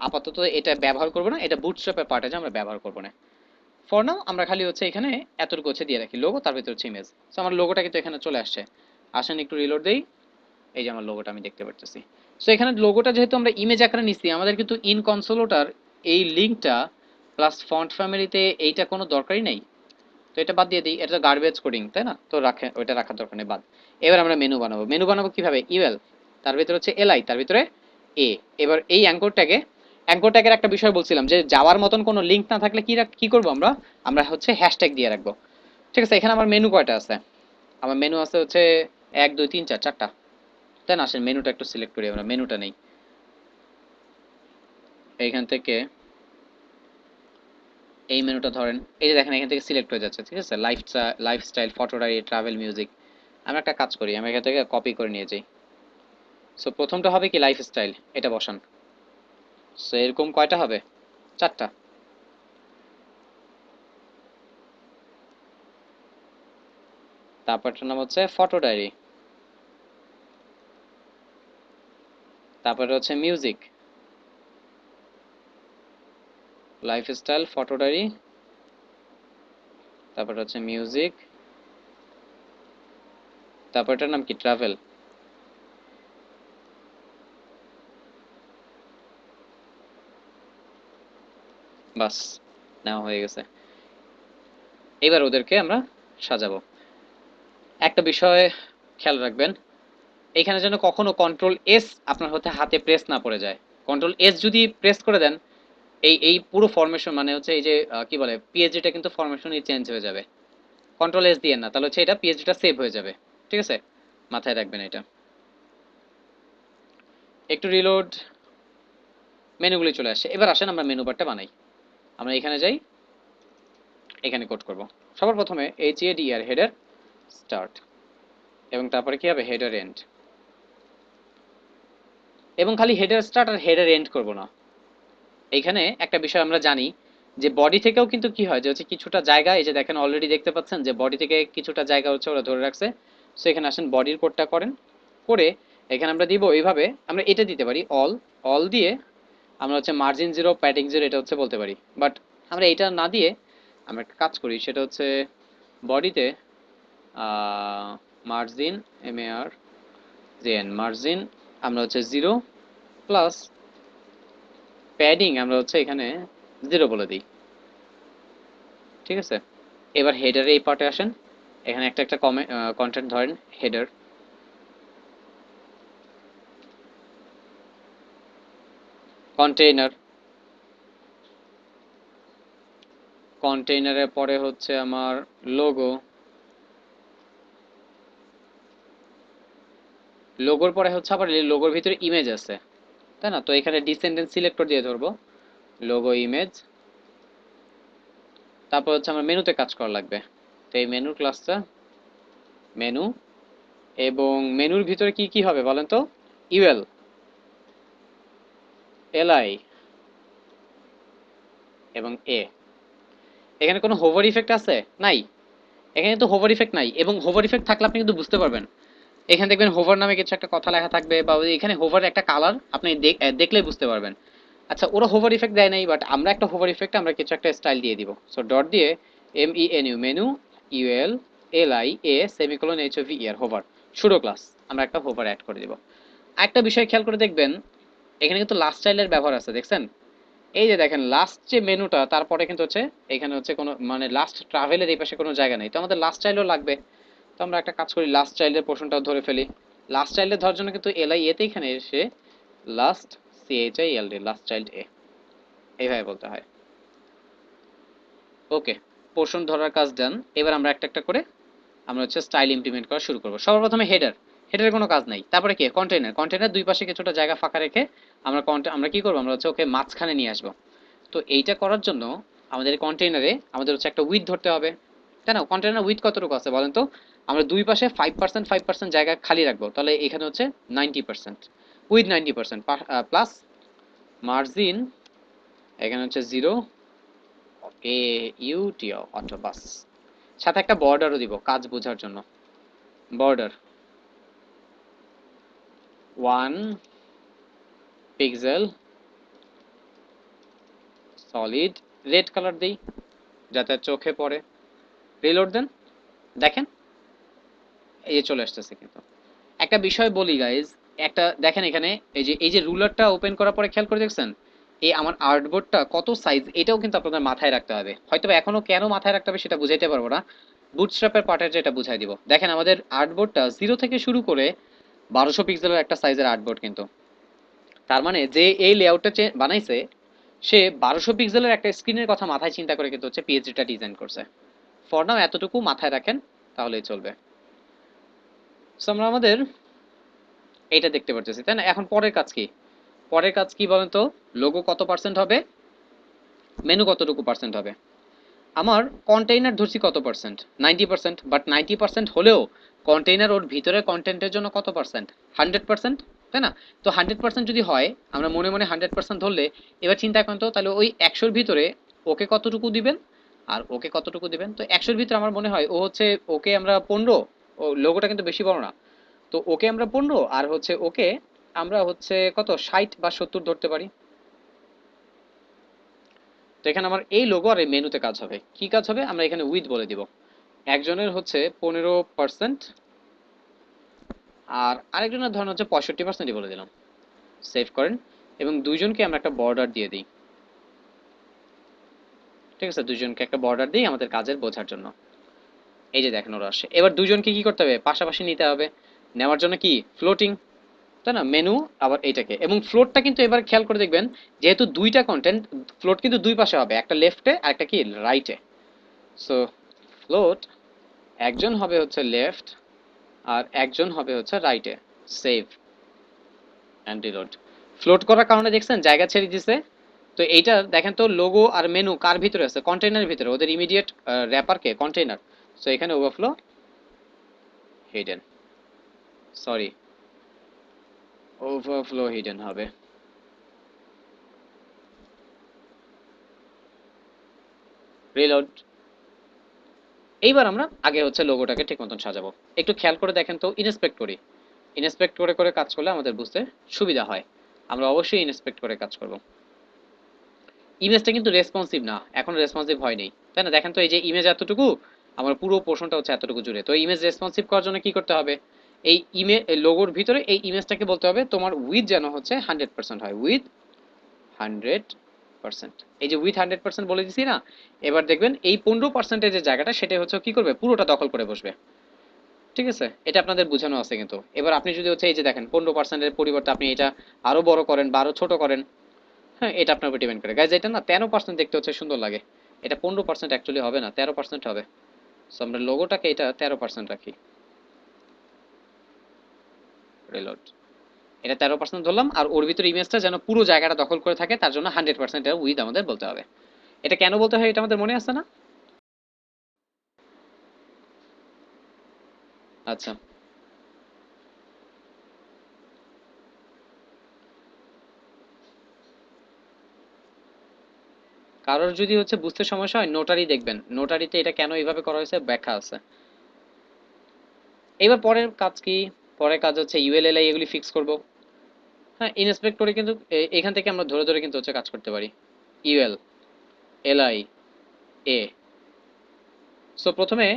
আপাতত এটা ব্যবহার করব না, এটা বুটস্ট্র্যাপের পার্টে যে আমরা ব্যবহার করব না। ফর নাও আমরা খালি হচ্ছে এখানে এতটুকু হচ্ছে দিয়ে রাখি লোগো, তার ভিতর হচ্ছে ইমেজ। সো আমার লোগোটা কিন্তু এখানে চলে আসছে। আসেন একটু রিলোড দেই, এই যে আমার লোগোটা আমি দেখতে পারতেছি। সো এখানে লোগোটা যেহেতু আমরা ইমেজ আকারে নিছি, আমাদের কিন্তু ইন কনসোলটার এই লিঙ্কটা প্লাস ফন্ট ফ্যামিলিতে এইটা কোনো দরকারই নেই। তো এটা বাদ দিয়ে দিই, এটা তো গার্বেজ কোডিং তাই না, তো রাখে ওইটা রাখার দরকার নেই, বাদ। এবার আমরা মেনু বানাবো। মেনু বানাবো কিভাবে? ইউএল, তার ভিতরে হচ্ছে এলআই, তার ভিতরে এ। এবার এই অ্যাঙ্কর ট্যাগের একটা বিষয় বলছিলাম, যে যাওয়ার মতন কোনো লিঙ্ক না থাকলে কি করব আমরা, আমরা হচ্ছে হ্যাশট্যাগ দিয়ে রাখবো। ঠিক আছে, এখানে আমার মেনু কয়টা আছে? আমার মেনু আছে হচ্ছে 1 2 3 4, চারটা। তাই না? আসেন মেনুটা একটু সিলেক্ট করি, আমরা মেনুটা নেই। এইখান থেকে এই মেনুটা ধরেন, এই যে দেখেন এখান থেকে সিলেক্ট হয়ে যাচ্ছে, ঠিক আছে? Lifestyle, photo diary, travel, music. আমরা একটা কাজ করি, আমি এখান থেকে কপি করে নিয়ে যাই। সো প্রথমটা হবে কি লাইফস্টাইল, এটা বসান। সো এরকম কয়টা হবে? চারটা। তারপরটার নাম হচ্ছে ফটো ডায়েরি, তারপরে হচ্ছে মিউজিক, লাইফস্টাইল, ফটো ডায়েরি, তারপরে হচ্ছে মিউজিক, তারপরটার নাম কি ট্রাভেল। বাস, নেওয়া হয়ে গেছে। এবার ওদেরকে আমরা সাজাবো। একটা বিষয় খেয়াল রাখবেন, এখানে যেন কখনো কন্ট্রোল এস আপনার হতে হাতে প্রেস না পড়ে যায়। কন্ট্রোল এস যদি প্রেস করে দেন, এই এই পুরো ফরমেশন মানে হচ্ছে এই যে কি বলে পিএইচডিটা কিন্তু ফরমেশনই চেঞ্জ হয়ে যাবে। কন্ট্রোল এস দিয়ে না, তাহলে হচ্ছে এটা পিএইচডিটা সেভ হয়ে যাবে। ঠিক আছে, মাথায় রাখবেন এটা। একটু রিলোড, মেনুগুলি চলে আসে। এবার আসেন আমরা মেনু বারটা বানাই। আমরা এখানে যাই, এখানে কোড করব। সবার প্রথমে HADR হেডার স্টার্ট, এবং তারপরে কি হবে হেডার এন্ড। এবং খালি হেডার স্টার্ট আর হেডার এন্ড করব না, এইখানে একটা বিষয় আমরা জানি যে বডি থেকেও কিন্তু কি হয় যে হচ্ছে কিছুটা জায়গা, এই যে দেখেন অলরেডি দেখতে পাচ্ছেন যে বডি থেকে কিছুটা জায়গা হচ্ছে ওরা ধরে রাখছে। সো এখানে আসেন বডির কোডটা করেন, করে এখানে আমরা দিব এইভাবে, আমরা এটা দিতে পারি অল, অল দিয়ে আমরা হচ্ছে মার্জিন জিরো প্যাডিং জিরো এটা হচ্ছে বলতে পারি। বাট আমরা এটা না দিয়ে আমরা একটা কাজ করি, সেটা হচ্ছে বডিতে মার্জিন MAR জেন মার্জিন আমরা হচ্ছে জিরো প্লাস প্যাডিং আমরা হচ্ছে এখানে জিরো বলে দিই। ঠিক আছে, এবার হেডারে এই পার্টে আসেন, এখানে একটা একটা কন্টেন্ট ধরেন হেডার, কন্টেইনার, কন্টেইনারের পরে হচ্ছে আমার লোগো, লোগোর পরে হচ্ছে আবার লোগোর ভিতরে ইমেজ আছে, তাই না? তো এখানে ডিসেন্ডেন্ট সিলেক্টর দিয়ে ধরবো লোগো ইমেজ, তারপর হচ্ছে আমার মেনুতে কাজ করা লাগবে। তো এই মেনুর ক্লাসটা মেনু, এবং মেনুর ভিতরে কি কি হবে বলেন তো? ইউএল, এলআই এবং এ। এখানে কোনো হোভার ইফেক্ট আছে? নাই। এখানে তো হোভার ইফেক্ট নাই, এবং হোভার ইফেক্ট থাকলে আপনি কিন্তু বুঝতে পারবেন। এখানে দেখবেন হোভার নামে কিছু একটা কথা লেখা থাকবে, বা এখানে হোভার একটা কালার আপনি দেখলেই বুঝতে পারবেন। আচ্ছা, ওরা হোভার ইফেক্ট দেয় নাই, বাট আমরা একটা হোভার ইফেক্ট আমরা কিছু একটা স্টাইল দিয়ে দিব। সো ডট দিয়ে MENU menu, UL LI A semicolon HOVER hover pseudo class, আমরা একটা হোভার অ্যাড করে দিব। একটা বিষয় খেয়াল করে দেখবেন, এখানে কিন্তু লাস্ট চাইল্ডের ব্যবহার আছে, দেখছেন? এই যে দেখেন লাস্ট যে মেনুটা, তারপরে কিন্তু হচ্ছে এখানে হচ্ছে কোনো মানে লাস্ট ট্রাভেলের এই পাশে কোনো জায়গা নেই, তো আমাদের লাস্ট চাইল্ডও লাগবে। তো আমরা একটা কাজ করি, লাস্ট চাইল্ডের পোর্শনটাও ধরে ফেলি। লাস্ট চাইল্ডের ধরার জন্য কিন্তু LIA তে এখানে এসে লাস্ট CHILD লাস্ট চাইল্ড এ এইভাবে বলতে হয়। ওকে, পোর্শন ধরার কাজ ডান। এবার আমরা একটা একটা করে আমরা হচ্ছে স্টাইল ইমপ্লিমেন্ট করা শুরু করব। সবার প্রথমে হেডার, হেডারের কোনো কাজ নাই। তারপরে কি কন্টেইনার, কন্টেইনার দুই পাশে কিছুটা জায়গা ফাঁকা রেখে আমরা কি করব, আমরা হচ্ছে ওকে মাঝখানে নিয়ে আসবো। তো এইটা করার জন্য আমাদের কন্টেইনারে আমাদের হচ্ছে একটা উইথ ধরতে হবে, তাই না? কন্টেইনার উইথ কতটুকু আছে বলেন তো? আমরা দুই পাশে 5% 5% জায়গা খালি রাখবো, তাহলে এখানে হচ্ছে 90%, উইথ 90% প্লাস মার্জিন এখানে হচ্ছে জিরো AUT অটো বাস, সাথে একটা বর্ডারও দিব কাজ বোঝার জন্য। Border 1 pixel solid red colour দিই যাতে চোখে পড়ে। রিলোড দেন, দেখেন এই যে চলে আসতেছে। কিন্তু একটা বিষয় বলি গাইজ, একটা দেখেন এখানে এই যে রুলারটা ওপেন করার পরে খেয়াল করে দেখছেন এই আমার আর্টবোর্ডটা কত সাইজ, এটাও কিন্তু আপনাদের মাথায় রাখতে হবে। হয়তো এখনো কেন মাথায় রাখতে হবে সেটা বুঝাইতে পারবো না, বুটস্ট্র্যাপের পার্টের যেটা বুঝাই দিব। দেখেন আমাদের আর্টবোর্ডটা 0 থেকে শুরু করে 1200 পিক্সেলের একটা সাইজের আর্টবোর্ড কিন্তু। তার মানে যে এই লেআউটটা বানাইছে সে 1200 পিক্সেলের একটা স্ক্রিনের কথা মাথায় চিন্তা করে কিন্তু হচ্ছে পিএইচডিটা ডিজাইন করছে। ফর নাও এতটুকু মাথায় রাখেন, তাহলেই চলবে। সো আমরা আমাদের এইটা দেখতে পারতেছি, তাই না? এখন পরের কাজ কি? পরের কাজ কি বলেন তো? লোগো কত পার্সেন্ট হবে, মেনু কতটুকু পার্সেন্ট হবে। আমার কন্টেইনার ধরছি কত পার্সেন্ট, 90%, বাট 90% হলেও কন্টেইনার ওর ভিতরে কন্টেন্টের জন্য কত পার্সেন্ট, 100%, তাই না? তো 100% যদি হয়, আমরা মনে মনে 100% ধরলে, এবার চিন্তা করেন তো তাহলে ওই 100-র ভিতরে ওকে কতটুকু দিবেন আর ওকে কতটুকু দিবেন। তো 100-র ভিতরে আমার মনে হয় ও হচ্ছে, ওকে আমরা 15, ও লোগোটা কিন্তু বেশি বড় না, তো ওকে আমরা 15 আর হচ্ছে ওকে আমরা হচ্ছে কত 60 বা 70 ধরতে পারি। তো এখানে আমার এই লোগো আর এই মেনুতে কাজ হবে, কি কাজ হবে আমরা এখানে উইথ বলে দিব। একজনের হচ্ছে 15%, আর আরেকজনের ধরুন হচ্ছে 65% বলে দিলাম। সেভ করেন, এবং দুইজনকে আমরা একটা বর্ডার দিয়ে দিই। ঠিক আছে, দুইজনকে একটা বর্ডার দিই আমাদের কাজের বোঝার জন্য। এই যে দেখেন ওরা আসে, এবার দুইজনকে কি করতে হবে, পাশাপাশি নিতে হবে। নেওয়ার জন্য কি ফ্লোটিং, তাই না? মেনু আবার এইটাকে, এবং ফ্লোটটা কিন্তু এবার খেয়াল করে দেখবেন, যেহেতু দুইটা কন্টেন্ট, ফ্লোট কিন্তু দুই পাশে হবে, একটা লেফটে আর একটা কি রাইটে। সো ফ্লোট একজন হবে হচ্ছে লেফট আর একজন হবে হচ্ছে রাইটে। Save and reload. ফ্লোট করার কারণে দেখছেন জায়গা ছেড়ে দিছে। তো এইটা দেখেন তো লোগো আর মেনু কার ভিতরে আছে, কন্টেইনারের ভিতরে, ওদের ইমিডিয়েট র্যাপারকে কন্টেইনার। সো এখানে overflow hidden, sorry overflow hidden হবে। রিলোড। এইবার আমরা আগে হচ্ছে লোগোটাকে ঠিক মতন সাজাবো। একটু খেয়াল করে দেখেন তো, ইনস্পেক্ট করি। ইনস্পেক্ট করে করে কাজ করলে আমাদের বুঝতে সুবিধা হয়। আমরা অবশ্যই ইনস্পেক্ট করে কাজ করব। ইমেজটা কিন্তু রেসপন্সিভ না, এখন রেসপন্সিভ হয়নি, তাই না? দেখেন তো, এই যে ইমেজ এতটুকু, আমার পুরো পোর্শনটা হচ্ছে এতটুকু জুড়ে। তো ইমেজ রেসপন্সিভ করার জন্য কি করতে হবে? এই লোগোর ভিতরে এই ইমেজটাকে বলতে হবে তোমার উইথ যেন হচ্ছে 100% হয়, উইথ 100%। এই যে উইথ 100% বলে দিছি না, এবার দেখবেন এই 15% যে জায়গাটা, সেটা হচ্ছে কি করবে, পুরোটা দখল করে বসবে। ঠিক আছে, এটা আপনাদের বোঝানো আছে কিন্তু। এবার আপনি যদি হচ্ছে এই যে দেখেন 15%-এর পরিবর্তে আপনি এটা আরো বড় করেন বা আরো ছোট করেন, হ্যাঁ, এটা আপনার উপর ডিপেন্ড করে। গাইজ, এটা না 13% দেখতে হচ্ছে সুন্দর লাগে, এটা 15% অ্যাকচুয়ালি হবে না, 13% হবে। সো আমরা লোগোটাকে এটা 13% রাখি। রিলোড। এটা 13% ধরলাম, আর ওর ভিতরে ইমেজটা যেন পুরো জায়গাটা দখল করে থাকে, তার জন্য 100% উইথ আমাদের বলতে হবে। এটা কেন বলতে হয় এটা আমাদের মনে আছে না? আচ্ছা, কারোর যদি হচ্ছে বুঝতে সমস্যা হয়, নোটারি দেখবেন, নোটারিতে এটা কেন এইভাবে করা হয়েছে ব্যাখ্যা আছে। এবার পরের কাজ কি? পরের কাজ হচ্ছে ইউএলএলআই এগুলি ফিক্স করব। হ্যাঁ, ইনস্পেক্ট করে কিন্তু এখান থেকে আমরা ধরে ধরে কিন্তু হচ্ছে কাজ করতে পারি। ইউএল, এলআই, এ। সো প্রথমে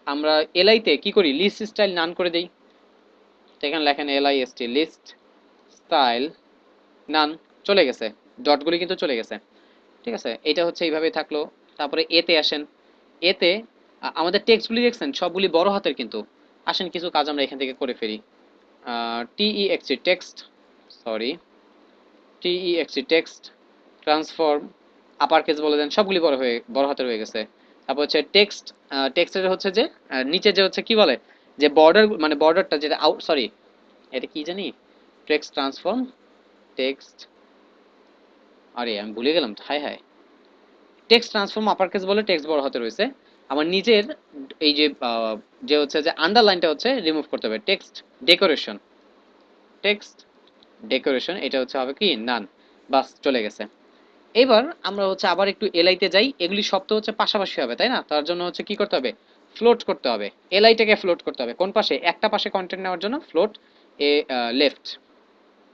আমরা এলআই তে কি করি, লিস্ট স্টাইল নান করে দেই। তো এখানে লেখেন এলআইএসটি, লিস্ট স্টাইল নান। চলে গেছে, ডটগুলি কিন্তু চলে গেছে। ঠিক আছে, এটা হচ্ছে এইভাবেই থাকলো। তারপরে এতে আসেন। এতে আমাদের টেক্সটগুলি দেখছেন সবগুলি বড় হাতের কিন্তু। আসেন কিছু কাজ আমরা এখান থেকে করে ফেলি। T E X T text, sorry, T E X T text transform, upper case বলে দেন, সবগুলি বড় হাতের হয়ে গেছে। তারপর হচ্ছে টেক্সট, টেক্সটের হচ্ছে যে নিচে যে হচ্ছে কি বলে, যে বর্ডার, মানে বর্ডারটা যেটা আউট, সরি, এটা কি জানি, টেক্সট ট্রান্সফর্ম, টেক্সট, আরে আমি ভুলে গেলাম, হায় হায়। টেক্সট ট্রান্সফর্ম আপার কেস বলে টেক্সট বড় হাতে রয়েছে। আমার নিচের এই যে যে হচ্ছে যে আন্ডারলাইনটা হচ্ছে রিমুভ করতে হবে। টেক্সট ডেকোরেশন, টেক্সট ডেকোরেশন, এটা হচ্ছে হবে কি নান। বাস, চলে গেছে। এবার আমরা হচ্ছে আবার একটু এলআইতে যাই। এগুলি সব তো হচ্ছে পাশাপাশি হবে, তাই না? তার জন্য হচ্ছে কি করতে হবে, ফ্লোট করতে হবে। এলআইটাকে ফ্লোট করতে হবে কোন পাশে, একটা পাশে কন্টেন্ট নেওয়ার জন্য ফ্লোট এ লেফট।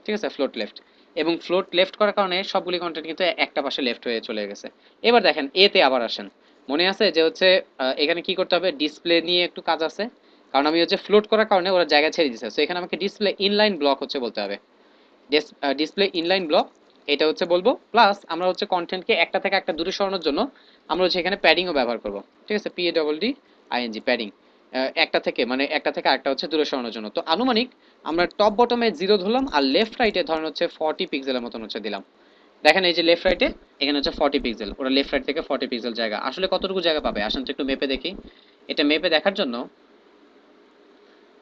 ঠিক আছে, ফ্লোট লেফট। এবং ফ্লোট লেফট করার কারণে সবগুলি কন্টেন্ট কিন্তু একটা পাশে লেফট হয়ে চলে গেছে। এবার দেখেন এতে আবার আসেন। মনে আছে যে হচ্ছে এখানে কি করতে হবে, ডিসপ্লে নিয়ে একটু কাজ আছে। কারণ আমি হচ্ছে ফ্লোট করার কারণে ওরা জায়গা ছেড়ে দিচ্ছে, সো এখানে আমাকে ডিসপ্লে ইনলাইন ব্লক হচ্ছে বলতে হবে। ডিসপ্লে ইনলাইন ব্লক, এটা হচ্ছে বলবো। প্লাস আমরা হচ্ছে কন্টেন্টকে একটা থেকে একটা দূরে সরানোর জন্য আমরা হচ্ছে এখানে প্যাডিংও ব্যবহার করব। ঠিক আছে, PADDING, প্যাডিং। একটা থেকে আরেকটা হচ্ছে দূরে সরানোর জন্য। তো আনুমানিক আমরা টপ বটমে 0 ধরলাম, আর লেফট রাইটে ধরেন হচ্ছে 40 পিক্সেলের মতন হচ্ছে দিলাম। দেখেন এই যে লেফট রাইটে এখানে হচ্ছে 40 পিক্সেল, ওরা লেফট রাইট থেকে 40 পিক্সেল জায়গা, আসলে কতটুকু জায়গা পাবে আসেন তো একটু মেপে দেখি। এটা মেপে দেখার জন্য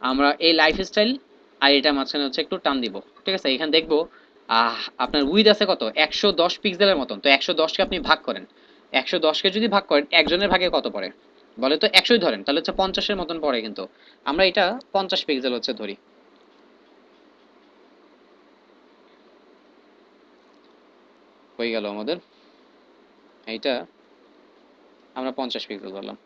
আমরা এই লাইফস্টাইল আর এটা মাঝখানে হচ্ছে একটু টান দিব। ঠিক আছে, এখানে দেখবো আপনার উইথ আছে কত, 110 পিক্সেলের মতন। তো 110কে আপনি ভাগ করেন, 110কে যদি ভাগ করেন একজনের ভাগে কত পড়ে বলে তো, 100ই ধরেন, তাহলে হচ্ছে 50-এর মতন পড়ে। কিন্তু আমরা এটা 50 পিক্সেল হচ্ছে ধরি। হয়ে গেল আমাদের এইটা, আমরা 50 পিক্সেল ধরলাম।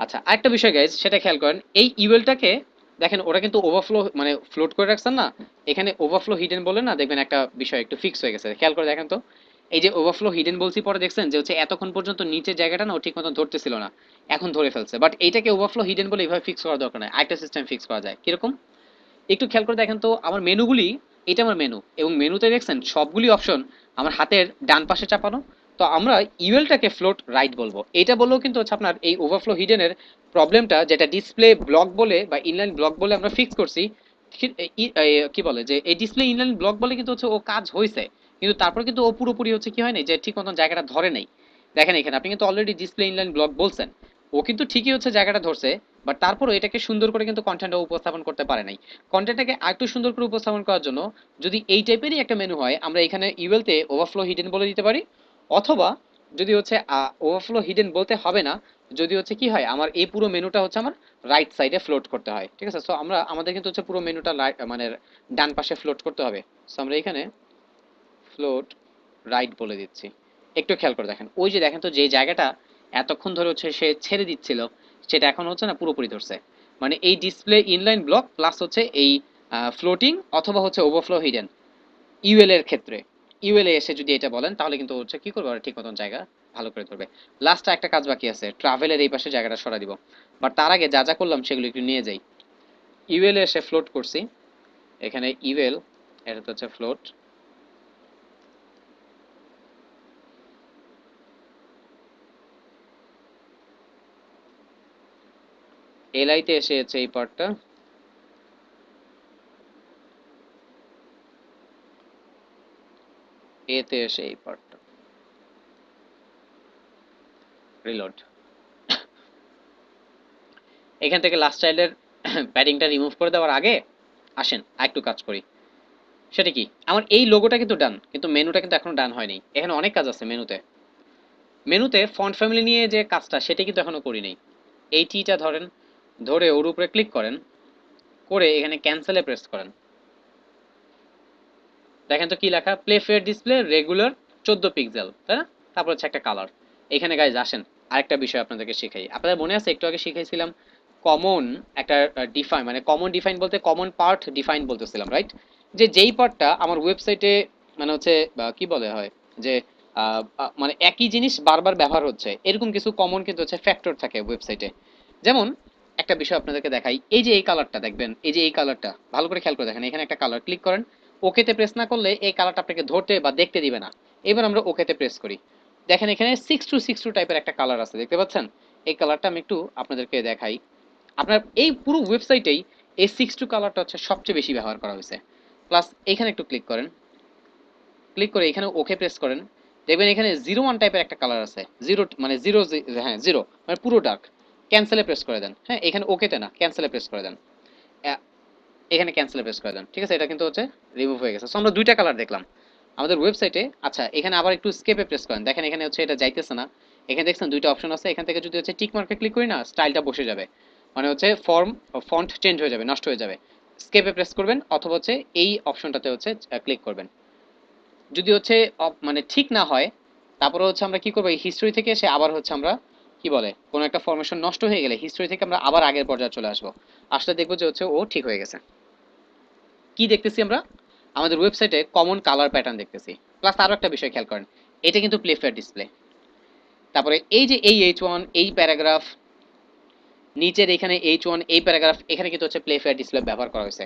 আচ্ছা, আরেকটা বিষয় গাইজ, সেটা খেয়াল করেন, এই ইউএলটাকে দেখেন ওরা কিন্তু ওভারফ্লো মানে ফ্লোট করে রাখছেন না। এখানে ওভারফ্লো হিডেন বলে না, দেখবেন একটা বিষয় একটু ফিক্স হয়ে গেছে, খেয়াল করে দেখেন তো। এই যে ওভারফ্লো হিডেন বলছি, পরে দেখছেন যে হচ্ছে এতক্ষণ পর্যন্ত নিচের জায়গাটা না ও ঠিক মতো ধরতেছিল না, এখন ধরে ফেলছে। বাট এইটাকে ওভারফ্লো হিডেন বলে এইভাবে ফিক্স করার দরকার নাই, আরেকটা সিস্টেম ফিক্স করা যায় কিরকম, একটু খেয়াল করে দেখেন তো। আমার মেনুগুলি, এটা আমার মেনু, এবং মেনুতে দেখছেন সবগুলি অপশন আমার হাতের ডান পাশে চাপানো। তো আমরা ইউএলটাকে ফ্লোট রাইট বলবো, এটা বললেও কিন্তু হচ্ছে আপনার এই ওভারফ্লো হিডেনের প্রবলেমটা, যেটা ডিসপ্লে ব্লক বলে বা ইনলাইন ব্লক বলে আমরা ফিক্স করছি, কি বলে যে এই ডিসপ্লে ইনলাইন ব্লক বলে কিন্তু হচ্ছে ও কাজ হয়েছে, কিন্তু তারপর কিন্তু ও পুরোপুরি হচ্ছে কি হয় নাই, যে ঠিক মতন জায়গাটা ধরে নাই। দেখেন এখানে আপনি কিন্তু অলরেডি ডিসপ্লে ইনলাইন ব্লক বলছেন, ও কিন্তু ঠিকই হচ্ছে জায়গাটা ধরছে, বাট তারপরও এটাকে সুন্দর করে কিন্তু কন্টেন্টটা উপস্থাপন করতে পারে নাই। কন্টেন্টটাকে আরেকটু সুন্দর করে উপস্থাপন করার জন্য যদি এই টাইপেরই একটা মেনু হয়, আমরা এখানে ইউএলতে ওভারফ্লো হিডেন বলে দিতে পারি। অথবা যদি হচ্ছে ওভারফ্লো হিডেন বলতে হবে না, যদি হচ্ছে কি হয়, আমার এই পুরো মেনুটা হচ্ছে আমার রাইট সাইডে ফ্লোট করতে হয়। ঠিক আছে, সো আমাদের কিন্তু হচ্ছে পুরো মেনুটা মানে ডান পাশে ফ্লোট করতে হবে। সো আমরা এখানে ফ্লোট রাইট বলে দিচ্ছি। একটু খেয়াল করে দেখেন, ওই যে দেখেন তো যে জায়গাটা এতক্ষণ ধরে হচ্ছে সে ছেড়ে দিচ্ছিল, সেটা এখন হচ্ছে না পুরোপুরি ধরছে। মানে এই ডিসপ্লে ইনলাইন ব্লক প্লাস হচ্ছে এই ফ্লোটিং অথবা হচ্ছে ওভারফ্লো হিডেন ইউএল এর ক্ষেত্রে, ইউএল এ এসে যদি এটা বলেন তাহলে কিন্তু হচ্ছে কি করবে, ওরা ঠিক মতন জায়গা ভালো করে ধরবে। লাস্ট একটা কাজ বাকি আছে, ট্রাভেলের এই পাশে জায়গাটা সরা দিব। বাট তার আগে যা যা করলাম সেগুলো একটু নিয়ে যাই। ইউএল এ এসে ফ্লোট করছি, এখানে ইউএল, এটা তো হচ্ছে ফ্লোট। এলআই তে এসে হচ্ছে এই পার্টটা, এ তে এসে এই পার্টটা, রিলোড। এখান থেকে লাস্ট চাইল্ডের প্যাডিংটা রিমুভ করে দেওয়ার আগে আসেন আরেকটু কাজ করি। সেটা কি, আমার এই লোগোটা কিন্তু ডান, কিন্তু মেনুটা কিন্তু এখনো ডান হয়নি। এখানে অনেক কাজ আছে মেনুতে। মেনুতে ফন্ট ফ্যামিলি নিয়ে যে কাজটা সেটা কিন্তু এখনো করি নাই। এই টিটা ধরেন, ধরে ওর উপরে ক্লিক করেন, করে এখানে ক্যান্সেলে প্রেস করেন। দেখেন তো কি লেখা, play fair display regular 14 pixel, তাই না? তারপর হচ্ছে একটা কালার। এখানে গাইজ আসেন আরেকটা বিষয় আপনাদেরকে শেখাই। আপনাদের মনে আছে একটু আগে শিখাইছিলাম কমন একটা ডিফাইন, মানে কমন ডিফাইন বলতে কমন পার্ট ডিফাইন বলতেছিলাম, রাইট? যে যেই পার্টটা আমার ওয়েবসাইটে মানে হচ্ছে কি বলে হয় যে মানে একই জিনিস বারবার ব্যবহার হচ্ছে, এরকম কিছু কমন কিন্তু হচ্ছে ফ্যাক্টর থাকে ওয়েবসাইটে। যেমন একটা বিষয় আপনাদেরকে দেখাই, এই যে এই কালারটা দেখবেন, এই যে এই কালারটা ভালো করে খেয়াল করে দেখেন, এখানে একটা কালার ক্লিক করেন, ওকেতে প্রেস না করলে এই কালারটা আপনাকে ধরতে বা দেখতে দিবে না। এবার আমরা ওকেতে প্রেস করি, দেখেন এখানে 6 to 6 2 টাইপের একটা কালার আছে, দেখতে পাচ্ছেন? এই কালারটা আমি একটু আপনাদেরকে দেখাই। আপনার এই পুরো ওয়েবসাইটেই এই 6 টু কালারটা হচ্ছে সবচেয়ে বেশি ব্যবহার করা হয়েছে। প্লাস এখানে একটু ক্লিক করেন, ক্লিক করে এখানে ওকে প্রেস করেন, দেখবেন এখানে 01 টাইপের একটা কালার আছে, জিরো মানে জিরো, হ্যাঁ জিরো, মানে পুরো ডার্ক। ক্যান্সেলে প্রেস করে দেন, হ্যাঁ এখানে ওকেতে না ক্যান্সেলে প্রেস করে দেন, এখানে ক্যান্সেলে প্রেস করে দেন, ঠিক আছে? এটা কিন্তু হচ্ছে রিমুভ হয়ে গেছে। সো আমরা দুইটা কালার দেখলাম আমাদের ওয়েবসাইটে। আচ্ছা এখানে আবার একটু স্কেপে প্রেস করেন, দেখেন এখানে হচ্ছে এটা যাইতেছে না। এখানে দেখছেন দুইটা অপশন আছে, এখান থেকে যদি হচ্ছে টিক মার্কে ক্লিক করি না, স্টাইলটা বসে যাবে, মানে হচ্ছে ফর্ম ফন্ট চেঞ্জ হয়ে যাবে, নষ্ট হয়ে যাবে। স্কেপে প্রেস করবেন অথবা হচ্ছে এই অপশনটাতে হচ্ছে ক্লিক করবেন। যদি হচ্ছে মানে ঠিক না হয়, তারপরে হচ্ছে আমরা কি করবো, এই হিস্ট্রি থেকে এসে আবার হচ্ছে আমরা কি বলে কোনো একটা ফরমেশন নষ্ট হয়ে গেলে হিস্ট্রি থেকে আমরা আবার আগের পর্যায়ে চলে আসবো, আসলে দেখবো যে হচ্ছে ও ঠিক হয়ে গেছে। কি দেখতেছি আমরা, আমাদের ওয়েবসাইটে কমন কালার প্যাটার্ন দেখতেছি। প্লাস আরো একটা বিষয় খেয়াল করেন, এটা কিন্তু প্লে ফেয়ার ডিসপ্লে। তারপরে এই যে এই H1 এই প্যারাগ্রাফ, নিচের এখানে H1 এই প্যারাগ্রাফ, এখানে কিন্তু হচ্ছে প্লে ফেয়ার ডিসপ্লে ব্যবহার করা হয়েছে।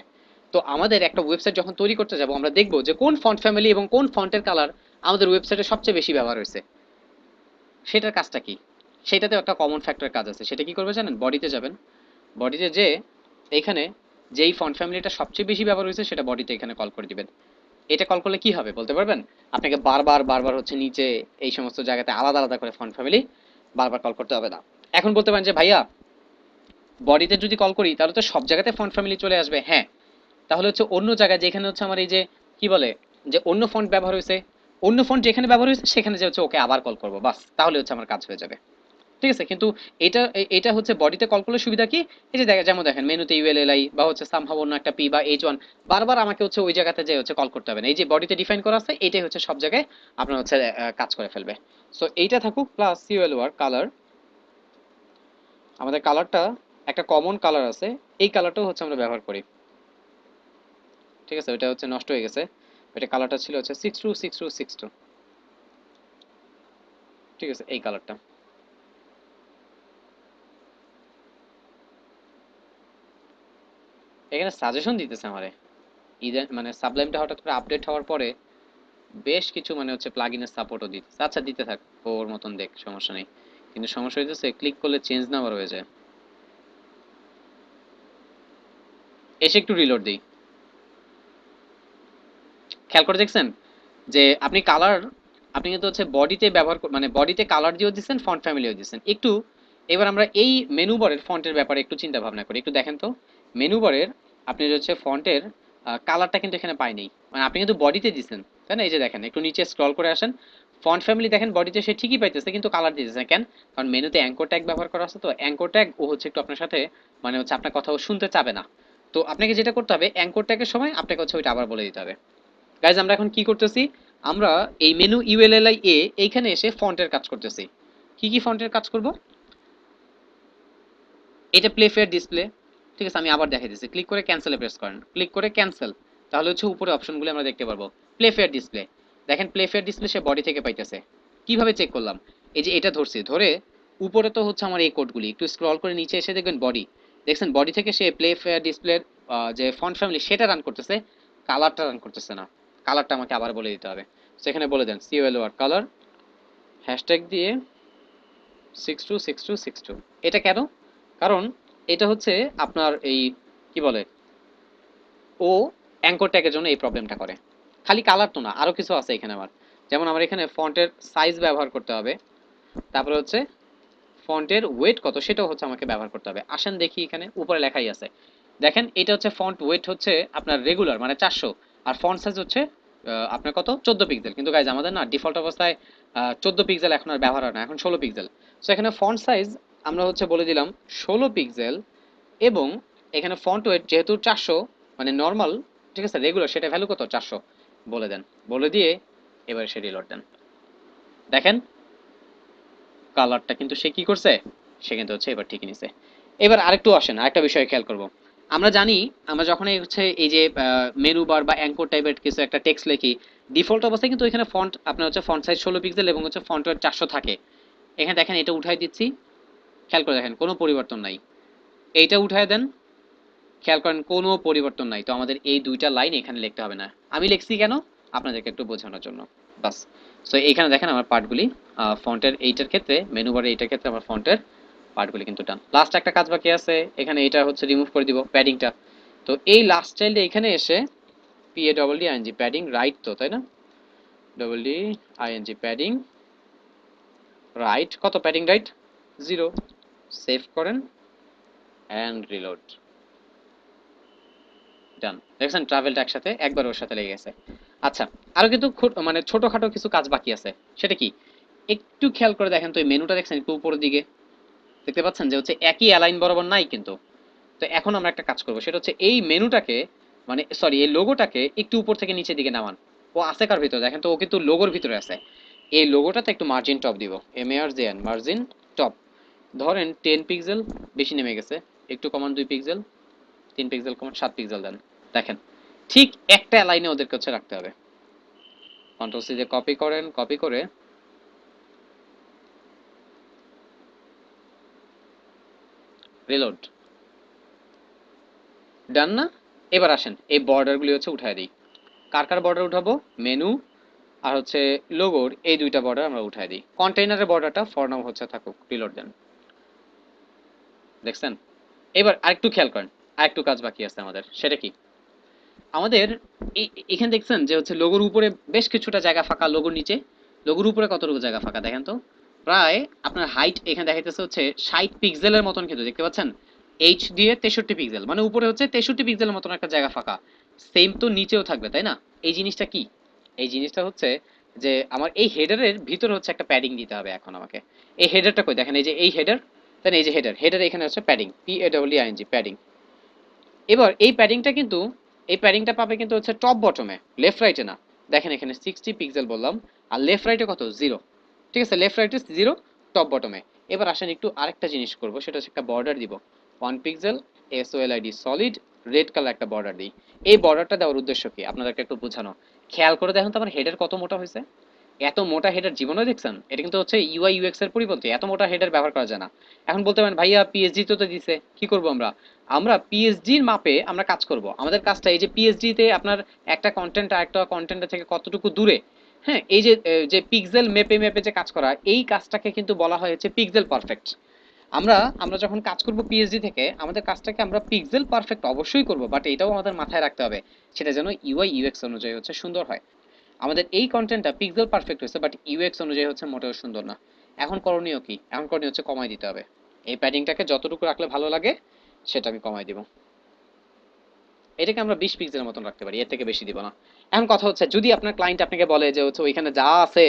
তো আমাদের একটা ওয়েবসাইট যখন তৈরি করতে যাব, আমরা দেখব যে কোন ফন্ট ফ্যামিলি এবং কোন ফন্টের কালার আমাদের ওয়েবসাইটে সবচেয়ে বেশি ব্যবহার হয়েছে, সেটার কাজটা কি। সেটাতেও একটা কমন ফ্যাক্টরের কাজ আছে, সেটা কি করবে জানেন? বডিতে যাবেন, বডিতে যে এইখানে যেই ফন্ট ফ্যামিলিটা সবচেয়ে বেশি ব্যবহার হয়েছে সেটা বডিতে এখানে কল করে দিবেন। এটা কল করলে কি হবে বলতে পারবেন? আপনাকে বারবার বারবার হচ্ছে নিচে এই সমস্ত জায়গাতে আলাদা আলাদা করে ফন্ট ফ্যামিলি বারবার কল করতে হবে না। এখন বলতে পারেন যে ভাইয়া বডিতে যদি কল করি তাহলে তো সব জায়গাতে ফন্ট ফ্যামিলি চলে আসবে। হ্যাঁ, তাহলে হচ্ছে অন্য জায়গায় যেখানে হচ্ছে আমার এই যে কি বলে যে অন্য ফন্ট ব্যবহার হয়েছে, অন্য ফন্ট যেখানে ব্যবহার হয়েছে সেখানে যে হচ্ছে ওকে আবার কল করবো, বাস তাহলে হচ্ছে আমার কাজ হয়ে যাবে। ঠিক আছে? কিন্তু এটা হচ্ছে বডিতে কল করলে সুবিধা কি, এই যে যেমন দেখেন মেনুতে ইউএলএলআই বা হচ্ছে সামহাউ অন্য একটা পি বা H1 বারবার আমাকে হচ্ছে ওই জায়গাতে যে হচ্ছে কল করতে হবে না, এই যে বডিতে ডিফাইন করা আছে এটাই হচ্ছে সব জায়গায় আপনার হচ্ছে কাজ করে ফেলবে। সো এইটা থাকুক, প্লাস ইউএল ওয়ার কালার, আমাদের কালারটা একটা কমন কালার আছে, এই কালারটাও হচ্ছে আমরা ব্যবহার করি। ঠিক আছে, ওইটা হচ্ছে নষ্ট হয়ে গেছে, ওইটা কালারটা ছিল হচ্ছে 626262। ঠিক আছে, এই কালারটা এখানে সাজেশন দিতেছে আমারে, ইদান মানে সাবলাইমটা হঠাৎ করে আপডেট হওয়ার পরে বেশ কিছু মানে হচ্ছে প্লাগইনের সাপোর্টও দিতেছে। আচ্ছা দিতে থাক, ওর মতন দেখ, সমস্যা নেই। কিন্তু সমস্যা হইতেছে ক্লিক করলে চেঞ্জ না আবার হয়ে যায়। এসে একটু রিলোড দিই, খেয়াল করে দেখছেন যে আপনি কালার, আপনি কিন্তু হচ্ছে বডিতে ব্যবহার মানে বডিতে কালার দিয়েও দিচ্ছেন, ফন্ট ফ্যামিলিও দিচ্ছেন একটু। এবার আমরা এই মেনু বারের ফন্টের ব্যাপারে একটু চিন্তা ভাবনা করি, একটু দেখেন তো মেনু বারের আপনি যে হচ্ছে ফন্টের কালারটা কিন্তু এখানে পাইনি, মানে আপনি কিন্তু বডিতে দিচ্ছেন, তাই না? এই যে দেখেন একটু নিচে স্ক্রল করে আসেন, ফন্ট ফ্যামিলি দেখেন বডিতে সে ঠিকই পাইতেছে কিন্তু কালার দিতেছে কেন? কারণ মেনুতে অ্যাঙ্কর ট্যাগ ব্যবহার করা আছে, তো অ্যাঙ্কর ট্যাগ ও হচ্ছে একটু আপনার সাথে মানে হচ্ছে আপনার কথা ও শুনতে চাবে না। তো আপনাকে যেটা করতে হবে অ্যাঙ্কর ট্যাগের সময় আপনাকে হচ্ছে ওইটা আবার বলে দিতে হবে। গাইজ আমরা এখন কি করতেছি, আমরা এই মেনু ইউএলএলআই এ এইখানে এসে ফন্টের কাজ করতেছি। কি কি ফন্টের কাজ করব? এটা প্লে ফেয়ার ডিসপ্লে, ঠিক আছে, আমি আবার দেখাই দিচ্ছি। ক্লিক করে ক্যান্সেলে প্রেস করেন, ক্লিক করে ক্যান্সেল, তাহলে হচ্ছে উপরে অপশনগুলো আমরা দেখতে পারবো। প্লে ফেয়ার ডিসপ্লে, দেখেন প্লে ফেয়ার ডিসপ্লে সে বডি থেকে পাইতেছে। কিভাবে চেক করলাম? এই যে এটা ধরছি, ধরে উপরে তো হচ্ছে আমার এই কোডগুলি, একটু স্ক্রল করে নিচে এসে দেখবেন বডি, দেখছেন বডি থেকে সে প্লে ফেয়ার ডিসপ্লের যে ফন্ট ফ্যামিলি সেটা রান করতেছে, কালারটা রান করতেছে না। কালারটা আমাকে আবার বলে দিতে হবে। সেখানে বলে দেন COLOR কালার হ্যাশট্যাগ দিয়ে 626262। এটা কেন? কারণ এটা হচ্ছে আপনার এই কি বলে, ও অ্যাঙ্কর ট্যাগের জন্য এই প্রবলেমটা করে। খালি কালার তো না, আরো কিছু আছে এখানে আমার। যেমন আমার এখানে ফন্টের সাইজ ব্যবহার করতে হবে, তারপরে হচ্ছে ফন্টের ওয়েট কত সেটাও হচ্ছে আমাকে ব্যবহার করতে হবে। আসেন দেখি, এখানে উপরে লেখাই আছে, দেখেন এটা হচ্ছে ফন্ট ওয়েট হচ্ছে আপনার রেগুলার মানে 400, আর ফন্ট সাইজ হচ্ছে আপনার কত 14 পিক্সেল। কিন্তু গাইজ আমাদের না ডিফল্ট অবস্থায় 14 পিক্সেল এখন আর ব্যবহার হয় না, এখন 16 পিক্সেল। সো এখানে ফন্ট সাইজ আমরা হচ্ছে বলে দিলাম 16 পিক্সেল, এবং এখানে ফন্ট ওয়েট যেহেতু 400 মানে নর্মাল, ঠিক আছে, রেগুলার সেটা ভ্যালু কত 400 বলে দেন। বলে দিয়ে এবার সে রিলোড দেন। দেখেন কালারটা কিন্তু সে কি করছে, সে কিন্তু হচ্ছে এবার ঠিকই নিছে। এবার আরেকটু আসেন, আরেকটা বিষয় খেয়াল করব। আমরা জানি, আমরা যখন হচ্ছে এই যে মেনু বার বা অ্যাঙ্কর টাইপের কিছু একটা টেক্সট লিখি, ডিফল্ট অবস্থায় কিন্তু এখানে ফন্ট আপনার হচ্ছে ফন্ট সাইজ 16 পিক্সেল এবং হচ্ছে ফন্ট ওয়েট 400 থাকে। এখানে দেখেন এটা উঠাই দিচ্ছি, খেয়াল করে দেখেন কোনো পরিবর্তন নাই। এইটা উঠায় দেন, খেয়াল করেন কোনো পরিবর্তন নাই। তো আমাদের এই দুইটা লাইন এখানে লিখতে হবে না। আমি লিখছি কেন? আপনাদেরকে একটু বোঝানোর জন্য, বাস। সো এইখানে দেখেন আমার পার্টগুলি ফন্টের এইটার ক্ষেত্রে, মেনু বারের এইটার ক্ষেত্রে আমার ফন্টের পার্টগুলি কিন্তু ডান। লাস্ট একটা কাজ বাকি আছে, এখানে এটা হচ্ছে রিমুভ করে দিব প্যাডিংটা। তো এই লাস্ট চাইল্ডে এখানে এসে PADDING প্যাডিং রাইট, তো তাই না? DDING প্যাডিং রাইট, কত প্যাডিং রাইট 0। সেভ করেন অ্যান্ড রিলোড। ডান, দেখছেন ট্রাভেলটা একসাথে একবার ওর সাথে লেগে গেছে। আচ্ছা, আরো কিন্তু মানে ছোটখাটো কিছু কাজ বাকি আছে। সেটা কি? একটু খেয়াল করে দেখেন তো, এই মেনুটা দেখছেন একটু উপরের দিকে, দেখতে পাচ্ছেন যে হচ্ছে একই অ্যালাইন বরাবর নাই কিন্তু। তো এখন আমরা একটা কাজ করব, সেটা হচ্ছে এই মেনুটাকে মানে সরি এই লোগোটাকে একটু উপর থেকে নিচের দিকে নামান। ও আছে কার ভিতরে দেখেন তো, ও কিন্তু লোগোর ভিতরে আছে। এই লোগোটাতে একটু মার্জিন টপ দিব, MARGN মার্জিন টপ, ধরেন 10 পিক্সেল, বেশি নেমে গেছে, একটু কমান 2 পিক্সেল, 3 পিক্সেল কমান 7 পিক্সেল দেন। দেখেন ঠিক একটা লাইনে ওদেরকে হচ্ছে রাখতে হবে। কন্ট্রোল সি দিয়ে কপি করেন, কপি করে রিলোড। ডান না? এবার আসেন এই বর্ডারগুলি হচ্ছে উঠায় দিই। কার কার বর্ডার উঠাবো? মেনু আর হচ্ছে লোগোর এই দুইটা বর্ডার আমরা উঠায় দিই। কন্টেইনারের বর্ডারটা ফর নাও হচ্ছে থাকুক, রিলোড দেন। দেখছেন? এবার আরেকটু খেয়াল করেন, আরেকটু কাজ বাকি আছে আমাদের। সেটা কি? আমাদের এখানে দেখছেন যে হচ্ছে লোগোর উপরে বেশ কিছুটা জায়গা ফাঁকা, লোগোর নিচে লোগোর উপরে কতটুকু জায়গা ফাঁকা দেখেন তো। প্রায় আপনার হাইট এখানে দেখাইতেছে হচ্ছে 60 পিক্সেলের মতন, কিন্তু দেখতে পাচ্ছেন এইচ দিয়ে 63 পিক্সেল, মানে উপরে হচ্ছে 63 পিক্সেলের মতন একটা জায়গা ফাঁকা। সেম তো নিচেও থাকবে তাই না? এই জিনিসটা কি? এই জিনিসটা হচ্ছে যে আমার এই হেডারের ভিতরে হচ্ছে একটা প্যাডিং দিতে হবে এখন আমাকে। এই হেডারটা কই দেখেন, এই যে এই হেডার, দেন এই যে হেডার, হেডার এখানে হচ্ছে প্যাডিং, PADDING প্যাডিং। এবার এই প্যাডিংটা কিন্তু, এই প্যাডিংটা পাবে কিন্তু হচ্ছে টপ বটমে, লেফট রাইটে না। দেখেন এখানে 60 পিক্সেল বললাম, আর লেফট রাইটে কত 0, ঠিক আছে, লেফট রাইটে 0 টপ বটমে। এবার আসেন একটু আরেকটা জিনিস করব, সেটা হচ্ছে একটা বর্ডার দিব 1 pixel, SOLID solid red colour একটা বর্ডার দিই। এই বর্ডারটা দেওয়ার উদ্দেশ্য কি আপনাদেরকে একটু বোঝানো। খেয়াল করে দেখুন তো আমার হেডার কত মোটা হয়েছে। এত মোটা হেডার জীবনে দেখছেন? এটা কিন্তু হচ্ছে UI UX এর পরিপন্থী, এত মোটা হেডার ব্যবহার করা যায় না। এখন বলতে পারেন ভাইয়া PSG তো দিছে, কি করব আমরা? আমরা পিএসজির মাপে আমরা কাজ করব। আমাদের কাজটা এই যে পিএসজি তে আপনার একটা কন্টেন্ট আর একটা কন্টেন্টের থেকে কতটুকু দূরে, হ্যাঁ, এই যে যে পিক্সেল মেপে মেপে যে কাজ করা, এই কাজটাকে কিন্তু বলা হয় হচ্ছে পিক্সেল পারফেক্ট। আমরা আমরা যখন কাজ করব পিএসজি থেকে, আমাদের কাজটাকে আমরা পিক্সেল পারফেক্ট অবশ্যই করব, বাট এটাও আমাদের মাথায় রাখতে হবে সেটা যেন UI UX অনুযায়ী হচ্ছে সুন্দর হয়। আমাদের এই কন্টেন্টটা পিক্সেল পারফেক্ট হয়েছে, বাট ইউএক্স অনুযায়ী হচ্ছে মোটেও সুন্দর না। এখন করণীয় কি? এখন করণীয় হচ্ছে কমাই দিতে হবে। এই প্যাডিংটাকে যতটুকু রাখলে ভালো লাগে সেটা আমি কমাই দিব। এটাকে আমরা 20 পিক্সেলের মতন রাখতে পারি, এর থেকে বেশি দিব না। এখন কথা হচ্ছে, যদি আপনার ক্লায়েন্ট আপনাকে বলে যে হচ্ছে ওইখানে যা আছে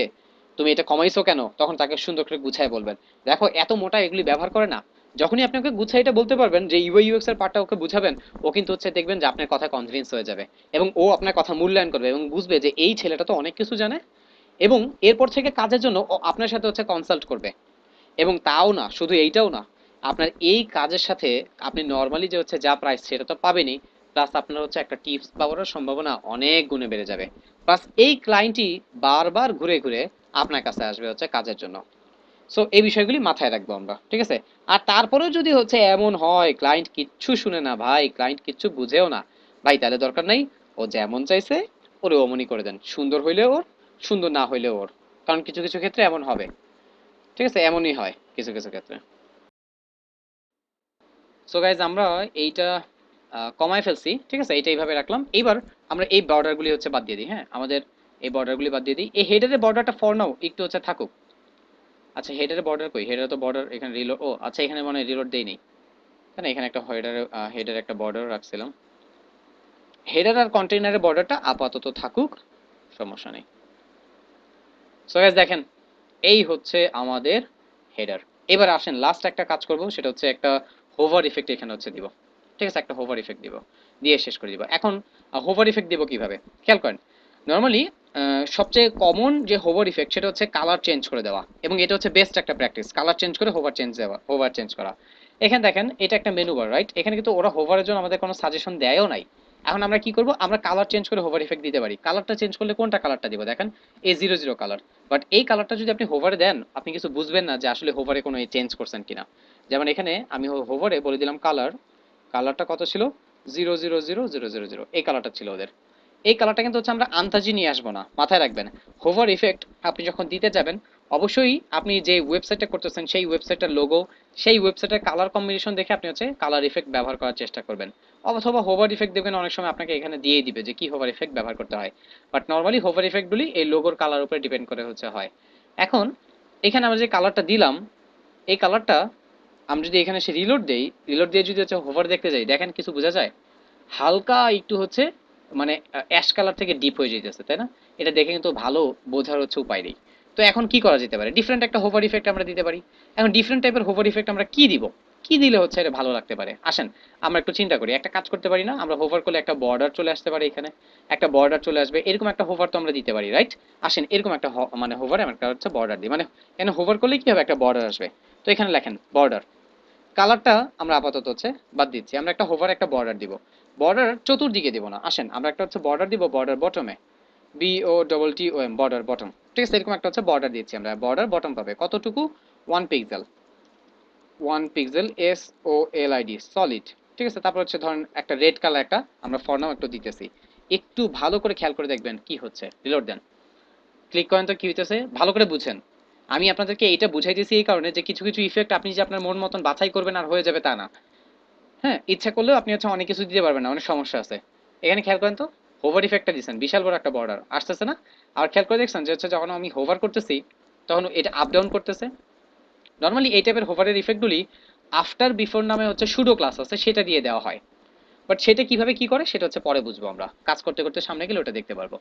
তুমি এটা কমাইছো কেন, তখন তাকে সুন্দর করে গুছায় বলবেন, দেখো এত মোটা এগুলি ব্যবহার করে না, যখনই আপনি ওকে গুছাই এটা বলতে পারবেন যে ইউআই ইউএক্স এর পার্টটা ওকে বুঝাবেন, ও কিন্তু হচ্ছে দেখবেন যে আপনার কথা কনভিন্স হয়ে যাবে এবং ও আপনার কথা মূল্যায়ন করবে এবং বুঝবে যে এই ছেলেটা তো অনেক কিছু জানে, এবং এরপর থেকে কাজের জন্য ও আপনার সাথে হচ্ছে কনসাল্ট করবে। এবং তাও না, শুধু এইটাও না, আপনার এই কাজের সাথে আপনি নর্মালি যে হচ্ছে যা প্রাইস সেটা তো পাবেনই, প্লাস আপনার হচ্ছে একটা টিপস পাওয়ার সম্ভাবনা অনেক গুণে বেড়ে যাবে। প্লাস এই ক্লায়েন্টই বারবার ঘুরে ঘুরে আপনার কাছে আসবে হচ্ছে কাজের জন্য। সো এই বিষয়গুলি মাথায় রাখবো আমরা, ঠিক আছে? আর তারপরেও যদি হচ্ছে এমন হয় ক্লায়েন্ট কিচ্ছু শুনে না ভাই, ক্লায়েন্ট কিচ্ছু বুঝেও না, ভাই তাহলে দরকার নাই, ও যেমন চাইছে ওরে অমনি করে দেন, সুন্দর হইলে ওর, সুন্দর না হইলে ওর। কারণ কিছু কিছু ক্ষেত্রে এমন হবে, ঠিক আছে? এমনই হয় কিছু কিছু ক্ষেত্রে। সো গাইজ আমরা এইটা কমায় ফেলছি, ঠিক আছে? এইটা এইভাবে রাখলাম। এইবার আমরা এই বর্ডারগুলি হচ্ছে বাদ দিয়ে দিই, হ্যাঁ আমাদের এই বর্ডারগুলি বাদ দিয়ে দিই। এই হেডারের বর্ডারটা ফর নাও একটু হচ্ছে থাকুক। আচ্ছা হেডারের বর্ডার কই? হেডারে তো বর্ডার এখানে রিলোড, ও আচ্ছা এখানে মানে রিলোড দেই নেই, তাই না? এখানে একটা হেডারে, হেডার একটা বর্ডার রাখছিলাম। হেডার আর কন্টেইনারের বর্ডারটা আপাতত থাকুক, সমস্যা নেই। সো গাইস দেখেন, এই হচ্ছে আমাদের হেডার। এবার আসেন লাস্ট একটা কাজ করব, সেটা হচ্ছে একটা হোভার ইফেক্ট এখানে হচ্ছে দিব, ঠিক আছে? একটা হোভার ইফেক্ট দিব, দিয়ে শেষ করে দিব। এখন হোভার ইফেক্ট দিব কিভাবে খেয়াল করেন। নর্মালি সবচেয়ে কমন যে হোভার ইফেক্ট সেটা হচ্ছে কালার চেঞ্জ করে দেওয়া, এবং এটা হচ্ছে বেস্ট একটা প্র্যাকটিস, কালার চেঞ্জ করে হোভার চেঞ্জ দেওয়া, হোভার চেঞ্জ করা। এখানে দেখেন এটা একটা মেনু বার, রাইট? এখানে কিন্তু ওরা হোভারের জন্য আমাদের কোনো সাজেশন দেয়ও নাই। এখন আমরা কি করব, আমরা কালার চেঞ্জ করে হোভার ইফেক্ট দিতে পারি। কালারটা চেঞ্জ করলে কোনটা কালারটা দিব দেখেন, A00 কালার। বাট এই কালারটা যদি আপনি হোভারে দেন, আপনি কিছু বুঝবেন না যে আসলে হোভারে কোনো চেঞ্জ করছেন কিনা। যেমন এখানে আমি হোভারে বলে দিলাম কালার, কালারটা কত ছিল, 000000, এই কালারটা ছিল ওদের। এই কালারটা কিন্তু হচ্ছে আমরা আন্তাজি নিয়ে আসবো না, মাথায় রাখবেন। হোভার ইফেক্ট আপনি যখন দিতে যাবেন, অবশ্যই আপনি যে ওয়েবসাইটটা করতেছেন সেই ওয়েবসাইটের লোগো, সেই ওয়েবসাইটের কালার কম্বিনেশন দেখে আপনি হচ্ছে কালার ইফেক্ট ব্যবহার করার চেষ্টা করবেন। অথবা হোভার ইফেক্ট দেখবেন অনেক সময় আপনাকে এখানে দিয়েই দিবে যে কি হোভার ইফেক্ট ব্যবহার করতে হয়। বাট নর্মালি হোভার ইফেক্টগুলি এই লোগোর কালার উপরে ডিপেন্ড করে হচ্ছে হয়। এখন এখানে আমরা যে কালারটা দিলাম, এই কালারটা আমরা যদি এখানে সে রিলোড দেই, রিলোড দিয়ে যদি হচ্ছে হোভার দেখতে যাই, দেখেন কিছু বোঝা যায়? হালকা একটু হচ্ছে মানে অ্যাশ কালার থেকে ডিপ হয়ে যেতেছে, তাই না? এটা দেখে কিন্তু ভালো বোঝার হচ্ছে উপায় নেই। তো এখন কি করা যেতে পারে, ডিফারেন্ট একটা হোভার ইফেক্ট আমরা দিতে পারি। এখন ডিফারেন্ট টাইপের হোভার ইফেক্ট আমরা কি দিব, কি দিলে হচ্ছে এটা ভালো লাগতে পারে? আসেন আমরা একটু চিন্তা করি, একটা কাজ করতে পারি না আমরা? হোভার করলে একটা বর্ডার চলে আসতে পারে, এখানে একটা বর্ডার চলে আসবে, এরকম একটা হোভার তো আমরা দিতে পারি, রাইট? আসেন এরকম একটা মানে হোভার একটা হচ্ছে বর্ডার দিই, মানে এখানে হোভার করলে কি হবে, একটা বর্ডার আসবে। তো এখানে লেখেন বর্ডার, কালারটা আমরা আপাতত হচ্ছে বাদ দিচ্ছি, আমরা একটা হোভার একটা বর্ডার দিব। বর্ডার চতুর্দিকে দিব না, আসেন আমরা একটা হচ্ছে বর্ডার দিব বর্ডার বটমে, BOTTOM, বর্ডার বটম, ঠিক আছে? এরকম একটা হচ্ছে বর্ডার দিচ্ছি আমরা, বর্ডার বটম পাবে কতটুকু, 1 পিক্সেল, 1 পিক্সেল, SOLID, সলিড, ঠিক আছে? তারপর হচ্ছে ধরেন একটা রেড কালার একটা আমরা ফর নাও একটু দিতেছি। একটু ভালো করে খেয়াল করে দেখবেন কি হচ্ছে, রিলোড দেন, ক্লিক করেন তো কি হইতেছে, ভালো করে বুঝেন। আমি আপনাদেরকে এটা বুঝাইতেছি এই কারণে যে কিছু কিছু ইফেক্ট আপনি যে আপনার মন মতন বাছাই করবেন আর হয়ে যাবে তা না। হ্যাঁ, ইচ্ছা করলেও আপনি হচ্ছে অনেক কিছু দিতে পারবেন না, অনেক সমস্যা আছে। এখানে খেয়াল করেন তো, হোভার ইফেক্টটা দিচ্ছেন, বিশাল বড় একটা বর্ডার আসতেছে না? আর খেয়াল করে দেখছেন যে হচ্ছে যখন আমি হোভার করতেছি তখন এটা আপ ডাউন করতেছে। নর্মালি এই টাইপের হোভারের ইফেক্টগুলি আফটার বিফোর নামে হচ্ছে সুডো ক্লাস আছে, সেটা দিয়ে দেওয়া হয়। বাট সেটা কিভাবে কি করে সেটা হচ্ছে পরে বুঝবো, আমরা কাজ করতে করতে সামনে গেলে ওটা দেখতে পারবো।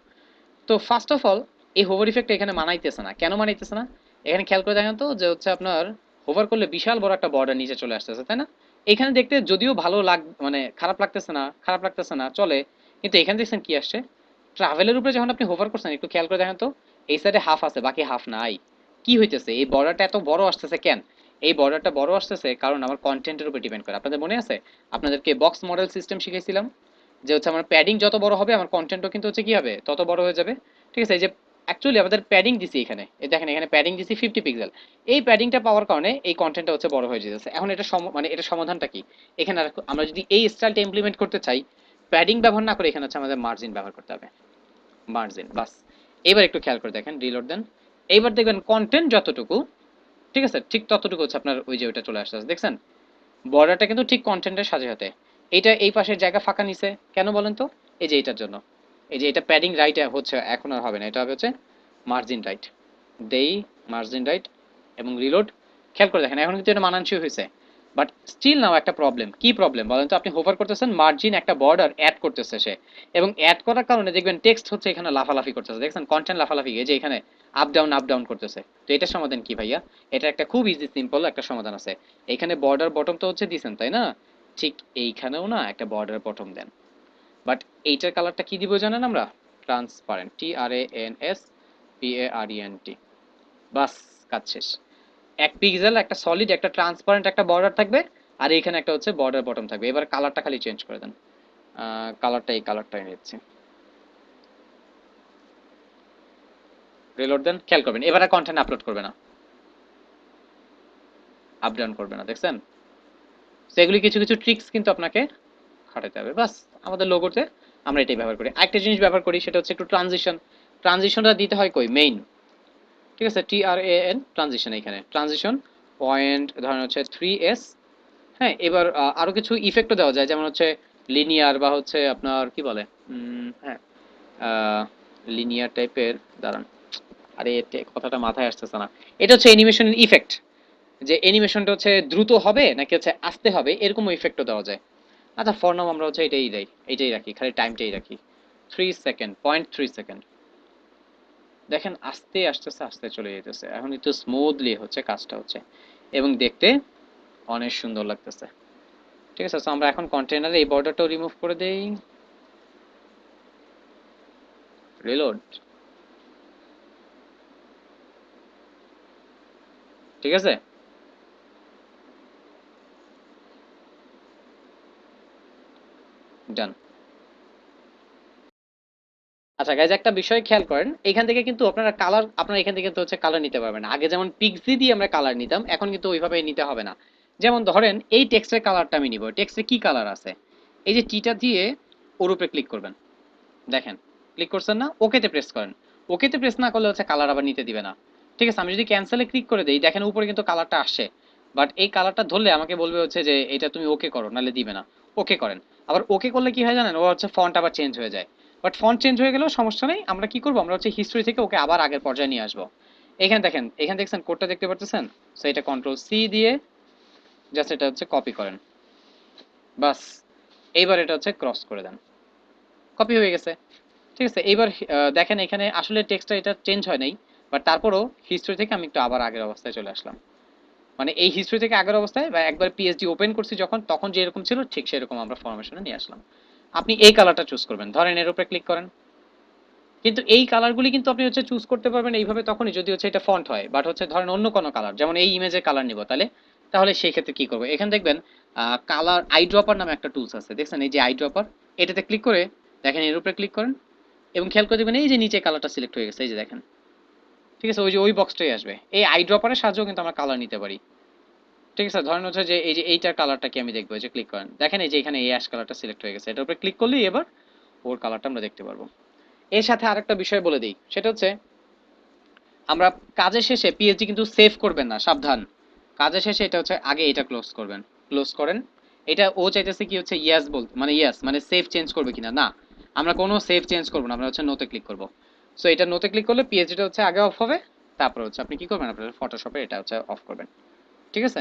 তো ফার্স্ট অফ অল এই হোভার ইফেক্টটা এখানে মানাইতেছে না, কেন মানাইতেছে না? এখানে খেয়াল করে দেখেন তো যে হচ্ছে আপনার হোভার করলে বিশাল বড় একটা বর্ডার নিচে চলে আসতেছে, তাই না? এখানে দেখতে যদিও ভালো মানে খারাপ লাগতেছে না, খারাপ লাগতেছে না চলে, কিন্তু এখানে দেখছেন কি আসছে, ট্রাভেলের উপরে যখন আপনি হোভার করছেন একটু খেয়াল করে দেখেন তো, এই সাইডে হাফ আছে বাকি হাফ নাই। কি হইতেছে, এই বর্ডারটা এত বড় আসতেছে কেন? এই বর্ডারটা বড় আসতেছে কারণ আমার কন্টেন্টের উপর ডিপেন্ড করে। আপনাদের মনে আছে আপনাদেরকে বক্স মডেল সিস্টেম শিখেছিলাম, যে হচ্ছে আমার প্যাডিং যত বড় হবে আমার কন্টেন্টও কিন্তু হচ্ছে কি হবে, তত বড় হয়ে যাবে। ঠিক আছে? এই যে অ্যাকচুয়ালি আমাদের প্যাডিং দিছি এখানে, এই দেখেন এখানে প্যাডিং দিছি 50 পিক্সেল। এই প্যাডিংটা পাওয়ার কারণে এই কন্টেন্টটা হচ্ছে বড় হয়ে যেতেছে। এখন এটা মানে এটা সমাধানটা কি? এখানে আমরা যদি এই স্টাইলটা ইমপ্লিমেন্ট করতে চাই, প্যাডিং ব্যবহার না করে এখানে হচ্ছে আমাদের মার্জিন ব্যবহার করতে হবে, মার্জিন বাস। এবার একটু খেয়াল করে দেখেন, রিলোড দেন। এইবার দেখবেন কন্টেন্ট যতটুকু, ঠিক আছে, ঠিক ততটুকু হচ্ছে আপনার ওই যে ওইটা চলে আসছে, দেখছেন? বর্ডারটা কিন্তু ঠিক কন্টেন্টের সাথে সাথে। এইটা এই পাশের জায়গা ফাঁকা নিছে কেন বলেন তো? এই যে এটার জন্য। এই যে এটা প্যাডিং রাইট হচ্ছে, এখন আর হবে না, এটা হবে হচ্ছে মার্জিন রাইট। দেই মার্জিন রাইট এবং রিলোড। খেয়াল করে দেখেন এখন কিন্তু এটা মানানসই হয়েছে। বাট স্টিল নাও একটা প্রবলেম, কি প্রবলেম বলেন তো? আপনি হোভার করতেছেন, মার্জিন একটা বর্ডার অ্যাড করতেছে সে, এবং অ্যাড করার কারণে দেখবেন টেক্সট হচ্ছে এখানে লাফালাফি করতেছে, দেখছেন কন্টেন্ট লাফালাফি, এই যে এখানে আপ ডাউন করতেছে। তো এটার সমাধান কি ভাইয়া? এটা একটা খুব ইজি সিম্পল একটা সমাধান আছে। এখানে বর্ডার বটম তো হচ্ছে দিছেন তাই না, ঠিক এইখানেও না একটা বর্ডার বটম দেন। বাট এইটার কালারটা কি দিব জানেন আমরা? Transparent, TRANSPARENT। বাস, কাজ শেষ। 1 পিক্সেল একটা সলিড একটা ট্রান্সপারেন্ট একটা বর্ডার থাকবে, আর এখানে একটা হচ্ছে বর্ডার বটম থাকবে। এবার কালারটা খালি চেঞ্জ করে দেন। কালারটা এই কালারটাই নিচ্ছি, রিলোড দেন, খেয়াল করবেন এবার আর কন্টেন্ট আপলোড করবে না, আপ ডাউন করবে না, দেখছেন? সেগুলি কিছু কিছু ট্রিক্স কিন্তু আপনাকে খাটাতে হবে। বাস, আমাদের লোগোতে আমরা এটাই ব্যবহার করি। আরেকটা জিনিস ব্যবহার করি, সেটা হচ্ছে একটু ট্রানজিশন। ট্রানজিশনটা দিতে হয় কই? মেইন, ঠিক আছে, TRAN ট্রানজিশন, এখানে ট্রানজিশন পয়েন্ট ধরেন হচ্ছে 3S। হ্যাঁ, এবার আরো কিছু ইফেক্টও দেওয়া যায়, যেমন হচ্ছে লিনিয়ার বা হচ্ছে আপনার কি বলে, হ্যাঁ, লিনিয়ার টাইপের, দাঁড়ান, আরে কথাটা মাথায় আসতেছে না। এটা হচ্ছে অ্যানিমেশন ইফেক্ট, যে অ্যানিমেশনটা হচ্ছে দ্রুত হবে নাকি হচ্ছে আস্তে হবে, এরকম ইফেক্টও দেওয়া যায়। আচ্ছা, ফর নাও আমরা হচ্ছে এটাই দেই, এটাই রাখি, খালি টাইমটাই রাখি 3 সেকেন্ড, 0.3 সেকেন্ড। দেখেন আস্তে আসতেছে, আস্তে চলে যেতেছে, এখন একটু স্মুথলি হচ্ছে কাজটা হচ্ছে, এবং দেখতে অনেক সুন্দর লাগতেছে। ঠিক আছে, তো আমরা এখন কন্টেনারে এই বর্ডারটাও রিমুভ করে দেই, রিলোড, ঠিক আছে, ডান। আচ্ছা গাইজ, একটা বিষয় খেয়াল করেন, এখান থেকে কিন্তু আপনারা এখান থেকে তো হচ্ছে কালার নিতে পারবেন। আগে যেমন পিক্সি দিয়ে আমরা কালার নিতাম, এখন কিন্তু ওইভাবে নিতে হবে না। যেমন ধরেন এই টেক্সটের কালারটা আমি নিব, টেক্সটে কি কালার আছে, এই যে টিটা দিয়ে ওর উপরে ক্লিক করবেন, দেখেন ক্লিক করছেন না, ওকেতে প্রেস করেন। ওকেতে প্রেস না করলে হচ্ছে কালার আবার নিতে দিবে না। ঠিক আছে, আমি যদি ক্যান্সেলে ক্লিক করে দেই, দেখেন উপরে কিন্তু কালারটা আসছে, বাট এই কালারটা ধরলে আমাকে বলবে হচ্ছে যে এটা তুমি ওকে করো, নাহলে দিবে না। ওকে করেন। আবার ওকে করলে কি হয় জানেন, ও হচ্ছে ফন্ট আবার চেঞ্জ হয়ে যায়। বাট ফন্ট চেঞ্জ হয়ে গেলেও সমস্যা নেই, আমরা কি করবো, আমরা হচ্ছে হিস্ট্রি থেকে ওকে আবার আগের পর্যায়ে নিয়ে আসবো। এখানে দেখেন, এখানে দেখছেন কোডটা দেখতে পারতেছেন? সো এটা কন্ট্রোল C দিয়ে জাস্ট এটা হচ্ছে কপি করেন, বাস। এইবার এটা হচ্ছে ক্রস করে দেন, কপি হয়ে গেছে। ঠিক আছে, এইবার দেখেন এখানে আসলে টেক্সটটা এটা চেঞ্জ হয় নাই, বাট তারপরও হিস্ট্রি থেকে আমি একটু আবার আগের অবস্থায় চলে আসলাম। মানে এই হিস্ট্রি থেকে আগের অবস্থায়, বা একবার পিএইচডি ওপেন করছি যখন, তখন যেরকম ছিল ঠিক সেরকম আমরা ফরমেশনে নিয়ে আসলাম। আপনি এই কালারটা চুজ করবেন, ধরেন এর উপরে ক্লিক করেন। কিন্তু এই কালারগুলি কিন্তু আপনি হচ্ছে চুজ করতে পারবেন এইভাবে তখনই যদি হচ্ছে এটা ফন্ট হয়, বাট হচ্ছে ধরেন অন্য কোনো কালার, যেমন এই ইমেজের কালার নিব, তাহলে তাহলে সেই ক্ষেত্রে কি করবো, এখানে দেখবেন কালার আই ড্রপার নামে একটা টুলস আছে, দেখছেন এই যে আই ড্রপার, এটাতে ক্লিক করে দেখেন এর উপরে ক্লিক করেন, এবং খেয়াল করে দেখবেন এই যে নিচে কালারটা সিলেক্ট হয়ে গেছে, এই যে দেখেন। ঠিক আছে, ওই যে ওই বক্সটাই আসবে, এই আই ড্রপারের সাহায্যেও কিন্তু আমরা কালার নিতে পারি। ঠিক আছে, ধরেন হচ্ছে যে এই যে এইটার কালারটা কি আমি দেখবো, এই যে ক্লিক করেন, দেখেন এই যে এখানে এই অ্যাশ কালারটা সিলেক্ট হয়ে গেছে, এটার উপরে ক্লিক করলেই এবার ওর কালারটা আমরা দেখতে পারবো। এর সাথে আরেকটা বিষয় বলে দিই, সেটা হচ্ছে আমরা কাজের শেষে পিএইচডি কিন্তু সেভ করবেন না, সাবধান। কাজের শেষে এটা হচ্ছে আগে এটা ক্লোজ করবেন, ক্লোজ করেন। এটা ও চাইতেছে কি হচ্ছে ইয়েস বলতে, মানে ইয়েস মানে সেভ চেঞ্জ করবে কিনা, না, আমরা কোনো সেভ চেঞ্জ করবো না, আমরা হচ্ছে নোতে ক্লিক করবো। সো এটা নোতে ক্লিক করলে পিএইচডিটা হচ্ছে আগে অফ হবে, তারপর হচ্ছে আপনি কি করবেন, আপনার ফটোশপে এটা হচ্ছে অফ করবেন। ঠিক আছে।